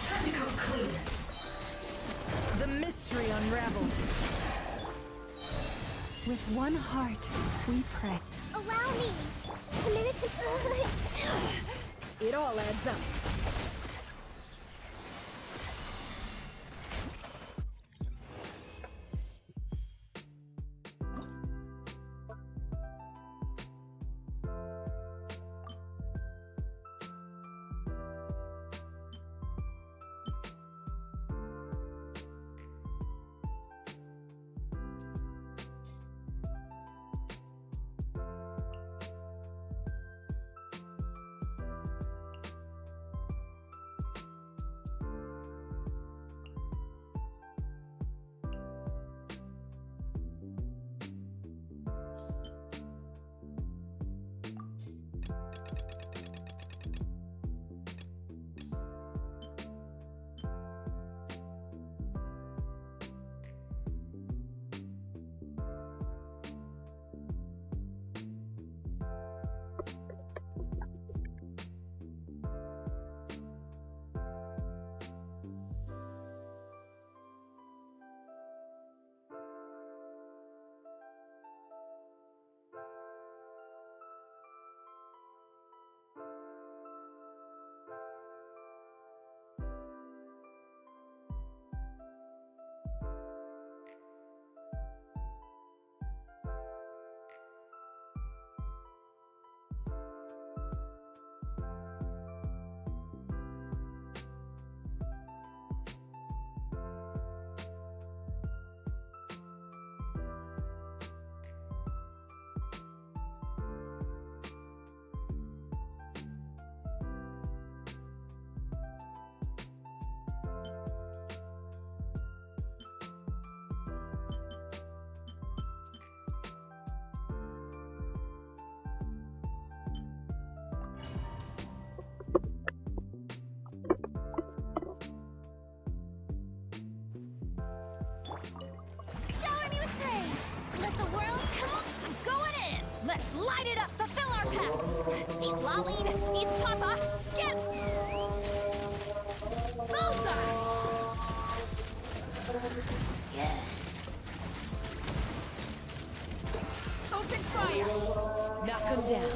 Time to come clean. The mystery unravels. With one heart, we pray. Allow me a minute to... It all adds up. Pauline, it's Papa. Get Bullseye. Open fire. Knock him down.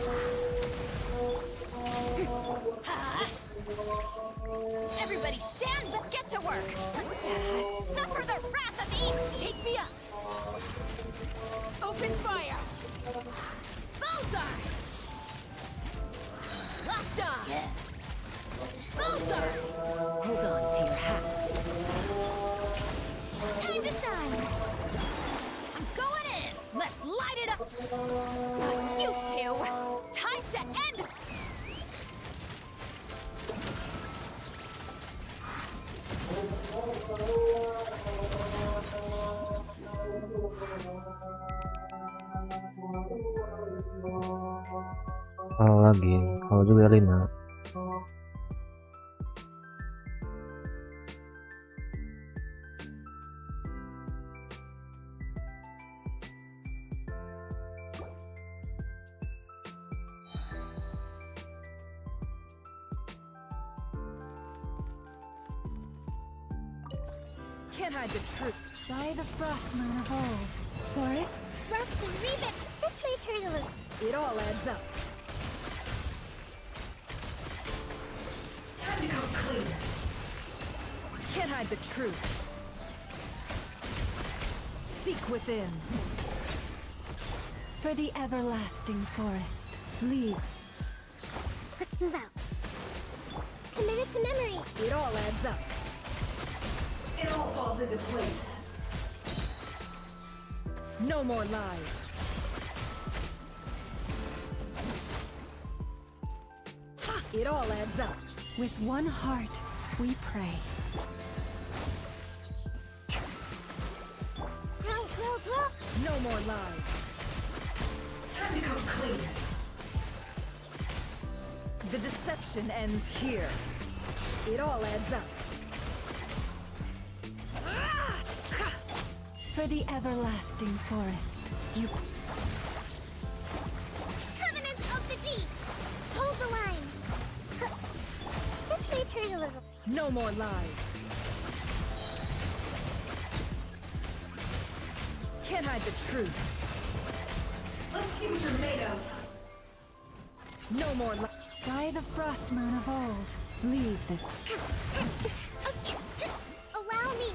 Everybody stand, but get to work. Suffer the wrath of Eve. Take me up. Open fire. Bullseye. Locked on. Bullseye. Hold on to your hats. Time to shine. I'm going in. Let's light it up. You two. Time to end. Apalagi, kalau juga Lina. Can't hide the truth. By the frost moon of old. Forest, rust and revisit. This way, turn a loop. It all adds up. Time to come clean. Can't hide the truth. Seek within. For the everlasting forest. Leave. Let's move out. Committed to memory. It all adds up. It all falls into place. No more lies. It all adds up. With one heart, we pray. Roll. No more lies. Time to come clean. The deception ends here. It all adds up. For the everlasting forest, you... Covenants of the deep. Hold the line. This way, turn a little. No more lies. Can't hide the truth. Let's see what you're made of. No more lies. By the frost moon of old, leave this... Allow me.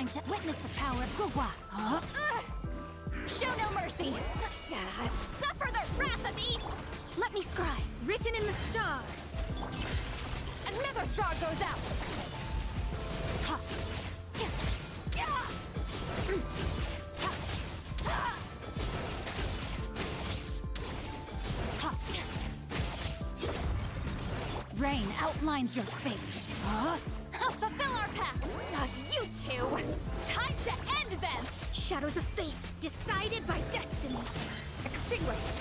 Time to witness the power of Gugwa. Huh? Show no mercy! Suffer the wrath of Eve! Let me scribe. Written in the stars. Another star goes out! Ha. Rain outlines your fate. Huh? Fulfill our pact! You two! Time to end them! Shadows of fate, decided by destiny. Extinguished.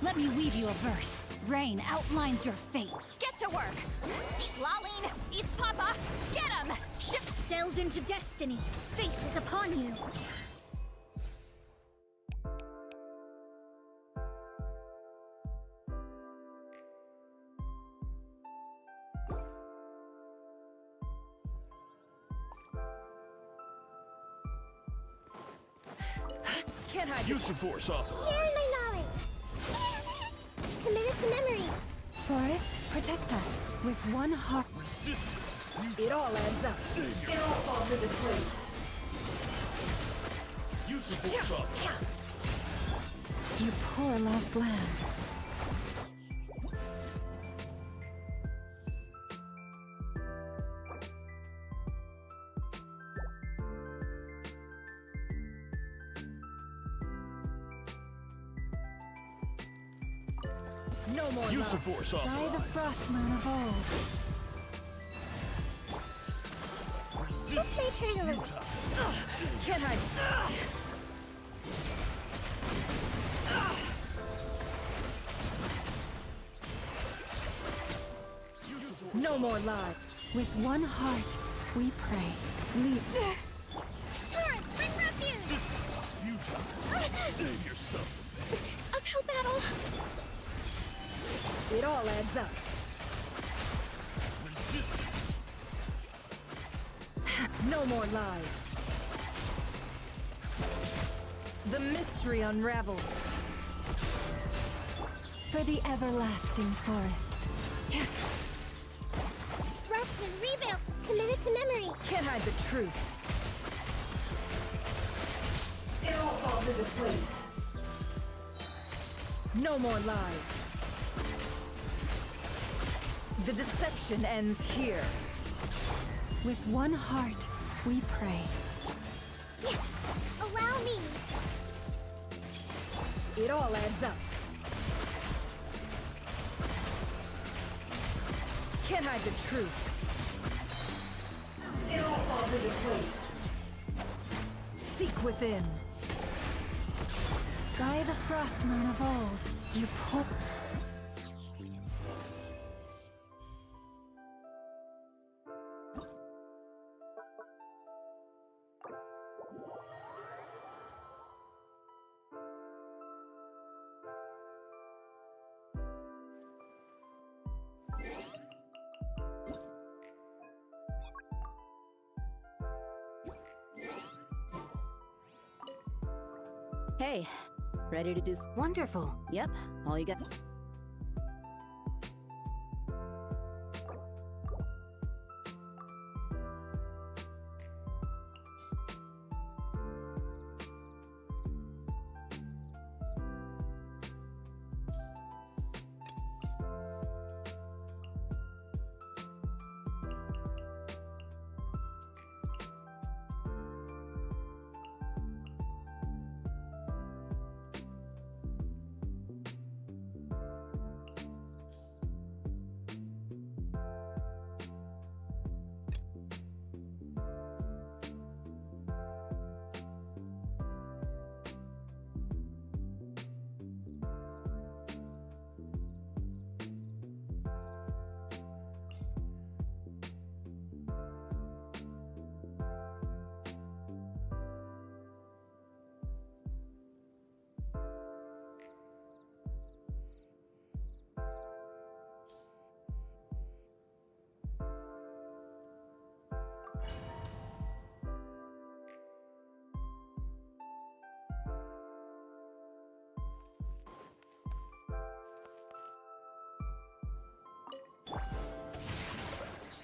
Let me weave you a verse. Rain outlines your fate. Get to work! Seek Laline! Eve Papa! Get him! Ship delves into destiny. Fate is upon you. Can't hide. Use of force authorized. Sharing my knowledge! Committed to memory! Forest, protect us with one heart. It all adds up. It all falls into place. Use of force authorized. You poor lost lamb. No more Use love. of force By the authorized. frost moon of old. This may turn a little... Can't hide. No more lies. With one heart, we pray. Lead. Torrent, bring refuge! Save yourself. Uphill battle! It all adds up. No more lies. The mystery unravels. For the everlasting forest. Rest and rebuild! Committed to memory! Can't hide the truth. It all falls into place. No more lies. The deception ends here. With one heart, we pray. Allow me! It all adds up. Can't hide the truth. It all falls into place. Seek within. By the frost moon of old, you poor... Hey, ready to do Wonderful. Yep, all you got.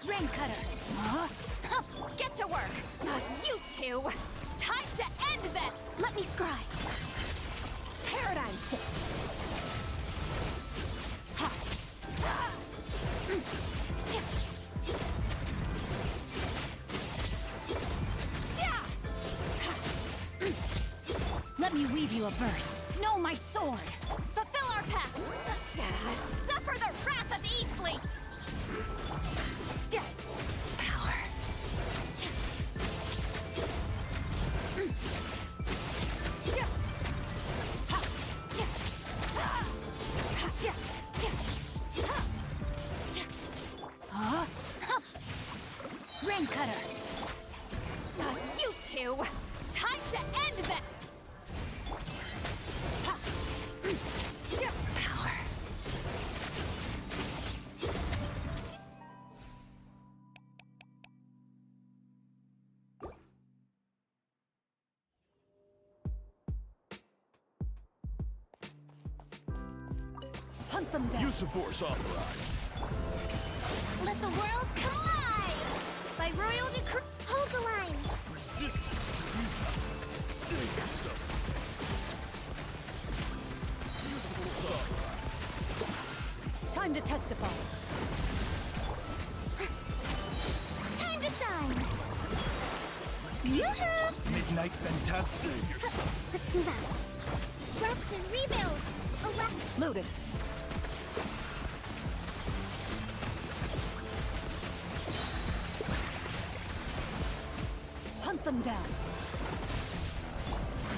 Rain cutter. Get to work! You two! Time to end them! Let me scry. Paradigm shift. Let me weave you a verse. Know my sword. Fulfill our pact! Suffer the wrath of Eastleaf! Power. Rain cutter. You two! Time to end them! Power. Hunt them down. Use of force authorized. Let the world come alive! By royal decree... Hold the line! Resistance is futile. Save yourself. Use of force authorized. Time to testify. Time to shine! Yoo-hoo! Midnight Fantastic. Save yourself. Let's move out. Rest and rebuild! Loaded. Hunt them down.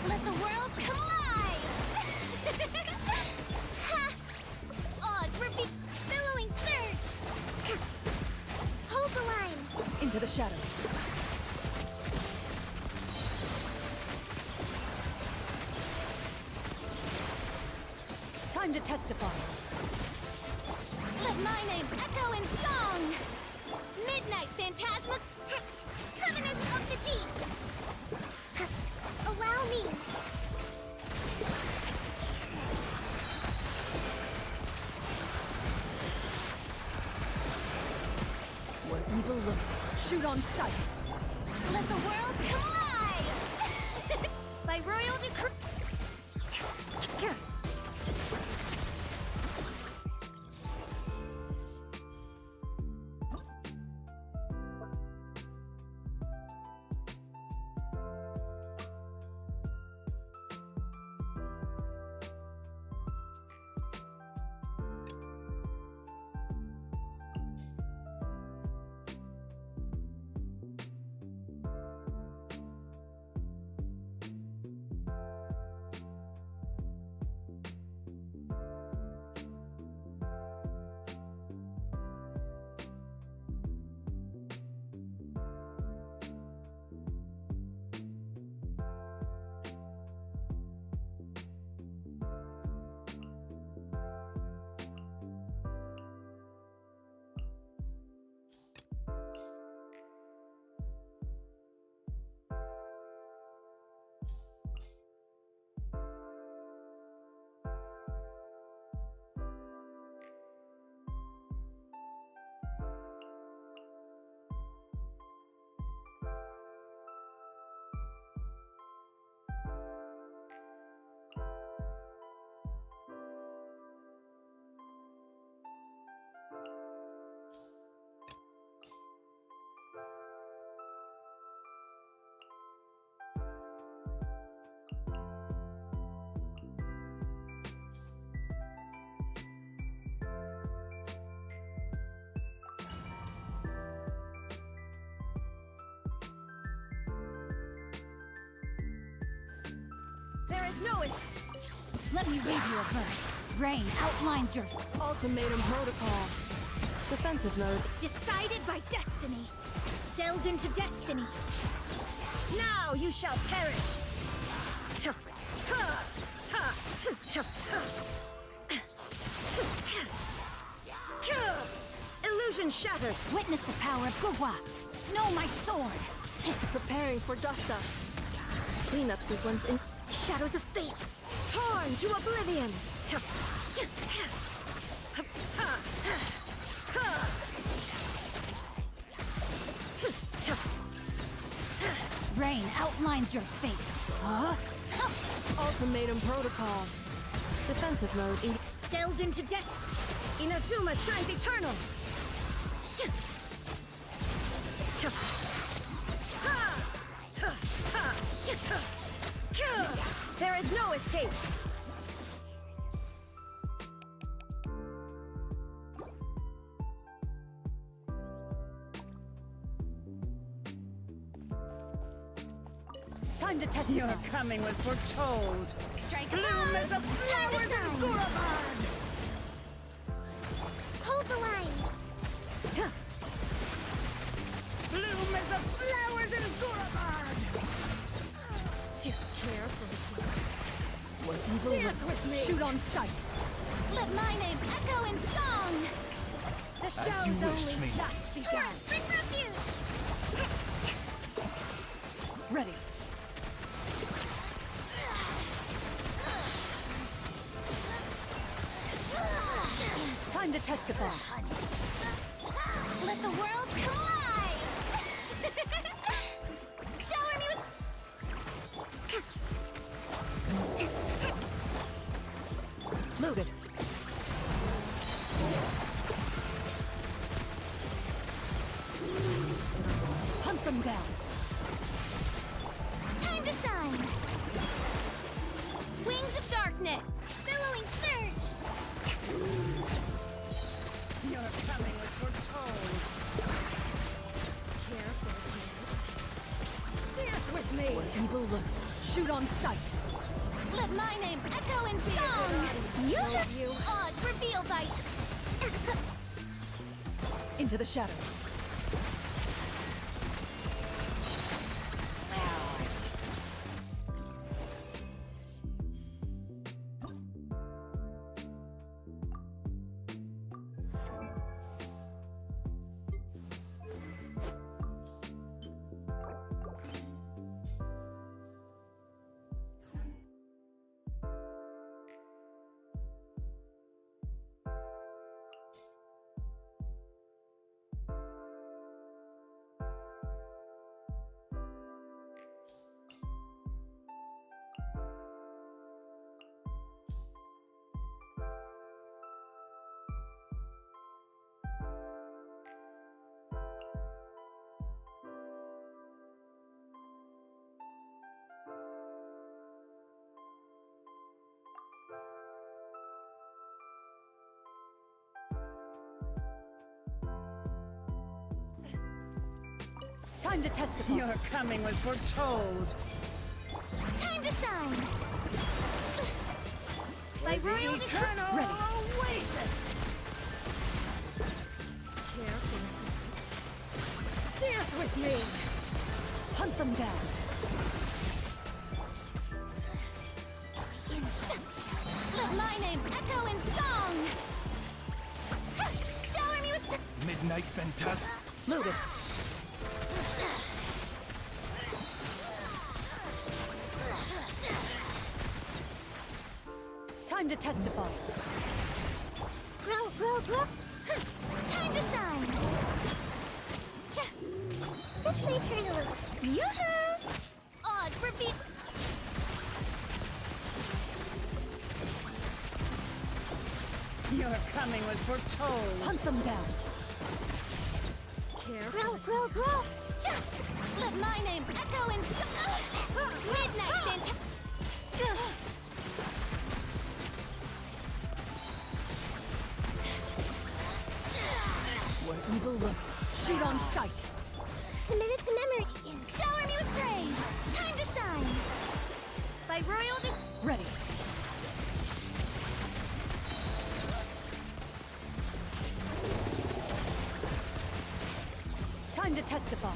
Let the world come alive! Ha! Oz, we're billowing surge! Hold the line! Into the shadows. Time to testify. Let my name echo in song! Midnight Phantasma... Covenants of the Deep! Allow me! Where evil lurks, shoot on sight. Let the world come alive! By royal decree... There is no escape. Let me read you a verse. Rain outlines your ultimatum protocol. Defensive mode. Decided by destiny. Delved into destiny. Now you shall perish. Illusion shattered. Witness the power of Gugwa. Know my sword. Preparing for Dasta. Cleanup sequence in shadows of fate. Torn to oblivion. rain outlines your fate. Huh? Ultimatum protocol. Defensive mode. Delved into death. Inazuma shines eternal. There is no escape. Time to test Your coming was foretold. Strike Bloom as the flowers in Gurabad. Hold the line. Bloom as the flowers in Gurabad. Care for the dance. What evil Dance looks with me. shoot on sight. Let my name echo in song. The As show's you wish, only me. just begun. Torrent, bring refuge. Ready. Time to testify. Let the world collide. Shower me with. Loaded. Hunt them down. Time to shine. Wings of darkness. Billowing surge. Your coming was foretold. Care for the dance. Dance with me. Where evil lurks, shoot on sight. Let my name echo in song. You odds revealed by. Into the shadows. Time to testify. Your coming was foretold. Time to shine. By royal Eternal Ready. oasis. Care for the dance. Dance with me. Hunt them down. Let my name echo in song. Shower me with. Midnight Venta. Loaded. Time to testify. Grow. Time to shine. This may hurt a little. Yoo-hoo! Odds reveal. Your coming was foretold. Hunt them down. Care for Grow. Let my name echo in song. Midnight Venta. where evil lurks, shoot on sight. Committed to memory. Shower me with praise. Time to shine. By royal Ready. Time to testify.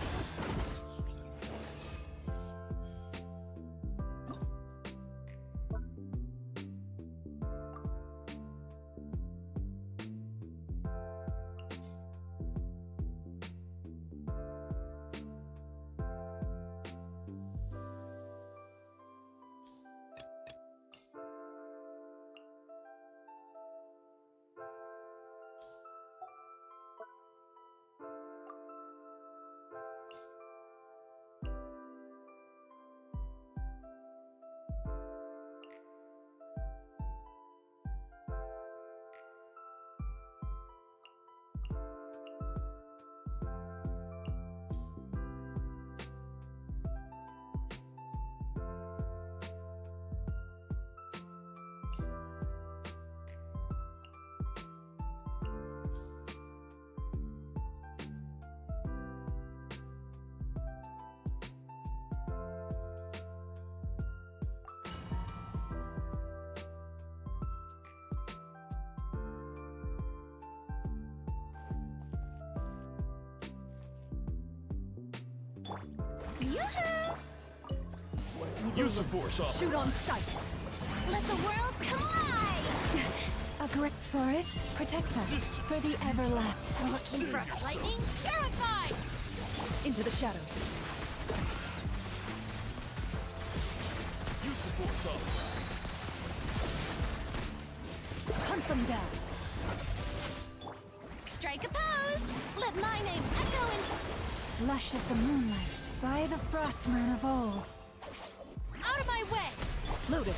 Use the force off. Shoot on sight. Let the world come alive! A great forest, protect us for the everlasting. Looking for lightning? Terrified! Into the shadows. Use the force off. Hunt them down. Strike a pose! Let my name echo in... Lush as the moonlight, by the frost moon of old. Out of my way! Loaded.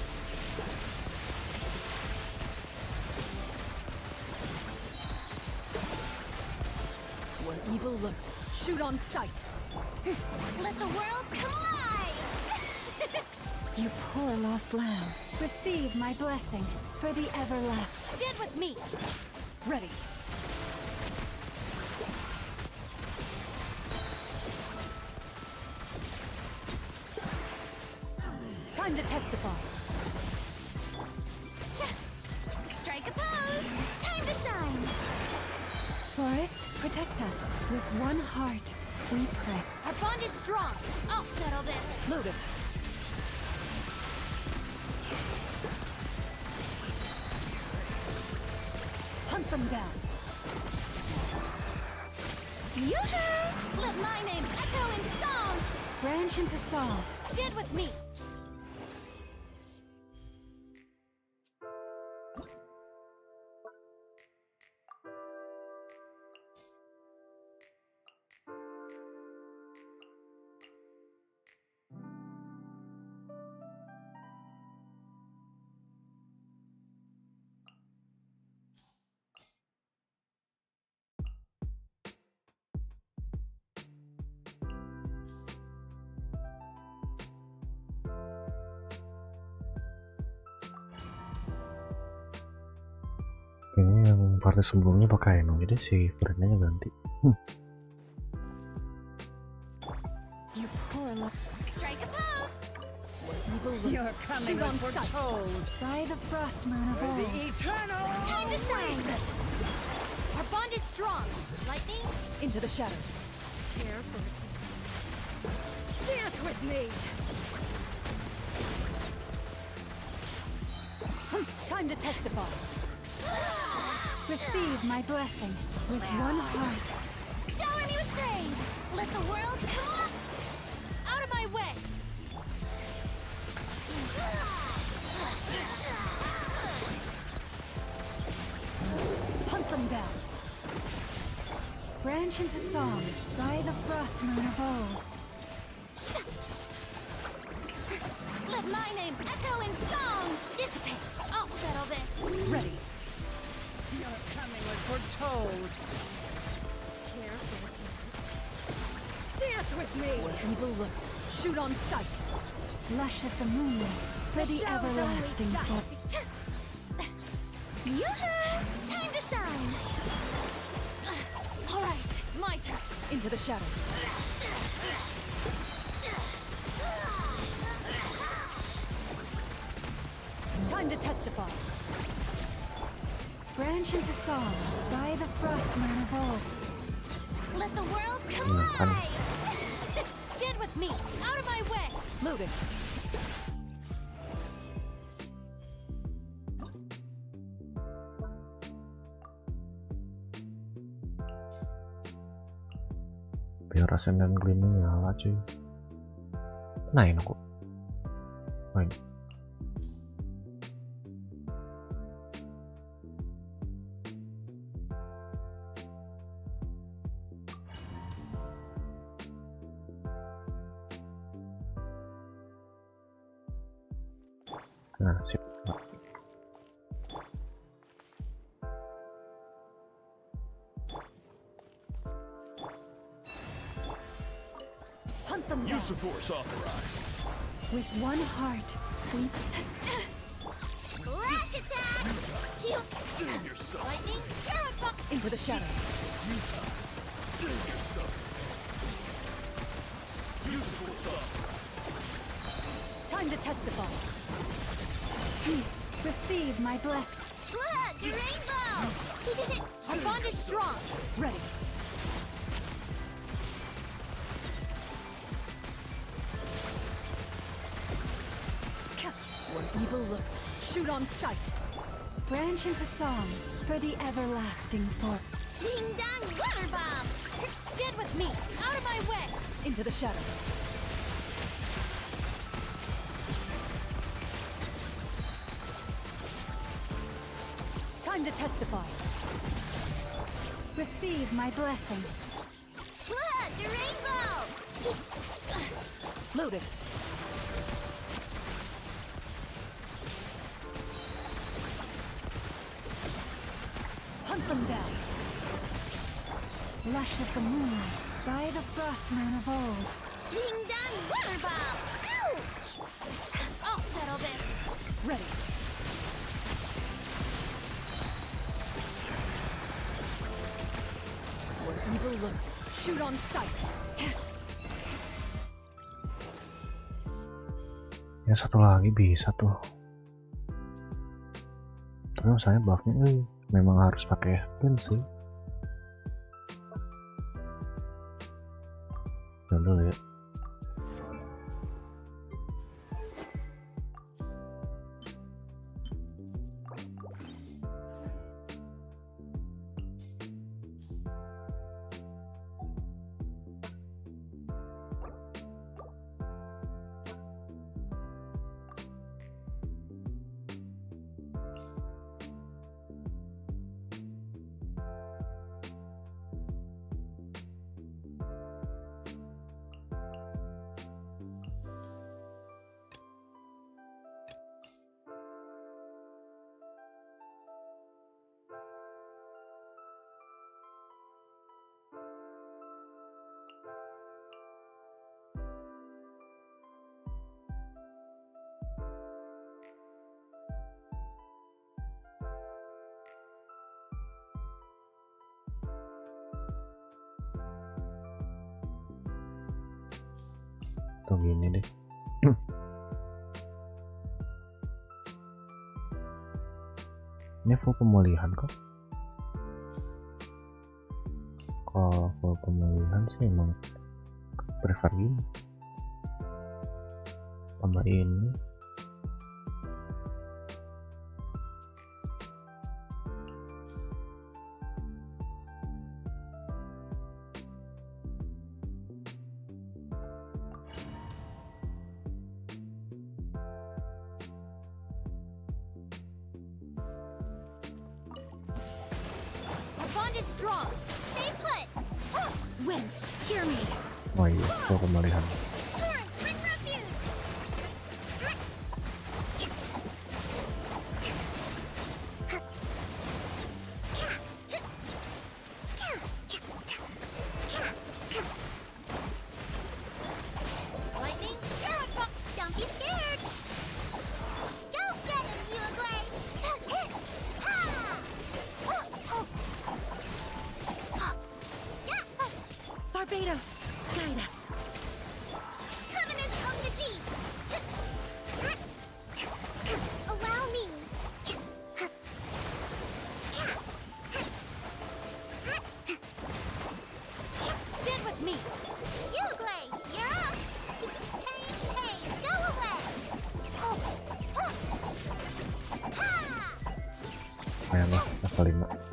Where evil lurks, shoot on sight. Let the world come alive! You poor lost lamb, receive my blessing for the everlasting. Stand with me! Ready. Time to testify. Strike a pose! Time to shine! Forest, protect us. With one heart, we pray. Our bond is strong. I'll settle this. Loaded. Hunt them down. Yoo-hoo! Let my name echo in song! Branch into song. Stand with me! Ini yang part sebelumnya pakai Eno, jadi si frame-nya ganti. You poor Strike a pose! Your coming was foretold by the frost moon of by the old. eternal Time to shine! oasis. Our bond is strong. Lightning? Into the shadows. Here for a dance. Dance with me! Time to testify. Receive my blessing with one heart. Shower me with praise! Let the world come up! Out of my way! Hunt them down. Branch into song by the frost moon of old. Let my name echo in song! Dissipate! I'll settle this! Ready. Your coming was foretold. Here for a dance. Dance with me! Where evil lurks, shoot on sight. Lush as the moonlight for the show's only everlasting just fall. Yoo-hoo! Time to shine! Alright, my turn. Into the shadows. Time to testify. Branch into song by the frost moon of old. Let the world come alive! Stand with me! Out of my way! Loaded. Biar rasen dan gleaming nyala cuy. Main aku. Main. Nah, sip. Hunt them down. Use the force authorized. With one heart, we... Crash attack! Shield! Save yourself. Lightning! Terrify! Into the shadows. Save yourself. Use the force authorized. Time to testify. Receive my blessing. Look! A rainbow! Our bond is strong! Ready. Shoot on sight. Branch into song for the everlasting fork. Ding dong water bomb! Dead with me! Out of my way! Into the shadows. Time to testify. Receive my blessing. Look, the rainbow! Loaded. Hunt them down. Lush as the moonlight, by the frost moon of old. Ding dong water bomb! Ouch! I'll settle this. Ready. Where evil lurks, shoot on sight. Ya satu lagi bisa tuh. Tapi misalnya buffnya memang harus pakai pin sih. Jangan dulu ya. Atau gini deh. Ini full pemulihan kok. Kalau full pemulihan sih emang prefer gini. Tambah ini. Oh iya, full pemulihan. Barbados, guide us. Covenant of the deep! Allow me! Dead with me! Uruguay, you're up! Pain, pain, go away! Lumayan lah, level 5.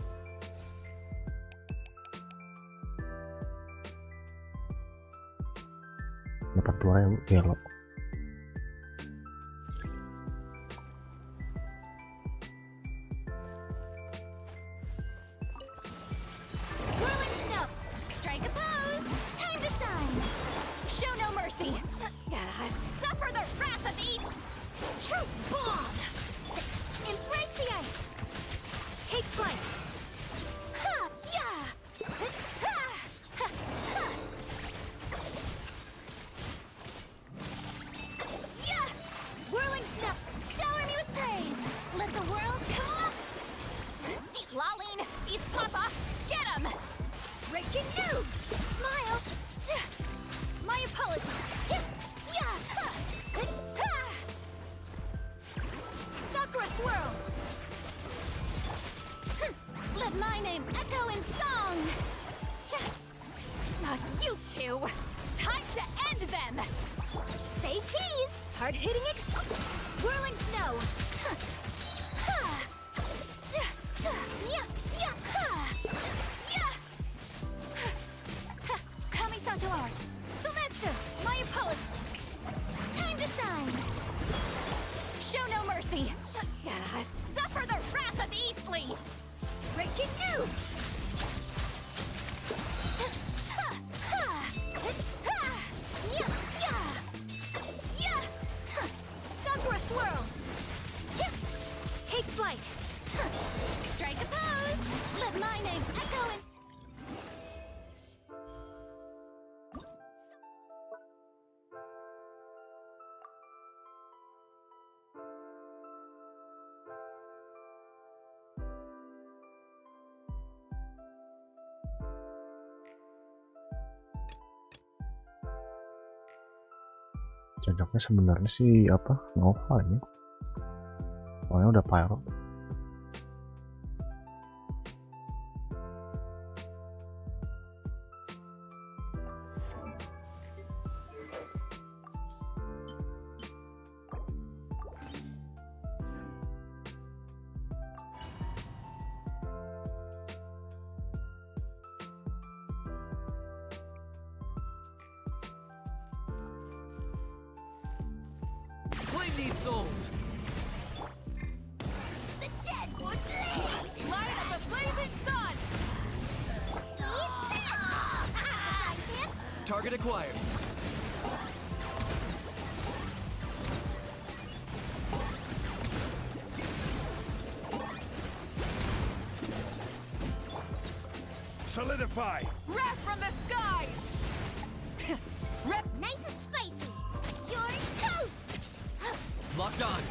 Dapat 2.000 yellow. Whirling snow, strike a pose. Time to shine. Show no mercy. Suffer the wrath of Eden. Truth bomb. Embrace the ice. Take flight. Ha! Yeah! Ha! Ha! Ha! Yeah! Whirling snow, shower me with praise. Let the world come up. See, Laline, East Papa, get him! Breaking news! Smile. My apologies. Yeah! Sakura swirl. Let my name echo in song. You two, time to end them. Say cheese. Hard-hitting whirling snow. Kami-santo art. Sumetsu, my apology. Time to shine. Show no mercy. Suffer the wrath of Eatsley. Breaking news. Sakura swirl. Take flight. Strike a pose. Let my name echo in. Cocoknya sebenarnya sih apa Nova ini, soalnya udah pyro. Flame these souls! The dead would blaze! Light of the blazing sun! Target acquired. Solidify! Wrath from the skies! Rep nice and spicy! You're toast! Locked on.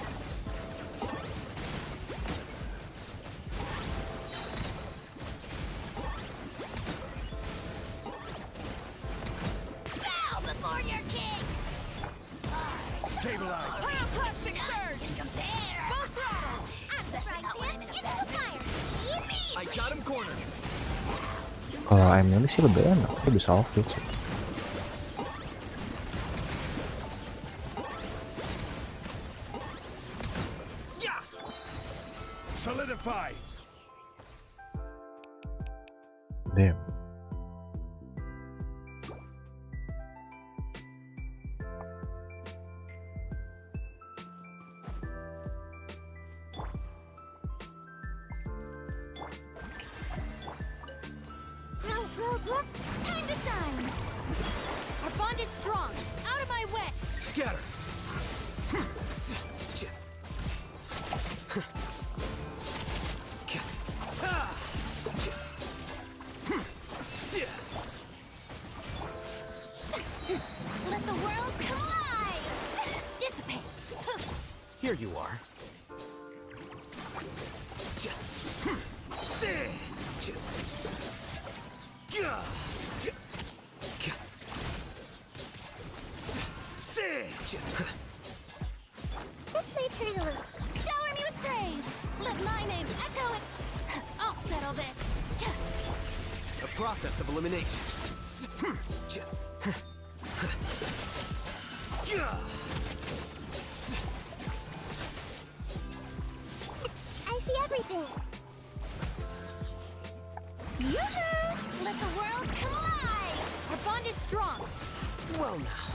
Bow before your king! Stabilize! Pyroclastic surge! Compare! Full throttle! Especially not when I'm in a into the fire! Eat me! I got him cornered. Kalau aim ini sih lebih enak, saya bisa offload sih. Solidify! Damn. Time to shine. Our bond is strong. Out of my way. Scatter. Let the world collide. Dissipate. Here you are. This way, Turtle. Shower me with praise. Let my name echo it. I'll settle this. A process of elimination. I see everything. Yoo-hoo! Let the world collide. Our bond is strong. Well now.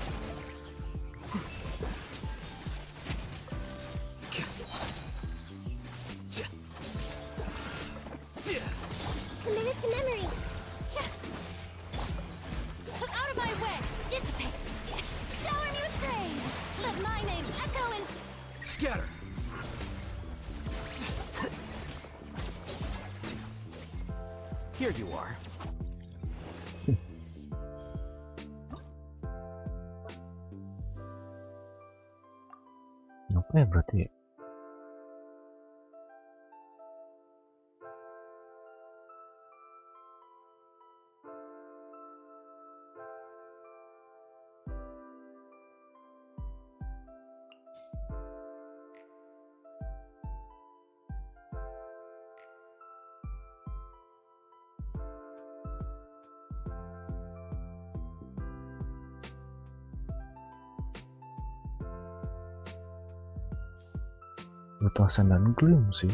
Committed to memory. Out of my way. Dissipate. Shower me with praise. Let my name echo in. Scatter. Here you are. Apa ya berarti? Betasan dan gloom sih,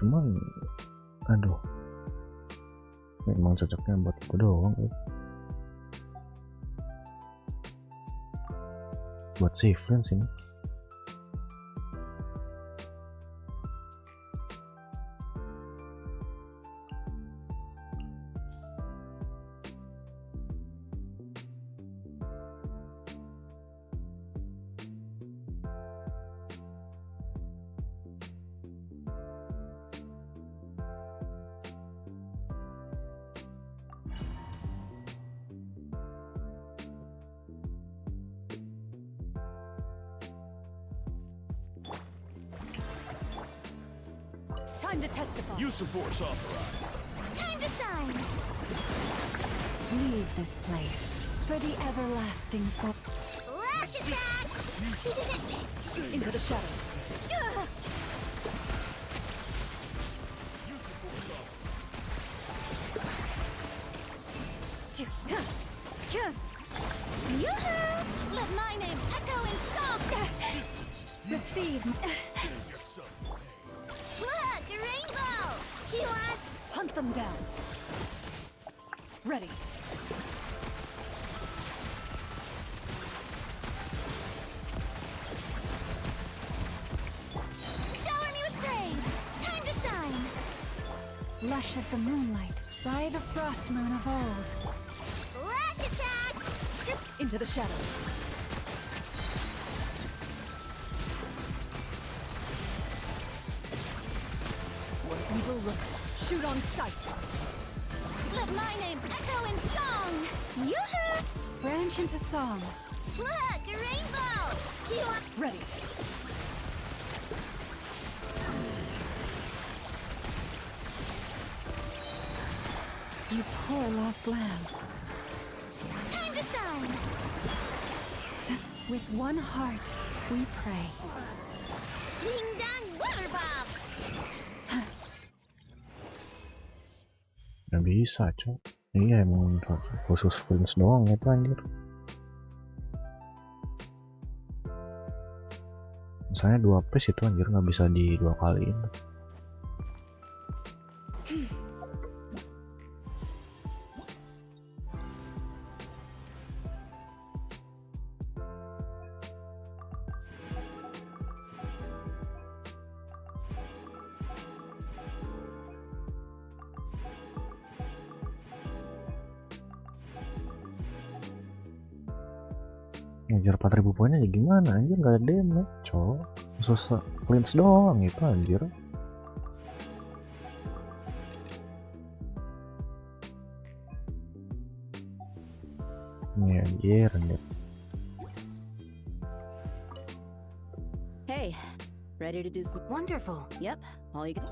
cuman aduh memang cocoknya buat itu doang ya. Buat Sifrin sini. Time to testify. Use of force authorized. Time to shine. Leave this place for the everlasting Flash attack! Into the shadows. Let my name echo in song. Receive. Look, a rainbow! She wants... Hunt them down. Ready. Shower me with praise! Time to shine! Lush as the moonlight, by the frost moon of old. Flash attack! Into the shadows. Where evil lurks, shoot on sight. Let my name echo in song! Yoo-hoo! Branch into song. Look, a rainbow! She wants... Ready. You poor lost lamb. Time to shine! With one heart, we pray. Ding dong water bob! Nggak bisa cok. Iya emang khusus Prince doang itu anjir. Misalnya 2 piece itu anjir nggak bisa di 2 kaliin. Ngejar 4000 poinnya ya gimana anjir, nggak ada damage cok, susah cleanse doang itu anjir. Ini anjir anjir. Hey, ready to do some... Wonderful. Yep, all you can...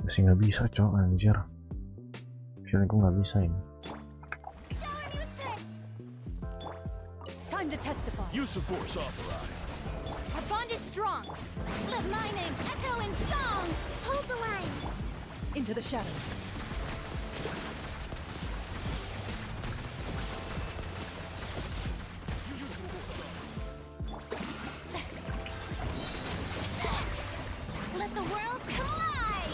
Masih nggak bisa cok anjir, feelingku nggak bisa ini. Time to testify. Use of force authorized. Our bond is strong. Let my name echo in song. Hold the line! Into the shadows. Let the world come alive!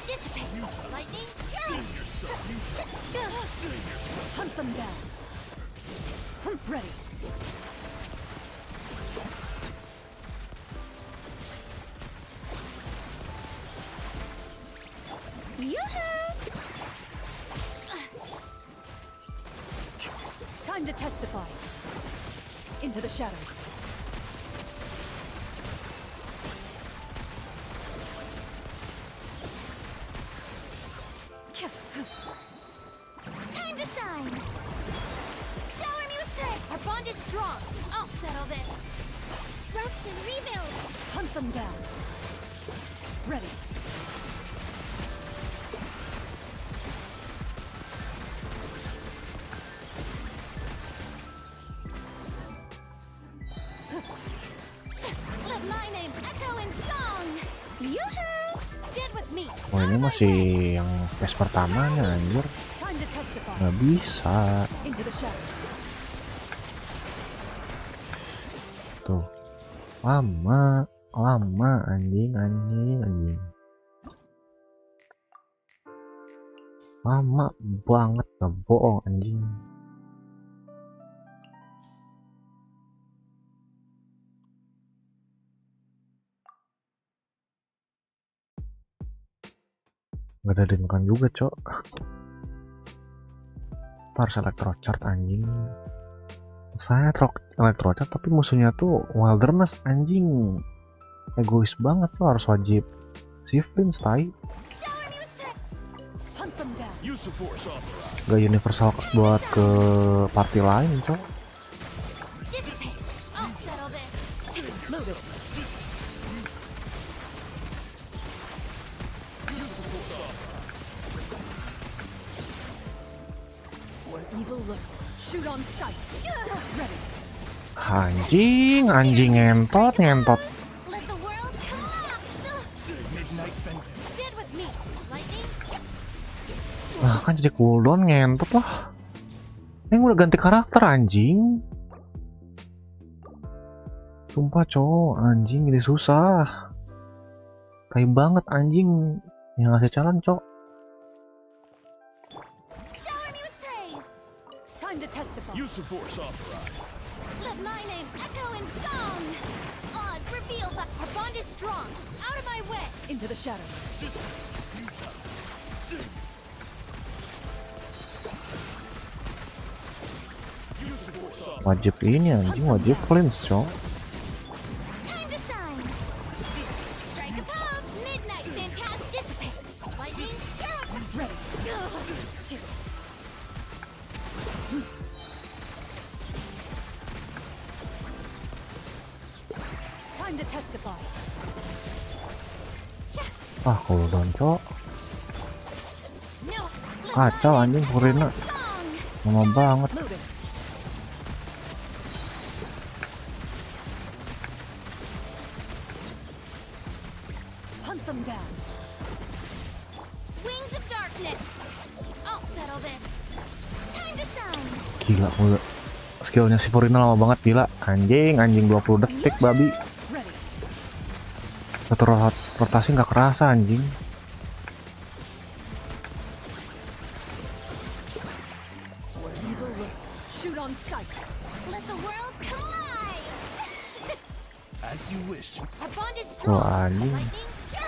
Dissipate! Lightning! Hunt them down. Ready. Yoo-hoo! testify. Into the shadows. Time to shine. Shower me with grace. Our bond is strong. I'll settle this. Rest and rebuild. Hunt them down. Ready. Let my name echo in song. Yoo-hoo! Did with me. Oh ini masih yang phase pertamanya anjir. Time to testify. Nggak bisa. Into the shadows. Tuh. Lama anjing. Lama banget, gak bohong anjing. Gak ada dengeran juga cok. Harus electrochart anjing. Saya electrochart tapi musuhnya tuh wilderness anjing. Egois banget tuh, harus wajib Siflin stay. Gak universal buat ke party lain cok. Shoot on sight. Ready. Anjing ngentot. Let the world collapse. Did with me. Lightning. Kan jadi cooldown ngentot lah. Yang udah ganti karakter anjing. Sumpah cowok, anjing ini susah. Kayak banget anjing yang ngasih challenge cok. Time to testify. Use of force authorized. Let my name echo in song. Oz, reveal that our bond is strong. Out of my way. Into the shadows. Wajib ini anjing, wajib cleanse cok. Time to shine. Strike a pose. Midnight phantasm dissipate. Lightning, ready. Time to testify. Cooldown cok. Kacau anjing Purina. Lama banget. Hunt them down. Wings of darkness. I'll settle this. Time to shine. Gila mulu. Skillnya si Purina lama banget gila. Anjing 20 detik babi. Satu rotasi nggak kerasa anjing. Shoot on sight. Let the world collide. As you wish. Our bond is strong. Anjing.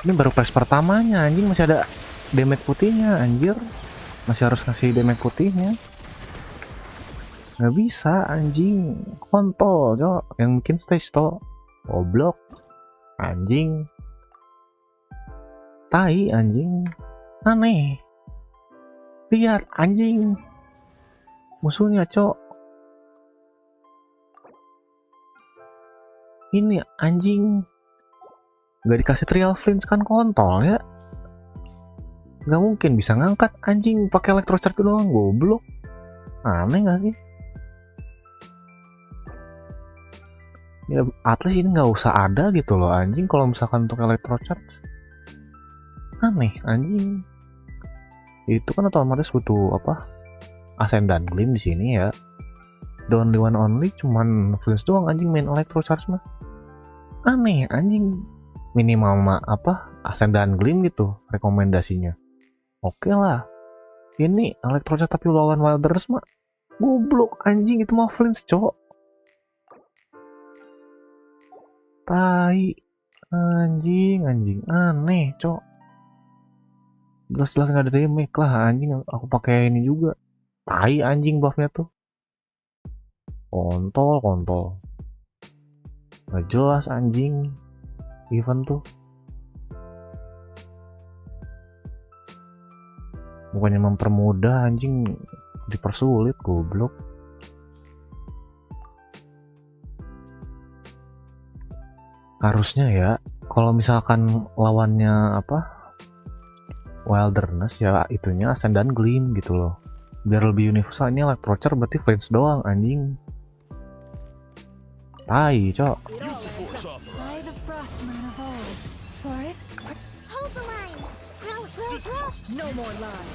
Ini baru phase pertamanya anjing, masih ada damage putihnya anjir. Masih harus ngasih damage putihnya. Nggak bisa anjing. Kontol cok. Yang bikin stage to goblok. Anjing. Tai anjing. Aneh. Lihat anjing. Musuhnya cok. Ini anjing. Gak dikasih trial flinch kan kontol ya. Gak mungkin bisa ngangkat anjing pakai electrocharge doang, goblok. Aneh gak sih? Ya at least ini nggak usah ada gitu loh anjing kalau misalkan untuk electrocharge. Aneh anjing. Itu kan otomatis butuh apa? Ascendant Gleam di sini ya. The only one only cuman flinch doang anjing main electrocharge mah. Aneh anjing. Minimal apa? Ascendant Gleam gitu rekomendasinya. Oke lah. Ini electrocharge tapi lawan Wilderness mah goblok anjing, itu mah flinch cowok. Tai anjing aneh cok. Jelas-jelas nggak ada damage lah anjing, aku pakai ini juga. Tai anjing buffnya tuh. Kontol. Gak jelas anjing. Event tuh. Bukannya mempermudah anjing, dipersulit goblok. Harusnya ya, kalau misalkan lawannya apa? Wilderness ya itunya Ascend dan Gleam gitu loh. Biar lebih universal. Ini Electrocher berarti Flames doang anjing. Tai, cok. Hold the line. Roll. No more lies.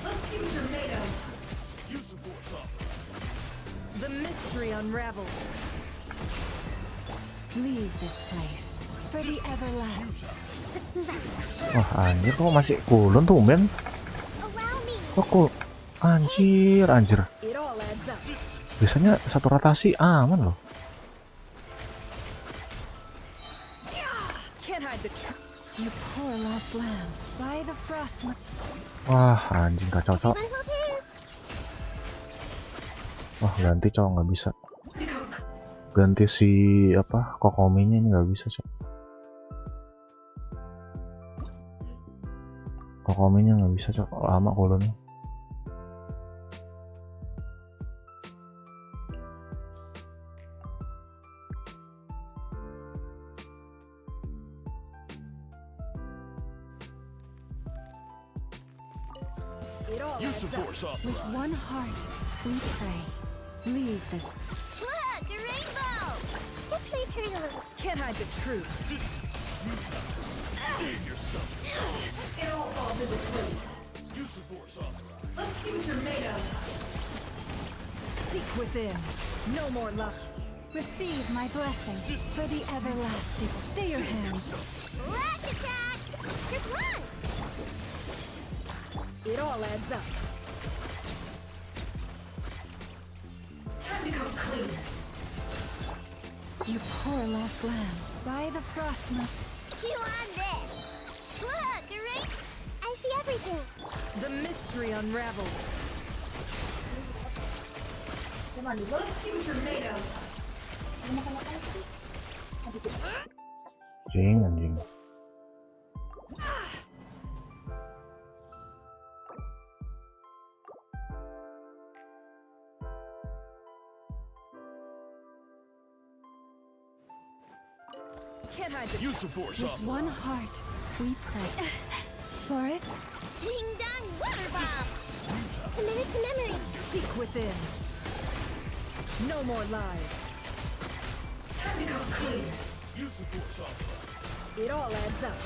Let's see what you're made of. The mystery unravels. Leave this place for the everlasting. Wah anjir, kok masih kulon tuh men? Kok anjir. It all adds up. Biasanya satu rotasi aman loh. Can't hide the truth. You poor lost lamb. By the frost. Wah anjing kacau cok. Wah ganti cok, nggak bisa. Ganti si apa kokominya ini nggak bisa cok. Kokominya nggak bisa cok, lama kolonnya. With one heart, we pray. Leave this. Look, a rainbow! This may hurt a little. Can't hide the truth. It all falls into place. Use the force authorized. Let's see what you're made of. Seek within. No more luck. Receive my blessing for the everlasting. Stay your hand. Flash attack! Just one! It all adds up. Time to come clean. You poor lost lamb. By the frost moon. Chew on this! Look, a rain... I see everything. The mystery unravels. Let's see what you're made of. Anjing. Can't hide the Use the force With one heart, we pray. Forest, Ding dong, water bomb! Committed to memory. Seek within. No more lies. Time to come clean. Use the force authorized. It all adds up.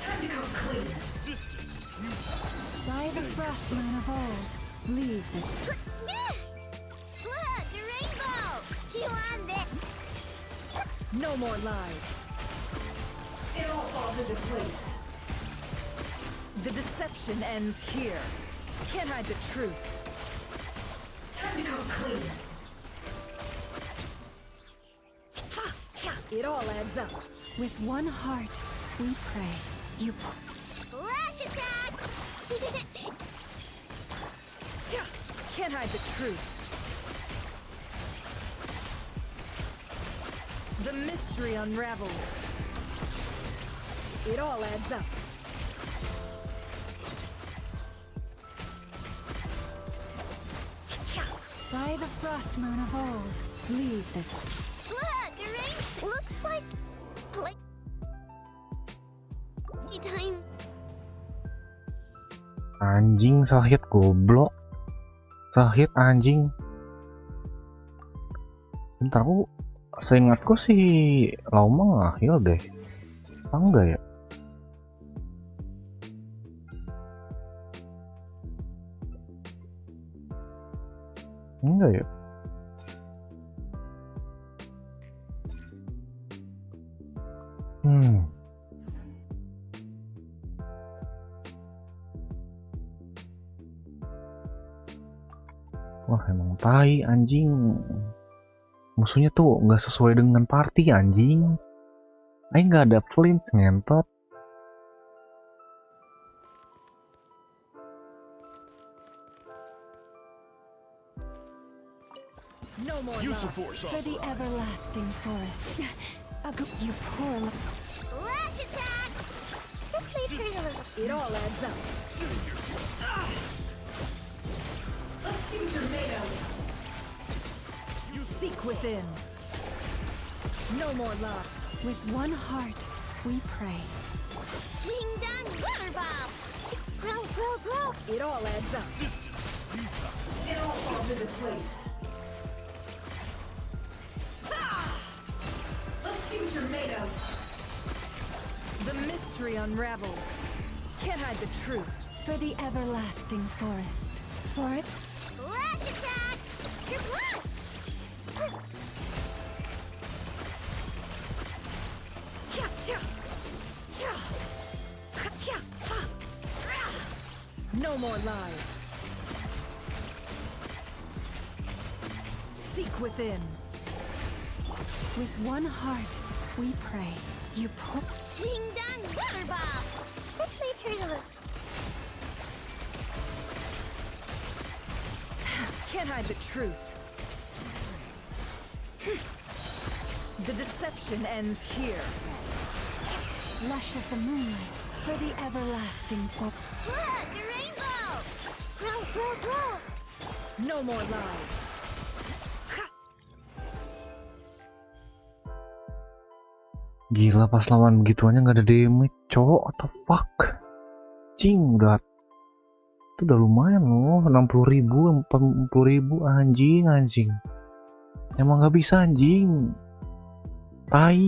Time to come clean. Resistance is futile. by the frost moon of old, leave this. Look, a rainbow! Chew on this. No more lies. It all falls into place. The deception ends here. Can't hide the truth. Time to come clean. It all adds up. With one heart, we pray. You. Flash attack! Can't hide the truth. The mystery unravels. It all adds up. By the frost moon of old, leave this. Look, a rain... Looks like... time. Anjing, salah hit goblok. Salah hit anjing. Bentar, aku seingatku sih Lauma ngahil deh. Apa enggak ya? Enggak ya? Wah emang tai anjing. Musuhnya tuh nggak sesuai dengan party anjing. Ayo nggak ada flint ngentot. No more Use the love. force For the authorized. everlasting forest. You poor Lash attack! This may hurt a little. It all adds up. Let's see what you're made of. Seek within. No more love. With one heart, we pray. Ding dong water ball! Grow, grow, grow! It all adds up. It all falls into place. Let's see what you're made of. The mystery unravels. Can't hide the truth. For the everlasting forest. For it. Lash attack! Your blood! No more lies. Seek within. With one heart, we pray. You poor. Ding dong water ball! This may hurt a little. Can't hide the truth. The deception ends here. Lush as the moonlight. For the everlasting forest. Look, a rainbow! Grow, grow, grow! No more lies. Gila, pas lawan begituannya nggak ada damage, cowok. What the fuck? Cing, udah itu udah lumayan loh, 60.000, 40.000, anjing. Emang nggak bisa anjing. Tai,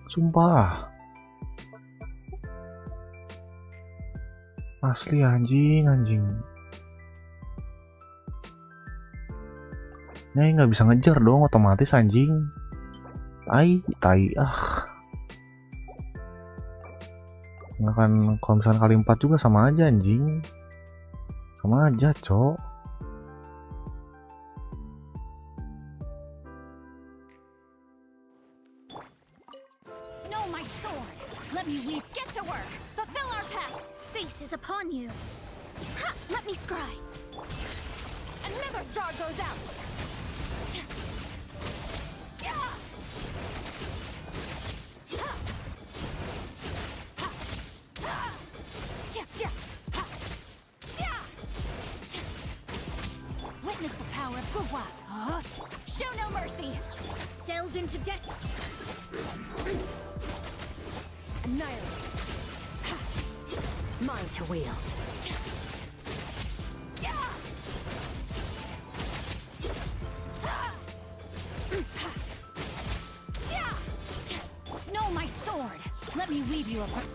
sumpah. Asli anjing. Nyai nggak bisa ngejar dong, otomatis anjing. Tai ah. Nggak kan, kalau misalnya kali 4 juga sama aja anjing. Sama aja, cok. No, my sword! Let me weave. Get to work! Fulfill our path! Fate is upon you! Ha! Let me scry! Another star goes out! Yeah! Ha! Ha! Ha! Yeah, yeah. Ha! Yeah! Witness the power of Buat! Huh? Show no mercy! Delve into destiny! Annihilate! Mine to wield. No, my sword! Let me weave you apart.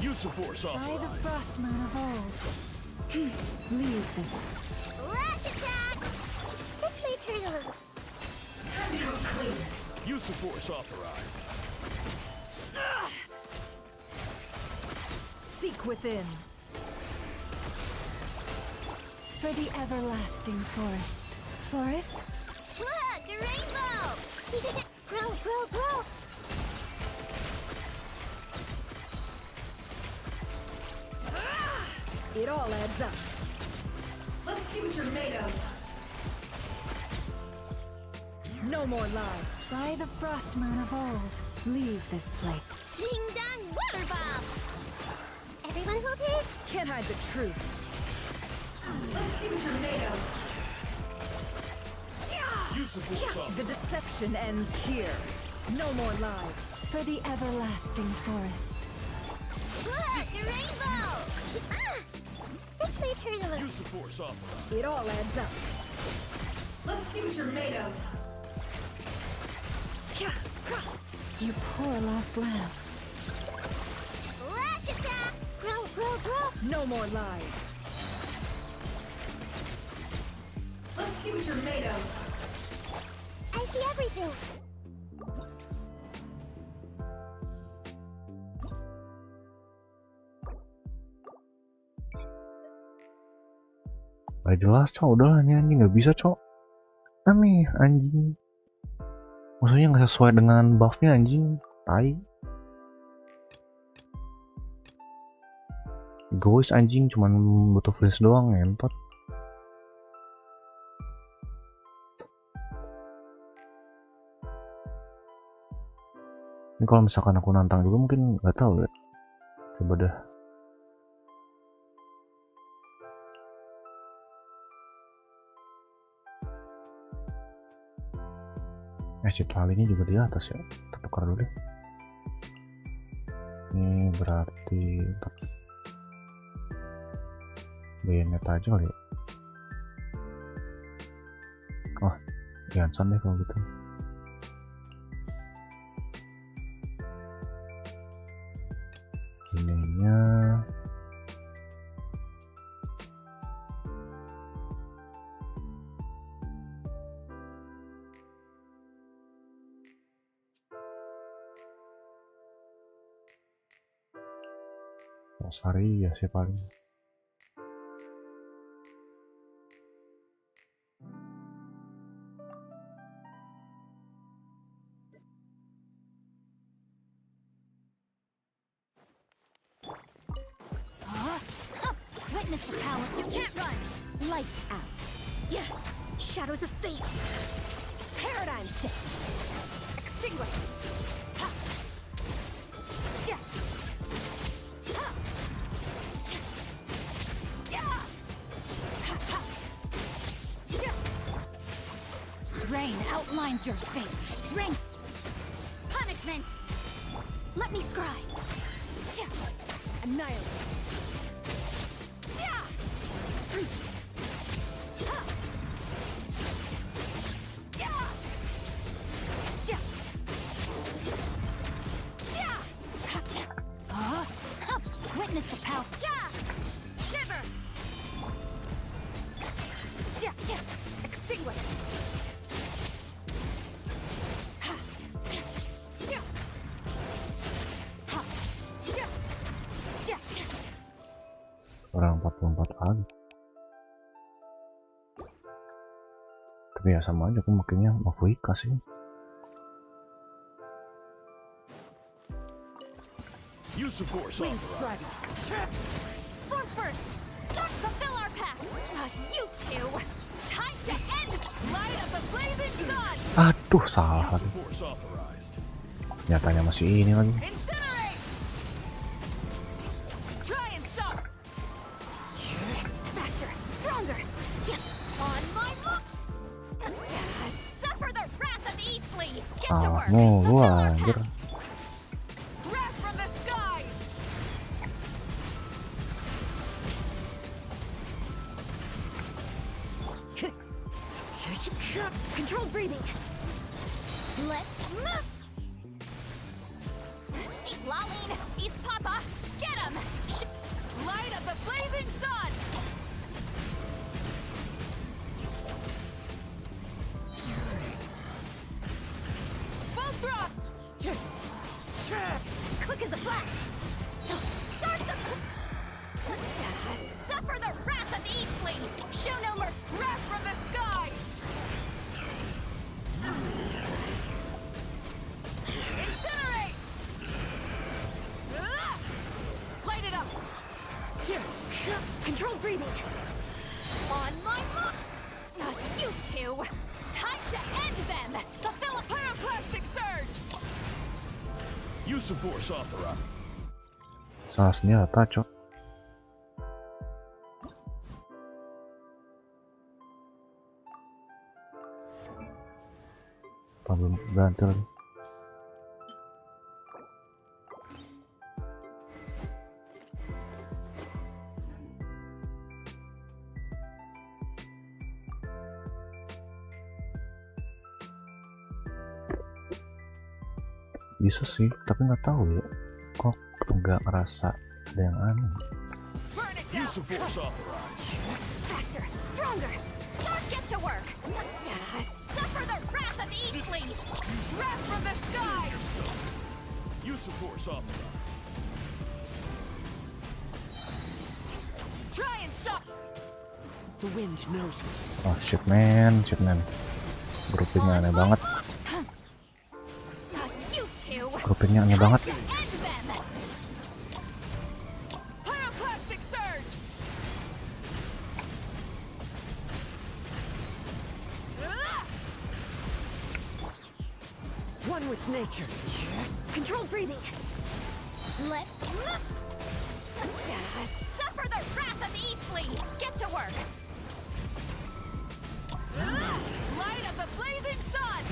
Use the force By the authorized. frost moon of old. Leave this. Lash attack! This may hurt a little. Use the force authorized. Seek within. For the everlasting forest. Forest? Look, a rainbow! Grow, grow, grow! It all adds up. Let's see what you're made of. No more lies. By the frost moon of old. Leave this place. Ding dong water ball! Everyone hold it? Can't hide the truth. Let's see what you're made of. Use the force The authorized. deception ends here. No more lies. For the everlasting forest. Look, a rainbow! This may hurt a little. Use the force authorized. It all adds up. Let's see what you're made of. You poor lost lamb. Lash attack! Grow, grow, grow! No more lies. Let's see what you're made of. I see everything. Gak jelas cok, udah nih anjing, gak bisa cok. Aneh anjing. Maksudnya gak sesuai dengan buffnya anjing. Tai. Egois anjing, cuman butuh freeze doang, ngentot. Ini kalau misalkan aku nantang juga mungkin nggak tahu ya. Coba dah. Chip ini juga di atas ya. Kita tukar dulu deh. Ini berarti bayonet aja kali ya. Oh, GENSHIN deh kalau gitu. Ininya Sari ya sih paling. Witness the power. You can't run. Lights out. Yeah. Shadows of fate. Paradigm shift. Extinguished. Ha. Yeah. Ha. Yeah. Ha, ha. Yeah. Rain outlines your fate. Rain. Punishment. Let me scribe. Yeah. Annihilate. Yeah. Ha. Yeah. Yeah. Yeah. Huh? Witness the power. Yeah. Shiver. Yeah. Yeah. Extinguish. Ha. Yeah. Ha. Yeah. Yeah. Orang 44 kali. Tapi ya sama aja, aku makanya Mafuika sih. Use of force Wing authorized. strike. Form first. Start fulfill our pact. You two. Time to end. Light of the blazing sun. Aduh, salah lagi. Force authorized. Nyatanya masih ini lagi. Incinerate. Try and stop. Faster. Stronger. On my mark. Suffer the wrath of Easley. Get to work. Mulu anjir. Wrath from the skies. Controlled breathing. Let's move. See Laline, East Papa, get him. Light of the blazing sun. Both rock. Quick as a flash. Start the. Suffer the wrath of Easley. Show no mercy. Wrath from the skies. Incinerate. Light it up. Controlled breathing. On my mark. You two. Time to end them. Fulfill a pyroclastic surge. Use of force authorized. Salah senjata, cok. Apa belum ganti lagi? Bisa sih, tapi nggak tahu ya. Kok nggak ngerasa ada yang aneh. Use of force authorized. Faster, stronger. Start, get to work. Suffer the wrath of Easley. Wrath from the skies. Use of force authorized. Try and stop. Oh shit man. Groupingnya aneh banget. You two. Groupingnya aneh banget. End them. Pyroclastic surge. One with nature. Controlled breathing. Let's move. Suffer the wrath of Eastleigh. Get to work. Light of the blazing sun.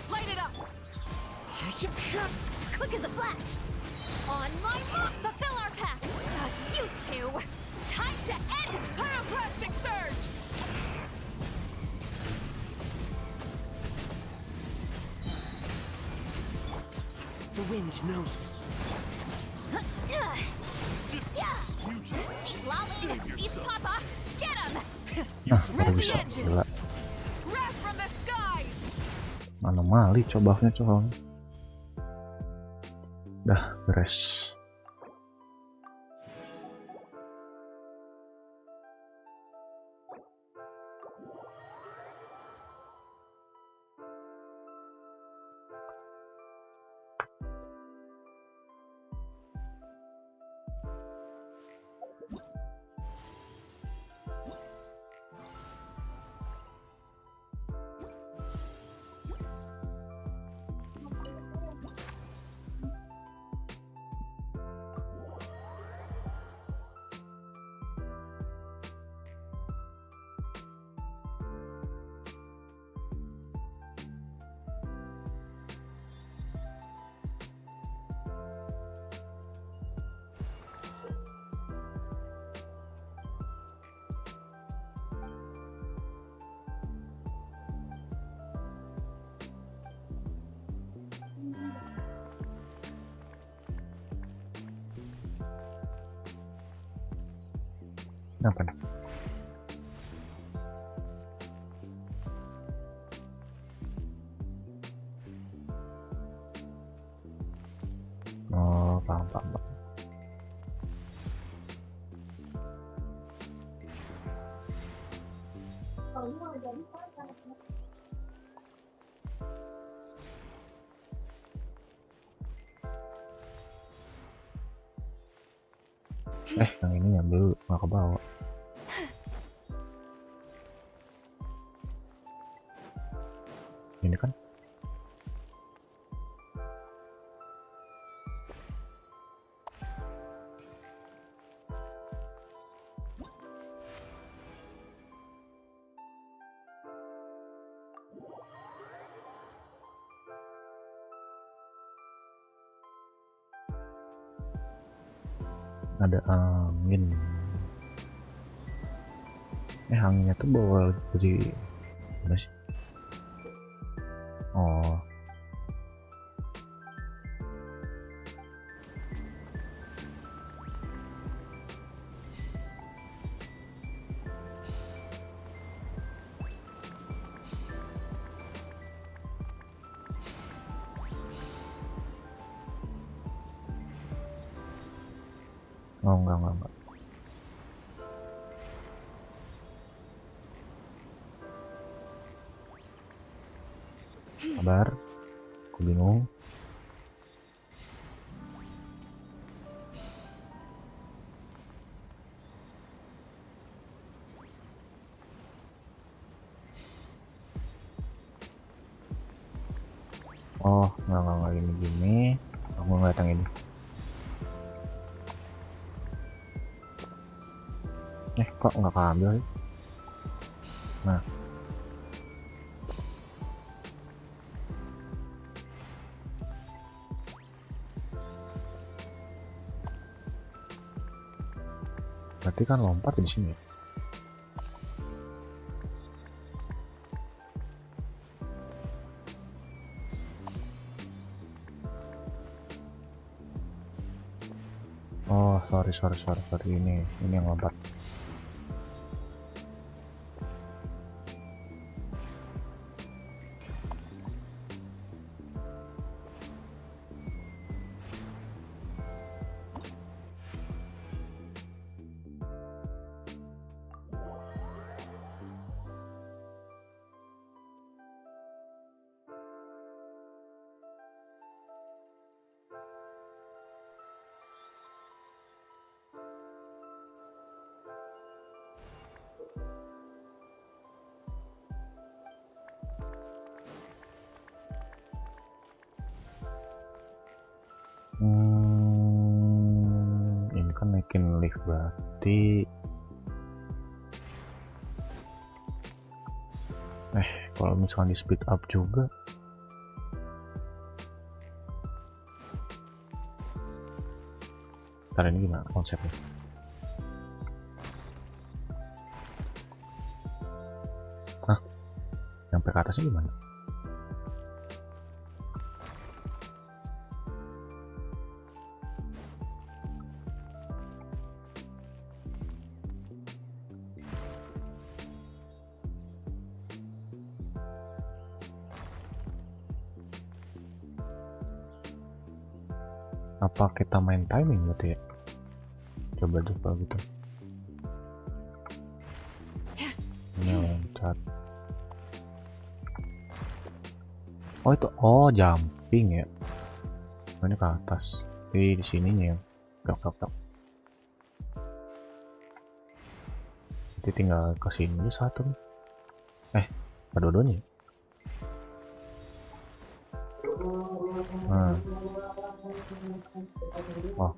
Light it up. Quick as a flash. On my mark, fulfill our pact. You two. Time to end pyroclastic surge. The wind knows me. See Lolly. He's Papa. Get him. Nah, baru bisa. Gila. Wrath from the skies. Anomali coba soalnya. Dah beres. Apa nih? Oh, paham. Yang ini yang dulu nggak kebawa. Ini kan ada angin. Anginnya tuh bawa jadi apa sih? Oh, enggak. Sabar, aku bingung. Oh, enggak gini. Aku ngeliat yang ini. Kok nggak keambil sih? Nah, berarti kan lompat di sini. Oh, sorry, ini yang lompat. masukin lift berarti kalau misalkan di speed up juga ntar ini gimana konsepnya? Hah? Sampai ke atasnya gimana? Apa kita main timing berarti ya? Coba gitu. Ini loncat. Oh itu, jumping ya. Oh, ini ke atas. Di sininya ya. Tok. Jadi tinggal ke sini satu. Ada dua-duanya. Oh.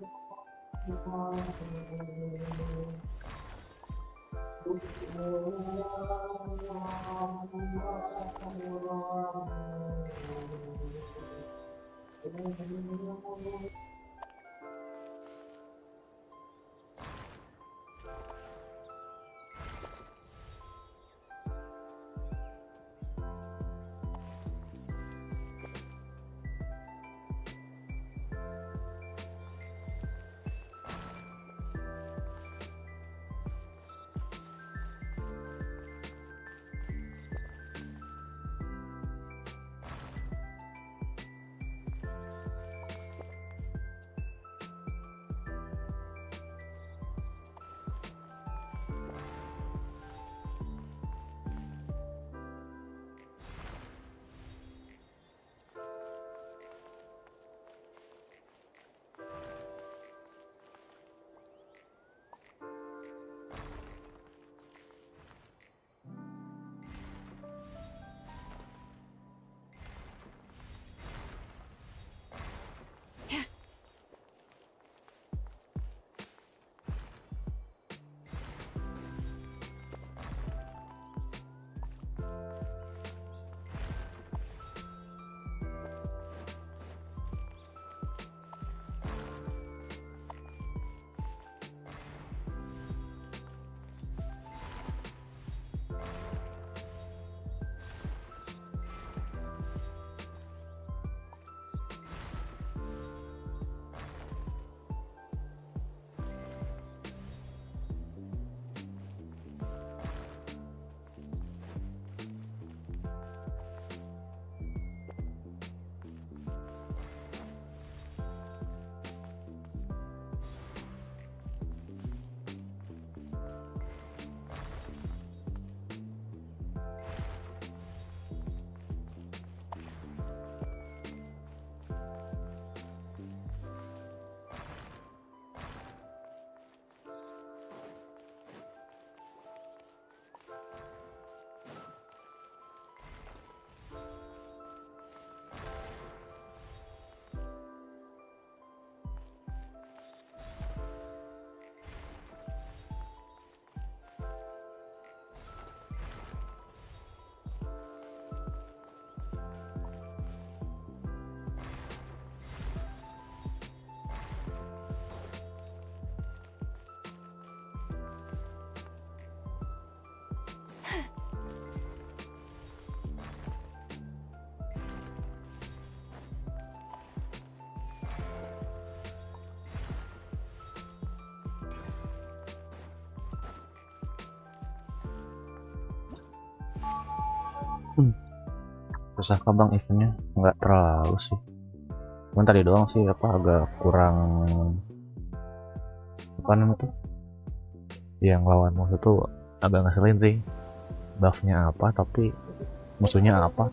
Susah kah bang eventnya? Nggak terlalu sih, cuman tadi doang sih agak kurang namanya tuh yang lawan musuh tuh agak ngeselin sih, buffnya apa tapi musuhnya apa.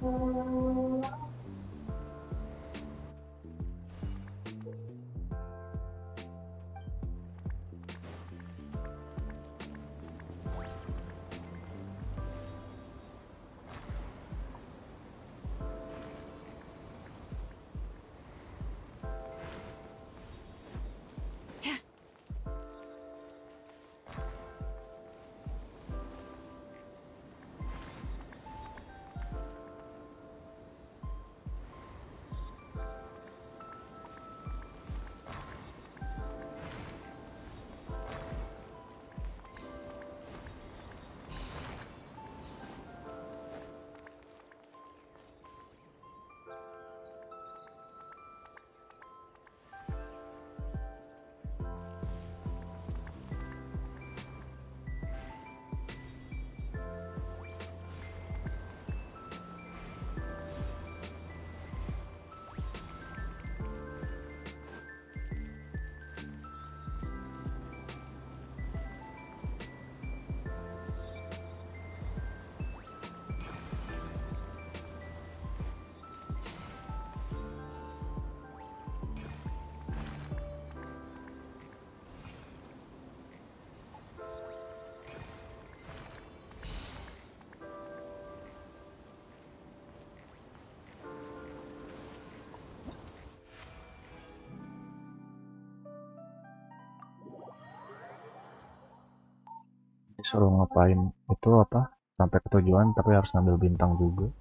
Disuruh ngapain itu apa? Sampai ke tujuan tapi harus ngambil bintang juga.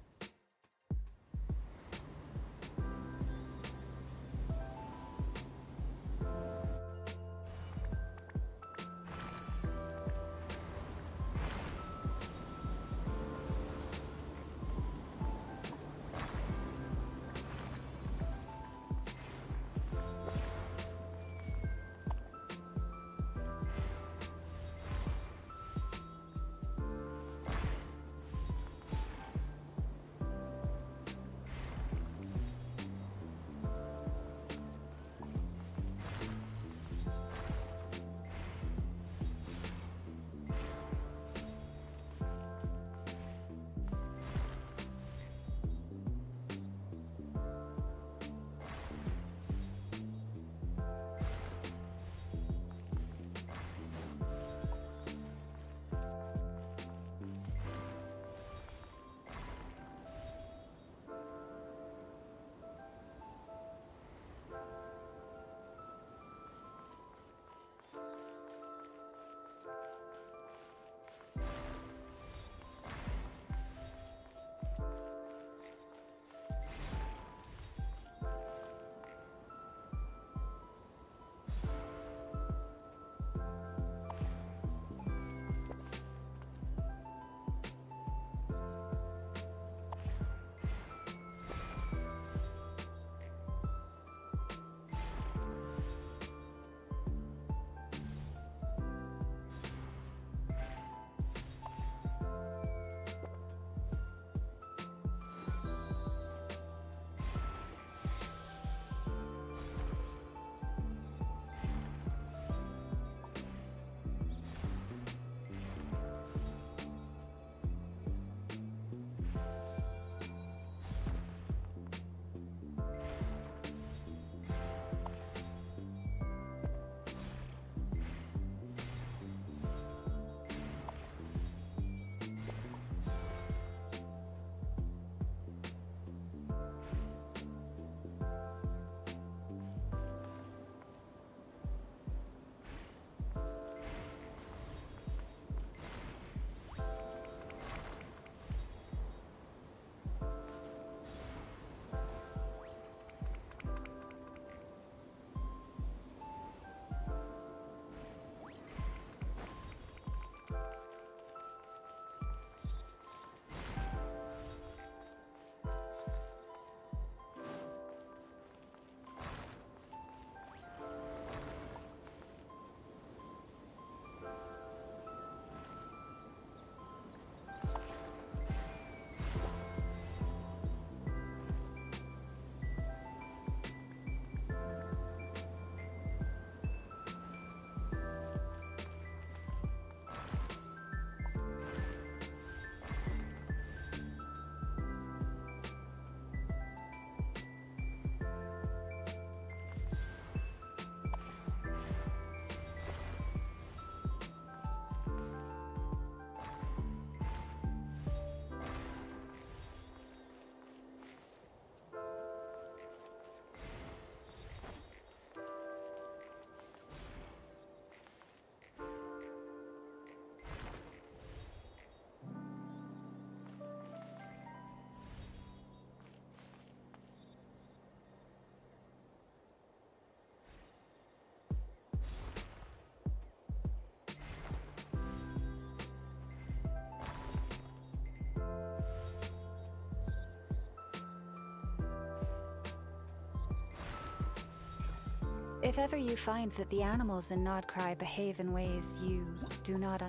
If ever you find that the animals in Nodcry behave in ways you do not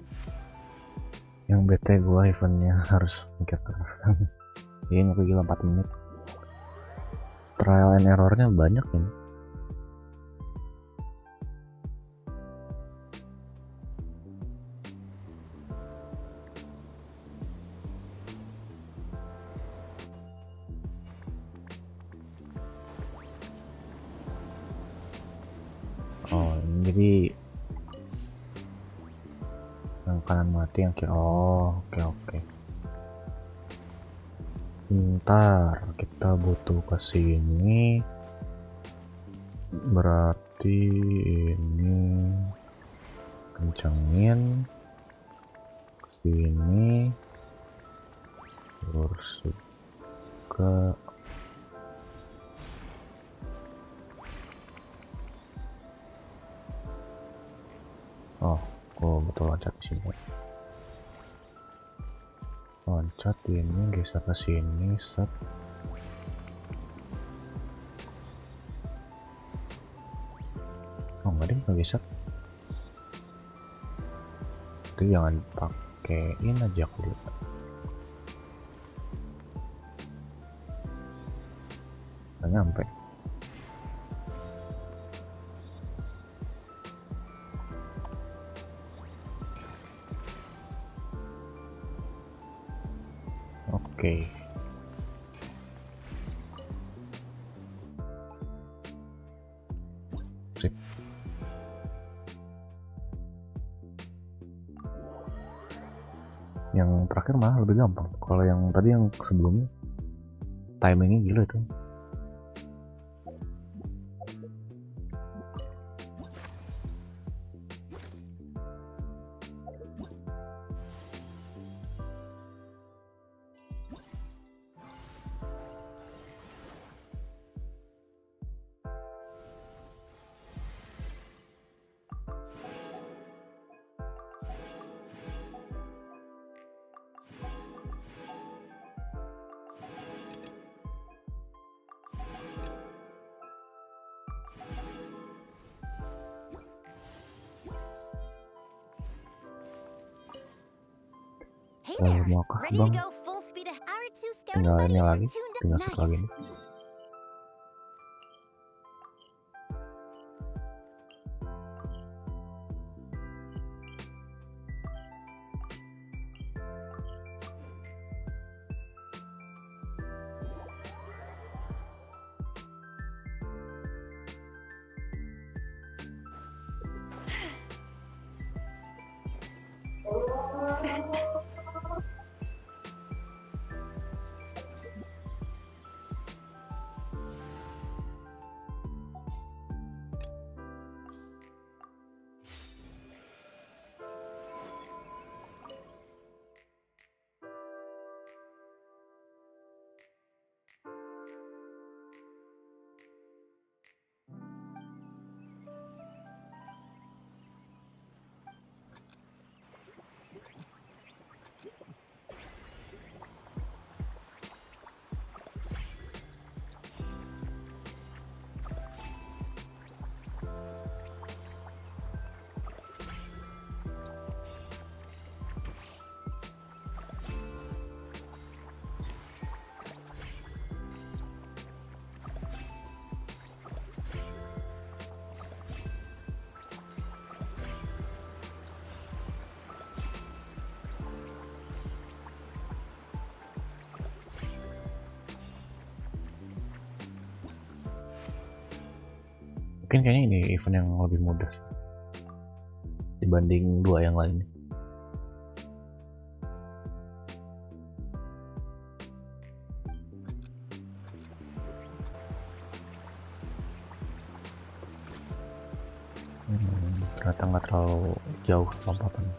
Yang bete gua eventnya harus mikir terus. Ini gila 4 menit. Trial and errornya banyak ini. Oh, jadi yang kanan mati, yang kiri. Oh, oke. Bentar, kita butuh ke sini. Berarti ini kencengin. ini terus juga betul loncat di sini, loncat ini geser ke sini, set. Enggak deh, nggak geser. Itu jangan pakein aja dulu. Nggak nyampe. Oke. Sip. Yang terakhir malah lebih gampang. Kalau yang tadi yang sebelumnya timingnya gila itu. Hey there, ready to go full speed ahead? Our two scouting Tinggal ini buddies are lagi, tuned up tinggal satu lagi nice. nih. Mungkin kayaknya ini event yang lebih mudah sih dibanding dua yang lain. Ternyata nggak terlalu jauh lompatan.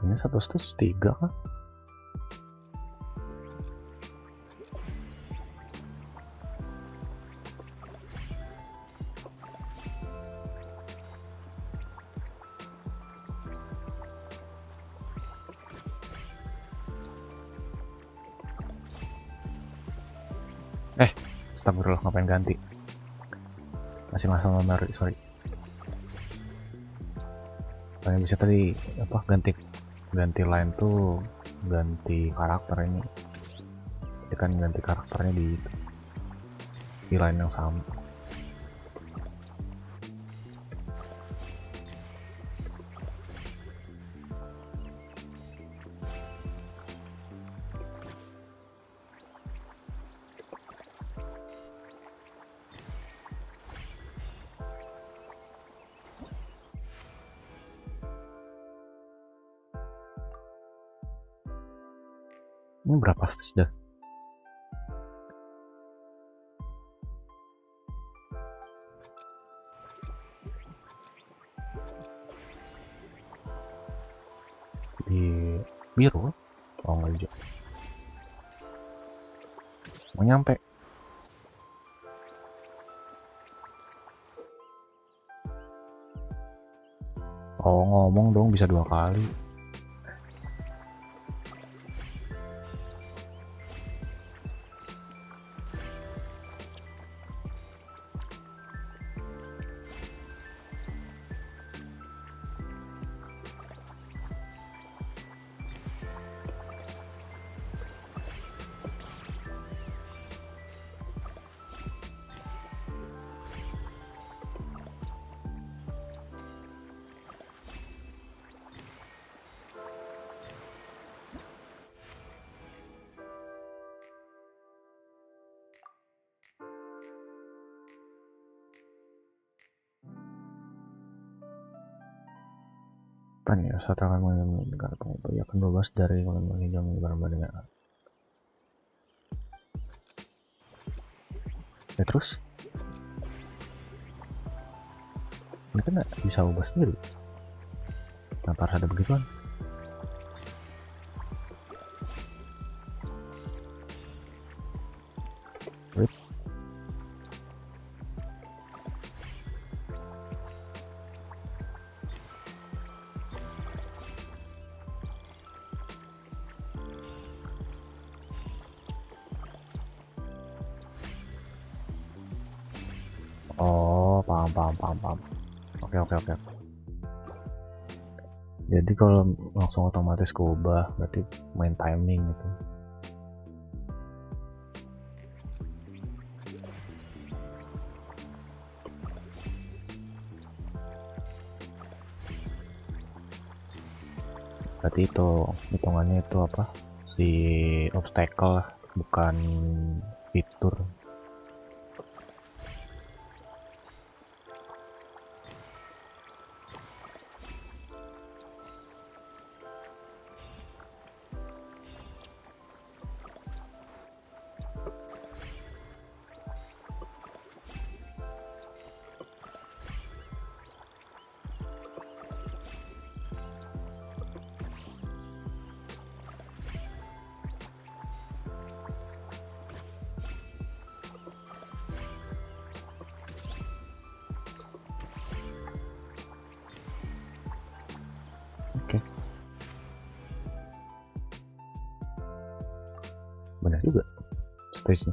Ini satu stage 3 kan? Astagfirullah, ngapain ganti? Masih masalah memori, sorry. Kalian bisa tadi apa ganti line tuh ganti karakter ini. Dia kan ganti karakternya di line yang sama. Ini berapa stage dah? Di biru? Oh nggak hijau. Mau nyampe. Oh ngomong dong bisa 2 kali. Pan ya, saat akan mendengar ya akan bebas dari menghijau barang dengan ya terus ini kan bisa ubah sendiri. Kenapa harus ada begituan? Wait. Oh, paham. Oke. Jadi kalau langsung otomatis keubah, berarti main timing gitu. Berarti itu hitungannya itu apa? Si obstacle lah, bukan fitur. Benar juga stage-nya.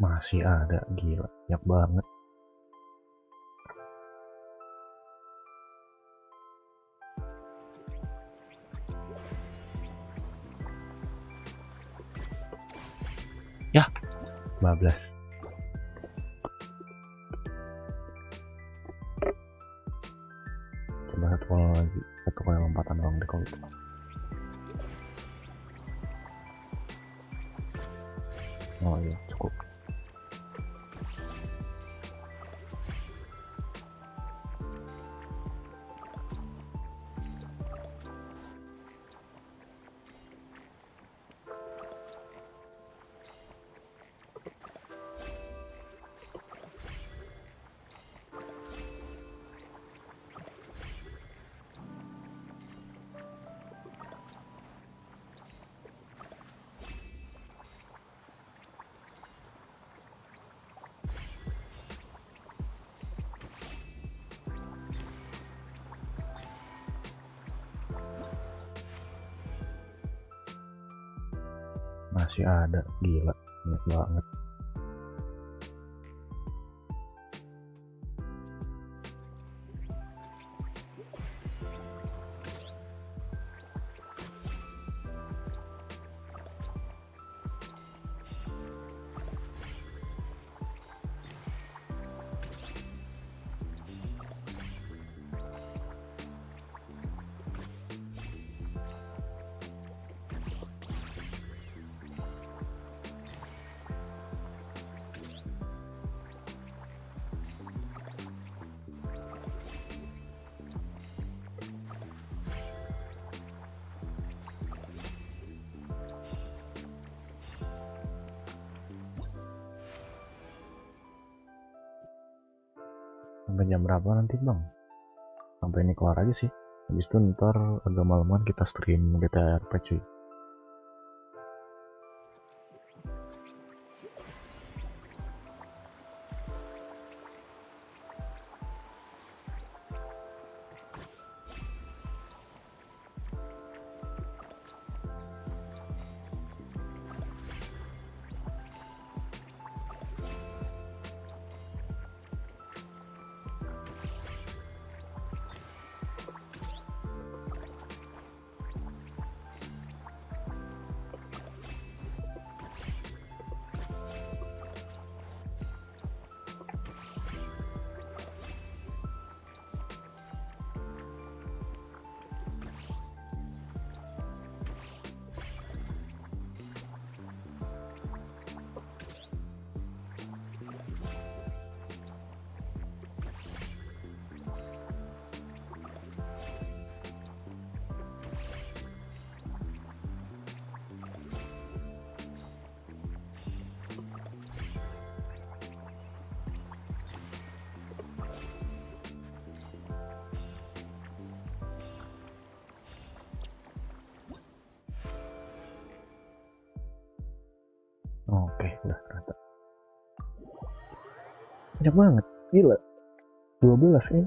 Masih ada, gila, banyak banget. Ya, 15. Coba satu kali lagi, satu kali lompatan doang deh kalau itu. Oh iya, cukup. Masih ada, gila, banyak banget. Sampai jam berapa nanti bang? Sampai ini keluar aja sih. Habis itu ntar agak malaman kita stream GTRP cuy. Oke, udah ternyata. Banyak banget, gila. 12 ini.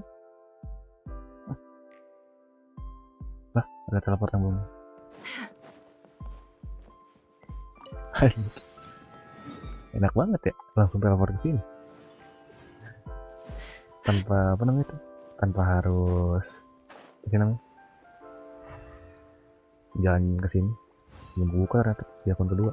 Lah, ada teleport yang belum. Enak banget ya, langsung teleport ke sini. Tanpa apa namanya itu? Tanpa harus apa namanya? Jalan ke sini. Belum buka ternyata di akun kedua.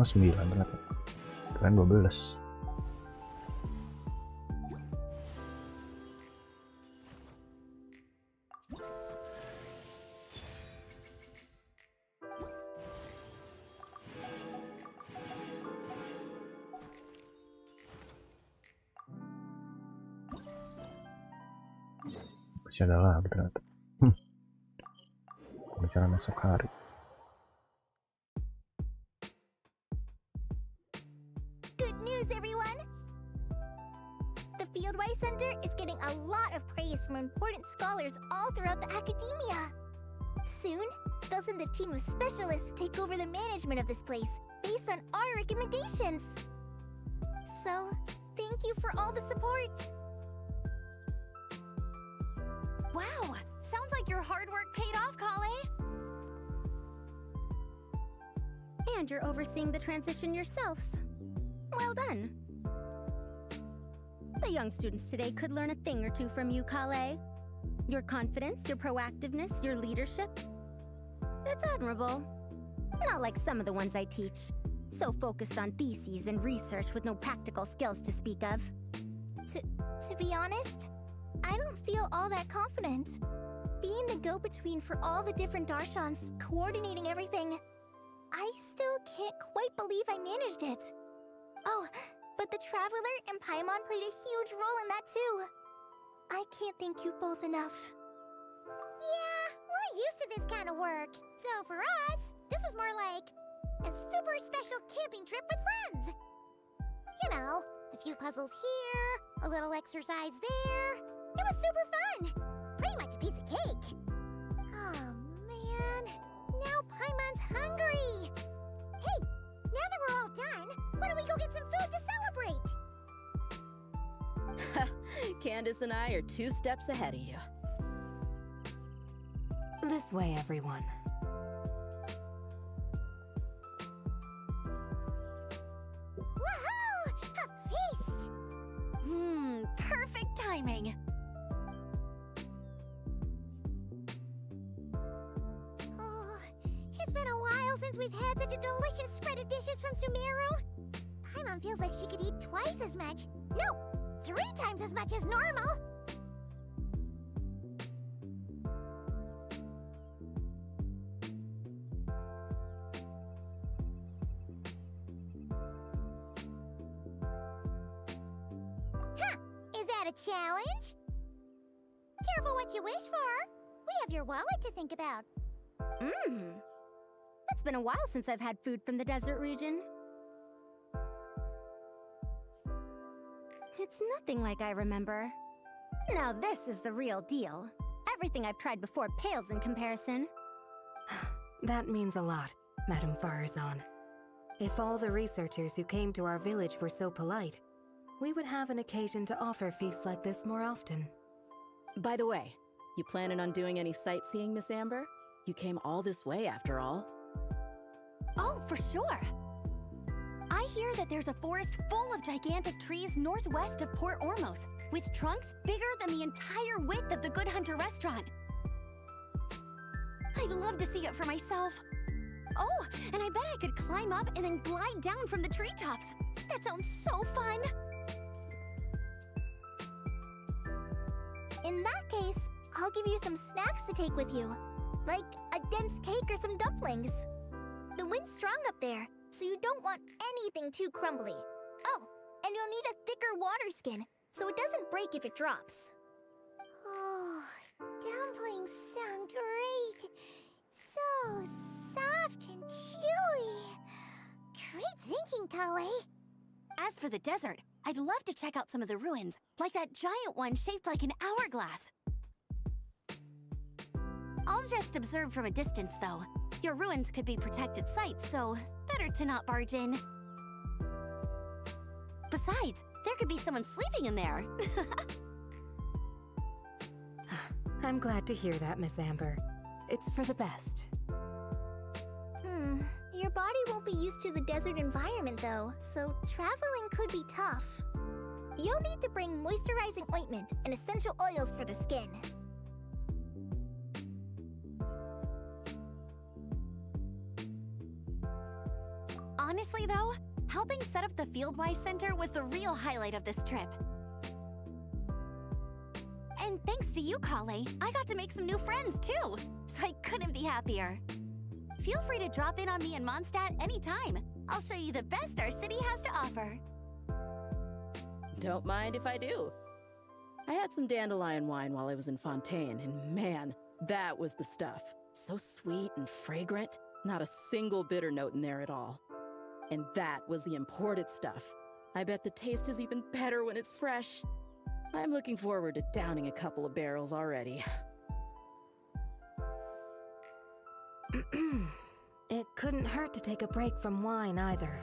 Oh 9 ternyata. Keren 12. Masih ada lagi ternyata. Pembicaraan esok hari. Good news, everyone! The Fieldwise Center is getting a lot of praise from important scholars all throughout the academia. Soon, they'll send a team of specialists to take over the management of this place based on our recommendations. So, thank you for all the support. Wow, sounds like your hard work paid off, Kale. And you're overseeing the transition yourself. Well done. The young students today could learn a thing or two from you, Kale. Your confidence, your proactiveness, your leadership. It's admirable. Not like some of the ones I teach. So focused on theses and research with no practical skills to speak of. To be honest, I don't feel all that confident. Being the go-between for all the different darshans, coordinating everything, I still can't quite believe I managed it. Oh, but the Traveler and Paimon played a huge role in that too. I can't thank you both enough. Yeah, we're used to this kind of work. So for us, this was more like a super special camping trip with friends. You know, a few puzzles here, a little exercise there. It was super fun. Pretty much a piece of cake. Oh, man. Now Paimon's hungry. Hey, now that we're all done, why don't we go get some food to celebrate? Candace and I are 2 steps ahead of you. This way, everyone. Woohoo! A feast! Perfect timing. Oh, it's been a while since we've had such a delicious spread of dishes from Sumeru. Paimon feels like she could eat twice as much. No, 3 times as much as normal. Huh, is that a challenge? Careful what you wish for. We have your wallet to think about. It's been a while since I've had food from the desert region. It's nothing like I remember. Now this is the real deal. Everything I've tried before pales in comparison. That means a lot, Madame Farazan. If all the researchers who came to our village were so polite, we would have an occasion to offer feasts like this more often. By the way, you planning on doing any sightseeing, Miss Amber? You came all this way after all. Oh, for sure. I hear that there's a forest full of gigantic trees northwest of Port Ormos, with trunks bigger than the entire width of the Good Hunter restaurant. I'd love to see it for myself. Oh, and I bet I could climb up and then glide down from the treetops. That sounds so fun. In that case, I'll give you some snacks to take with you. Like a dense cake or some dumplings. The wind's strong up there, so you don't want anything too crumbly. Oh, and you'll need a thicker water skin, so it doesn't break if it drops. Oh, dumplings sound great. So soft and chewy. Great thinking, Kale. As for the desert, I'd love to check out some of the ruins, like that giant one shaped like an hourglass. I'll just observe from a distance, though. Your ruins could be protected sites, so better to not barge in. Besides, there could be someone sleeping in there. I'm glad to hear that, Miss Amber. It's for the best. Your body won't be used to the desert environment, though, so traveling could be tough. You'll need to bring moisturizing ointment and essential oils for the skin. Honestly, though, helping set up the Fieldwise Center was the real highlight of this trip. And thanks to you, Kale, I got to make some new friends, too. So I couldn't be happier. Feel free to drop in on me in Mondstadt anytime. I'll show you the best our city has to offer. Don't mind if I do. I had some dandelion wine while I was in Fontaine, and man, that was the stuff. So sweet and fragrant, not a single bitter note in there at all. And that was the imported stuff. I bet the taste is even better when it's fresh. I'm looking forward to downing a couple of barrels already. It couldn't hurt to take a break from wine either.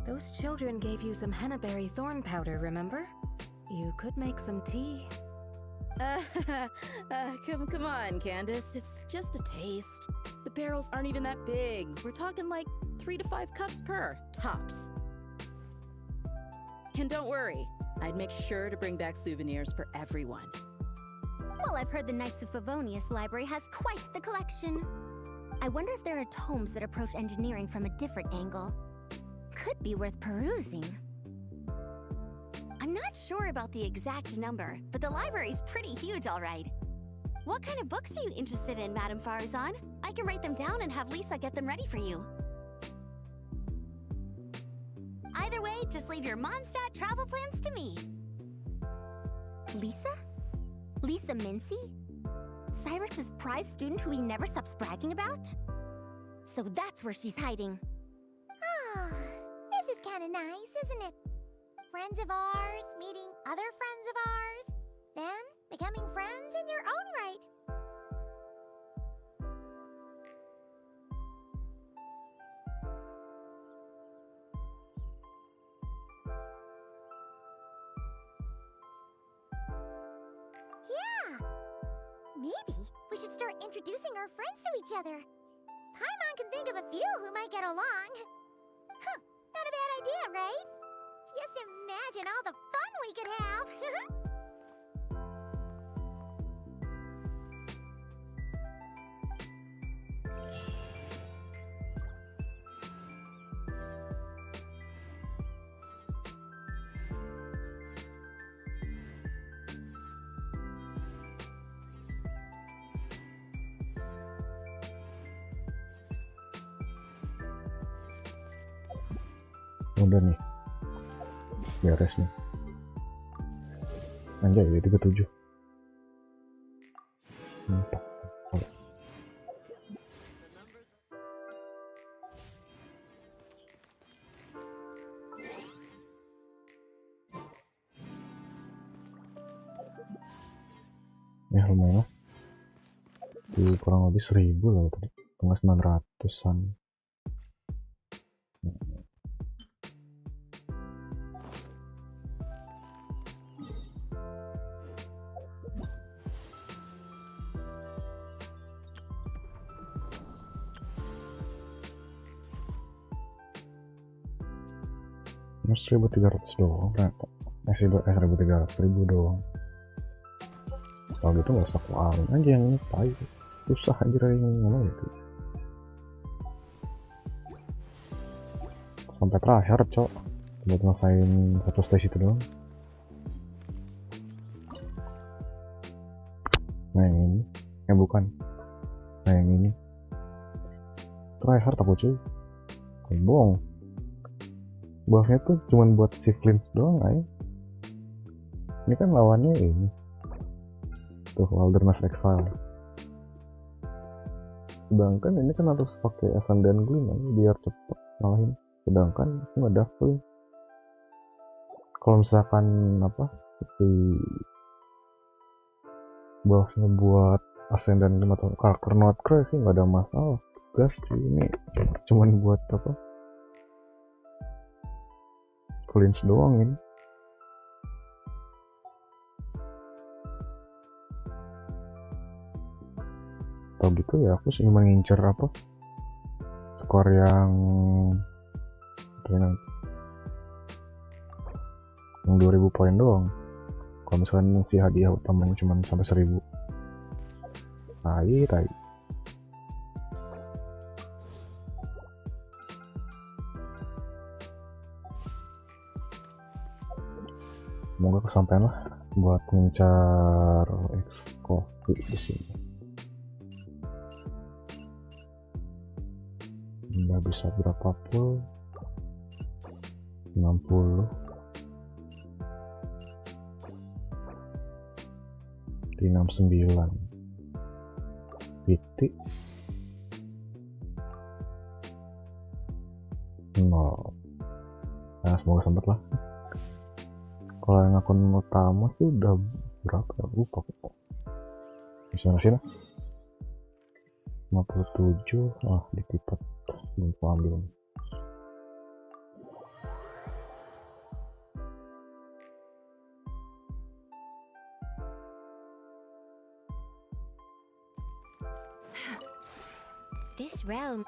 Those children gave you some hennaberry thorn powder, remember? You could make some tea. Come on, Candace. It's just a taste. The barrels aren't even that big. We're talking like 3 to 5 cups per, tops. And don't worry, I'd make sure to bring back souvenirs for everyone. Well, I've heard the Knights of Favonius Library has quite the collection. I wonder if there are tomes that approach engineering from a different angle. Could be worth perusing. I'm not sure about the exact number, but the library's pretty huge, all right. What kind of books are you interested in, Madame Farazan? I can write them down and have Lisa get them ready for you. Either way, just leave your Mondstadt travel plans to me. Lisa? Lisa Mincy? Cyrus's prize student who he never stops bragging about? So that's where she's hiding. Ah, this is kind of nice, isn't it? friends of ours meeting other friends of ours, then becoming friends in your own right. Yeah! Maybe we should start introducing our friends to each other. Paimon can think of a few who might get along. Huh, not a bad idea, right? Just imagine all the fun we could have! Udah nih, beres nih. Anjay, 37. Mantap. Ya lumayan lah. Kurang lebih 1000 lah tadi, 900-an. Mas 1300 doang ternyata. 1300, 1000 doang. Kalau gitu nggak usah keluarin aja yang ini, tai. Susah aja yang ngomong itu. Sampai terakhir, cok. Buat ngelesain satu stage itu doang. Nah yang ini, bukan. Nah yang ini. Terakhir takut cuy. Bohong. Buffnya tuh cuman buat si Flint doang aja. Ini kan lawannya ini tuh, Wilderness Exile. Sedangkan ini kan harus pakai Ascendant Gleam aja biar cepet ngalahin. Sedangkan itu nggak ada Flint. Kalau misalkan apa si buffnya buat Ascendant Gleam atau karakter Notcray sih nggak ada masalah. Gas cuy, ini cuman buat apa? Collins doang ini. Tau gitu ya, aku sih mengincar apa skor yang 2000 poin doang. Kalau misalnya si hadiah utamanya cuma sampai 1000. Tai. Semoga kesampaian lah buat mengincar coffee di sini. Nggak bisa berapa pun, 60 di 69 titik 0. Nah semoga sempat lah. Kalau yang akun utama sih udah berapa ya, lupa kok. Bisa ngasih lah 57. Ditipet belum ambil. This realm.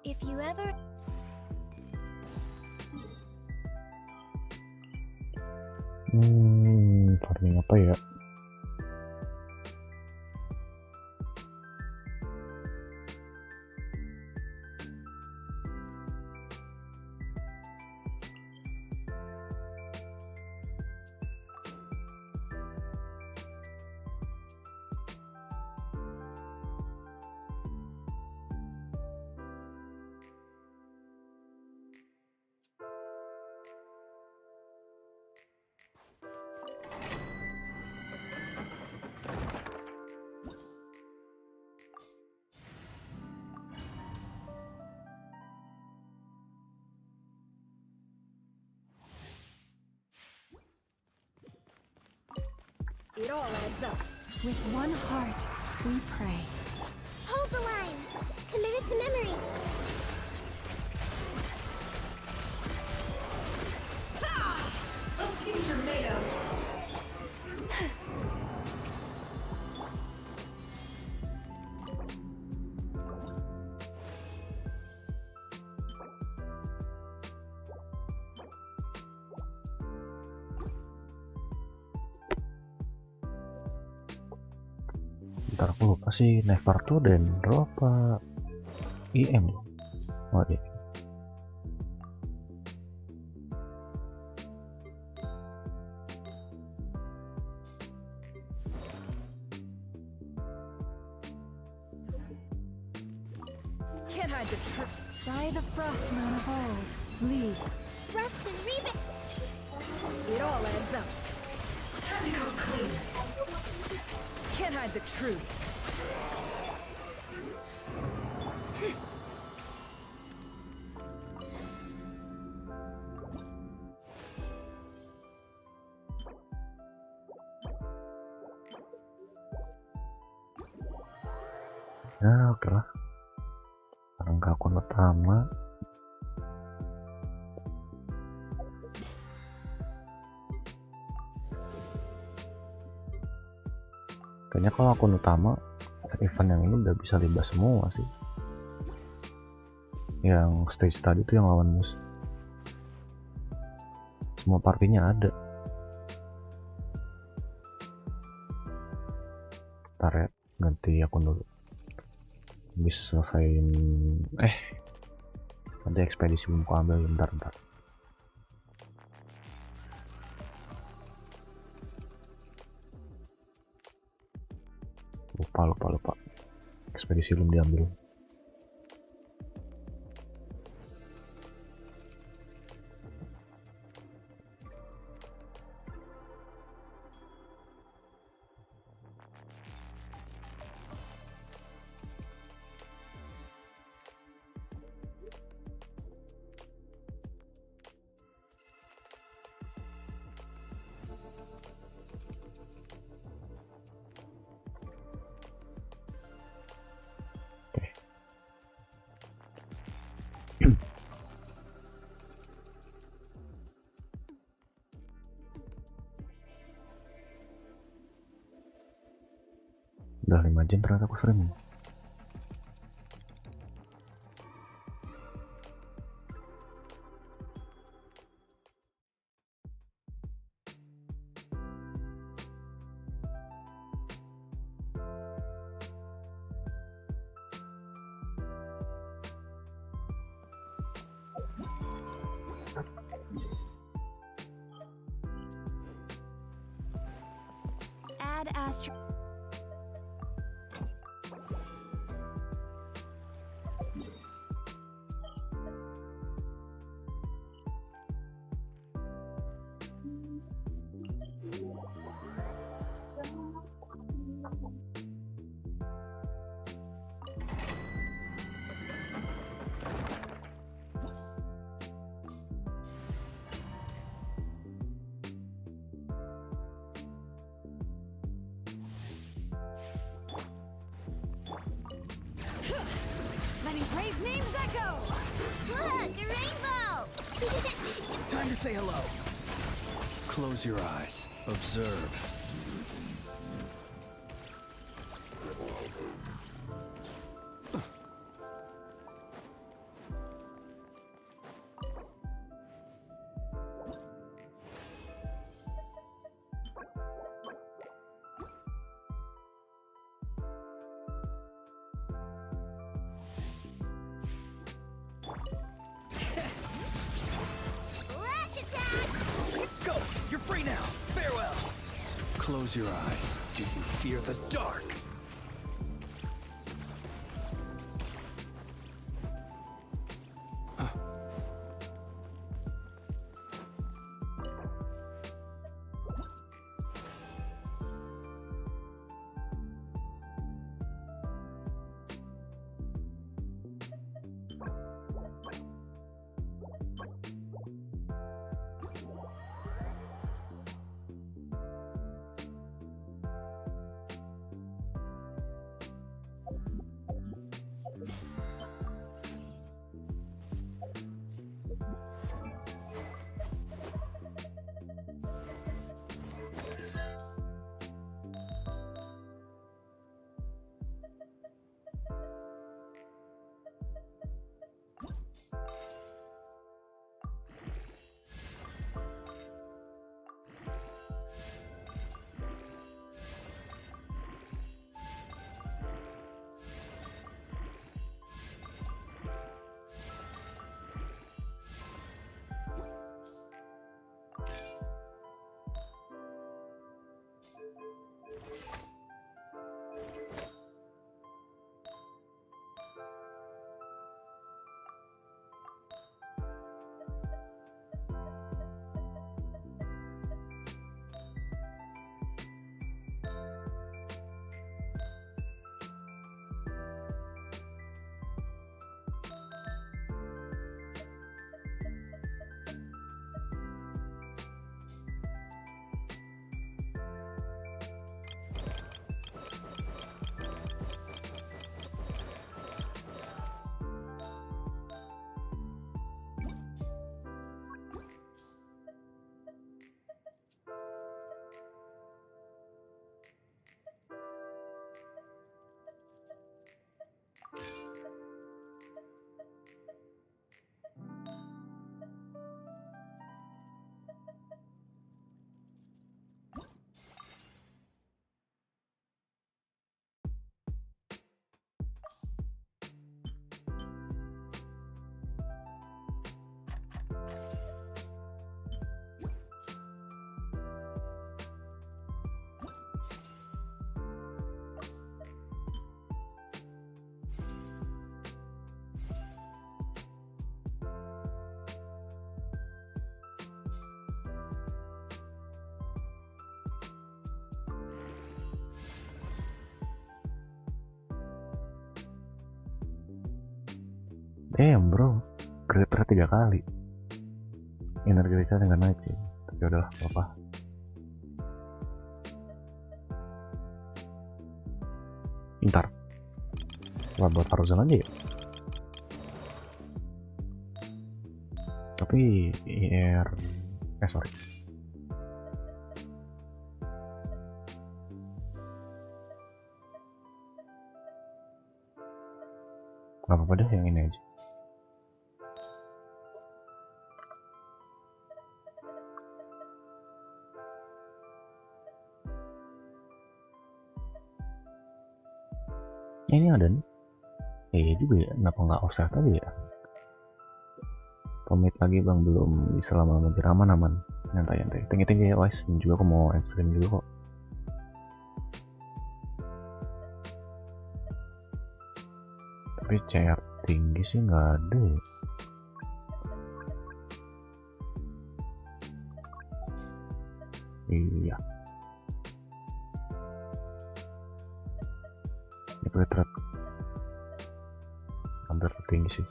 If you ever farming apa ya? It all adds up. With one heart, we pray. Hold the line. Commit it to memory. Let's see what you're made of. Ntar aku lupa sih, Never tuh Dendro apa IM? Oh iya. Can't hide the truth. By the frost moon of old, leave. Rust and rebuild. It all adds up. Time to go clean. Can't hide the truth. Ya oke lah. Sekarang ke akun utama. Kayaknya kalau akun utama event yang ini udah bisa libas semua sih. Yang stage tadi tuh yang lawan mus. Semua partinya ada. Ntar ya, ganti akun dulu. Habis selesaiin nanti ekspedisi belum ku ambil, bentar. Lupa ekspedisi belum diambil. Udah 5 jam ternyata aku streaming. Add astro. Many brave names echo. Look, a rainbow. Time to say hello. Close your eyes. Observe. Lash attack. Go! You're free now. Farewell. Close your eyes. Do you fear the dark? Damn bro, kredit 3 kali. Energi Richard nggak naik sih, tapi udahlah apa. Ntar lah buat Tarzan aja ya. Tapi sorry. Gak apa-apa deh yang ini aja. Ini ada nih. Iya juga ya, kenapa nggak offset tadi ya? Pamit lagi bang, belum bisa lama-lama, aman nyantai. Tinggi-tinggi ya guys, dan juga aku mau end stream juga kok. Tapi CR tinggi sih nggak ada ya. Iya. Ini retret hampir tinggi sih.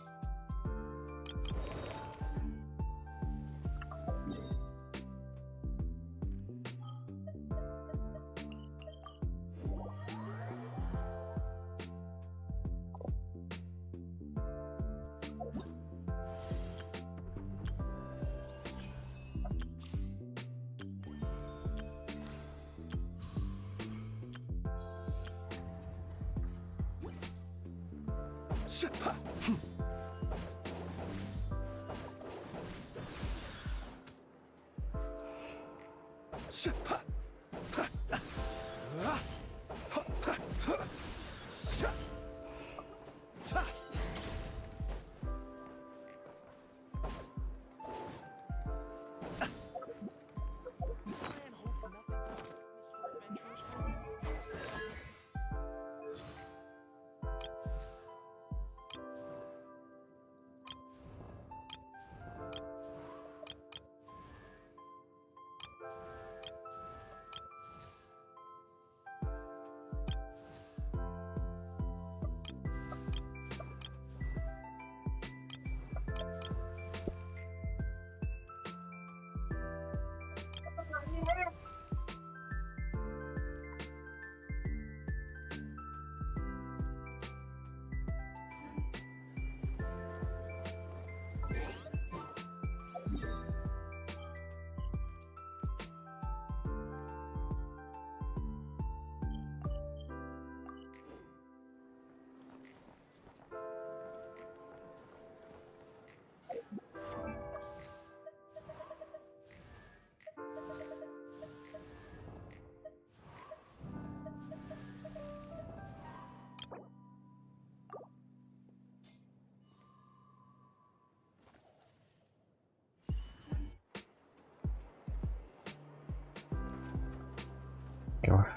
Oke lah,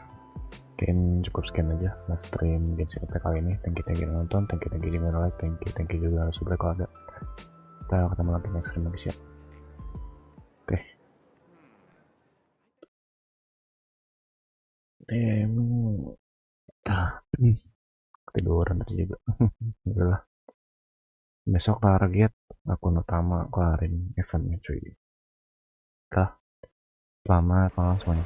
mungkin cukup sekian aja live stream GENSHIN kali ini. Thank you nonton, thank you juga like, thank you juga subscribe kalau ada. Kita ketemu lagi next stream lagi siap. Oke. Ketiduran tadi juga. Udahlah. Besok target akun utama kelarin eventnya cuy. Selamat malam semuanya.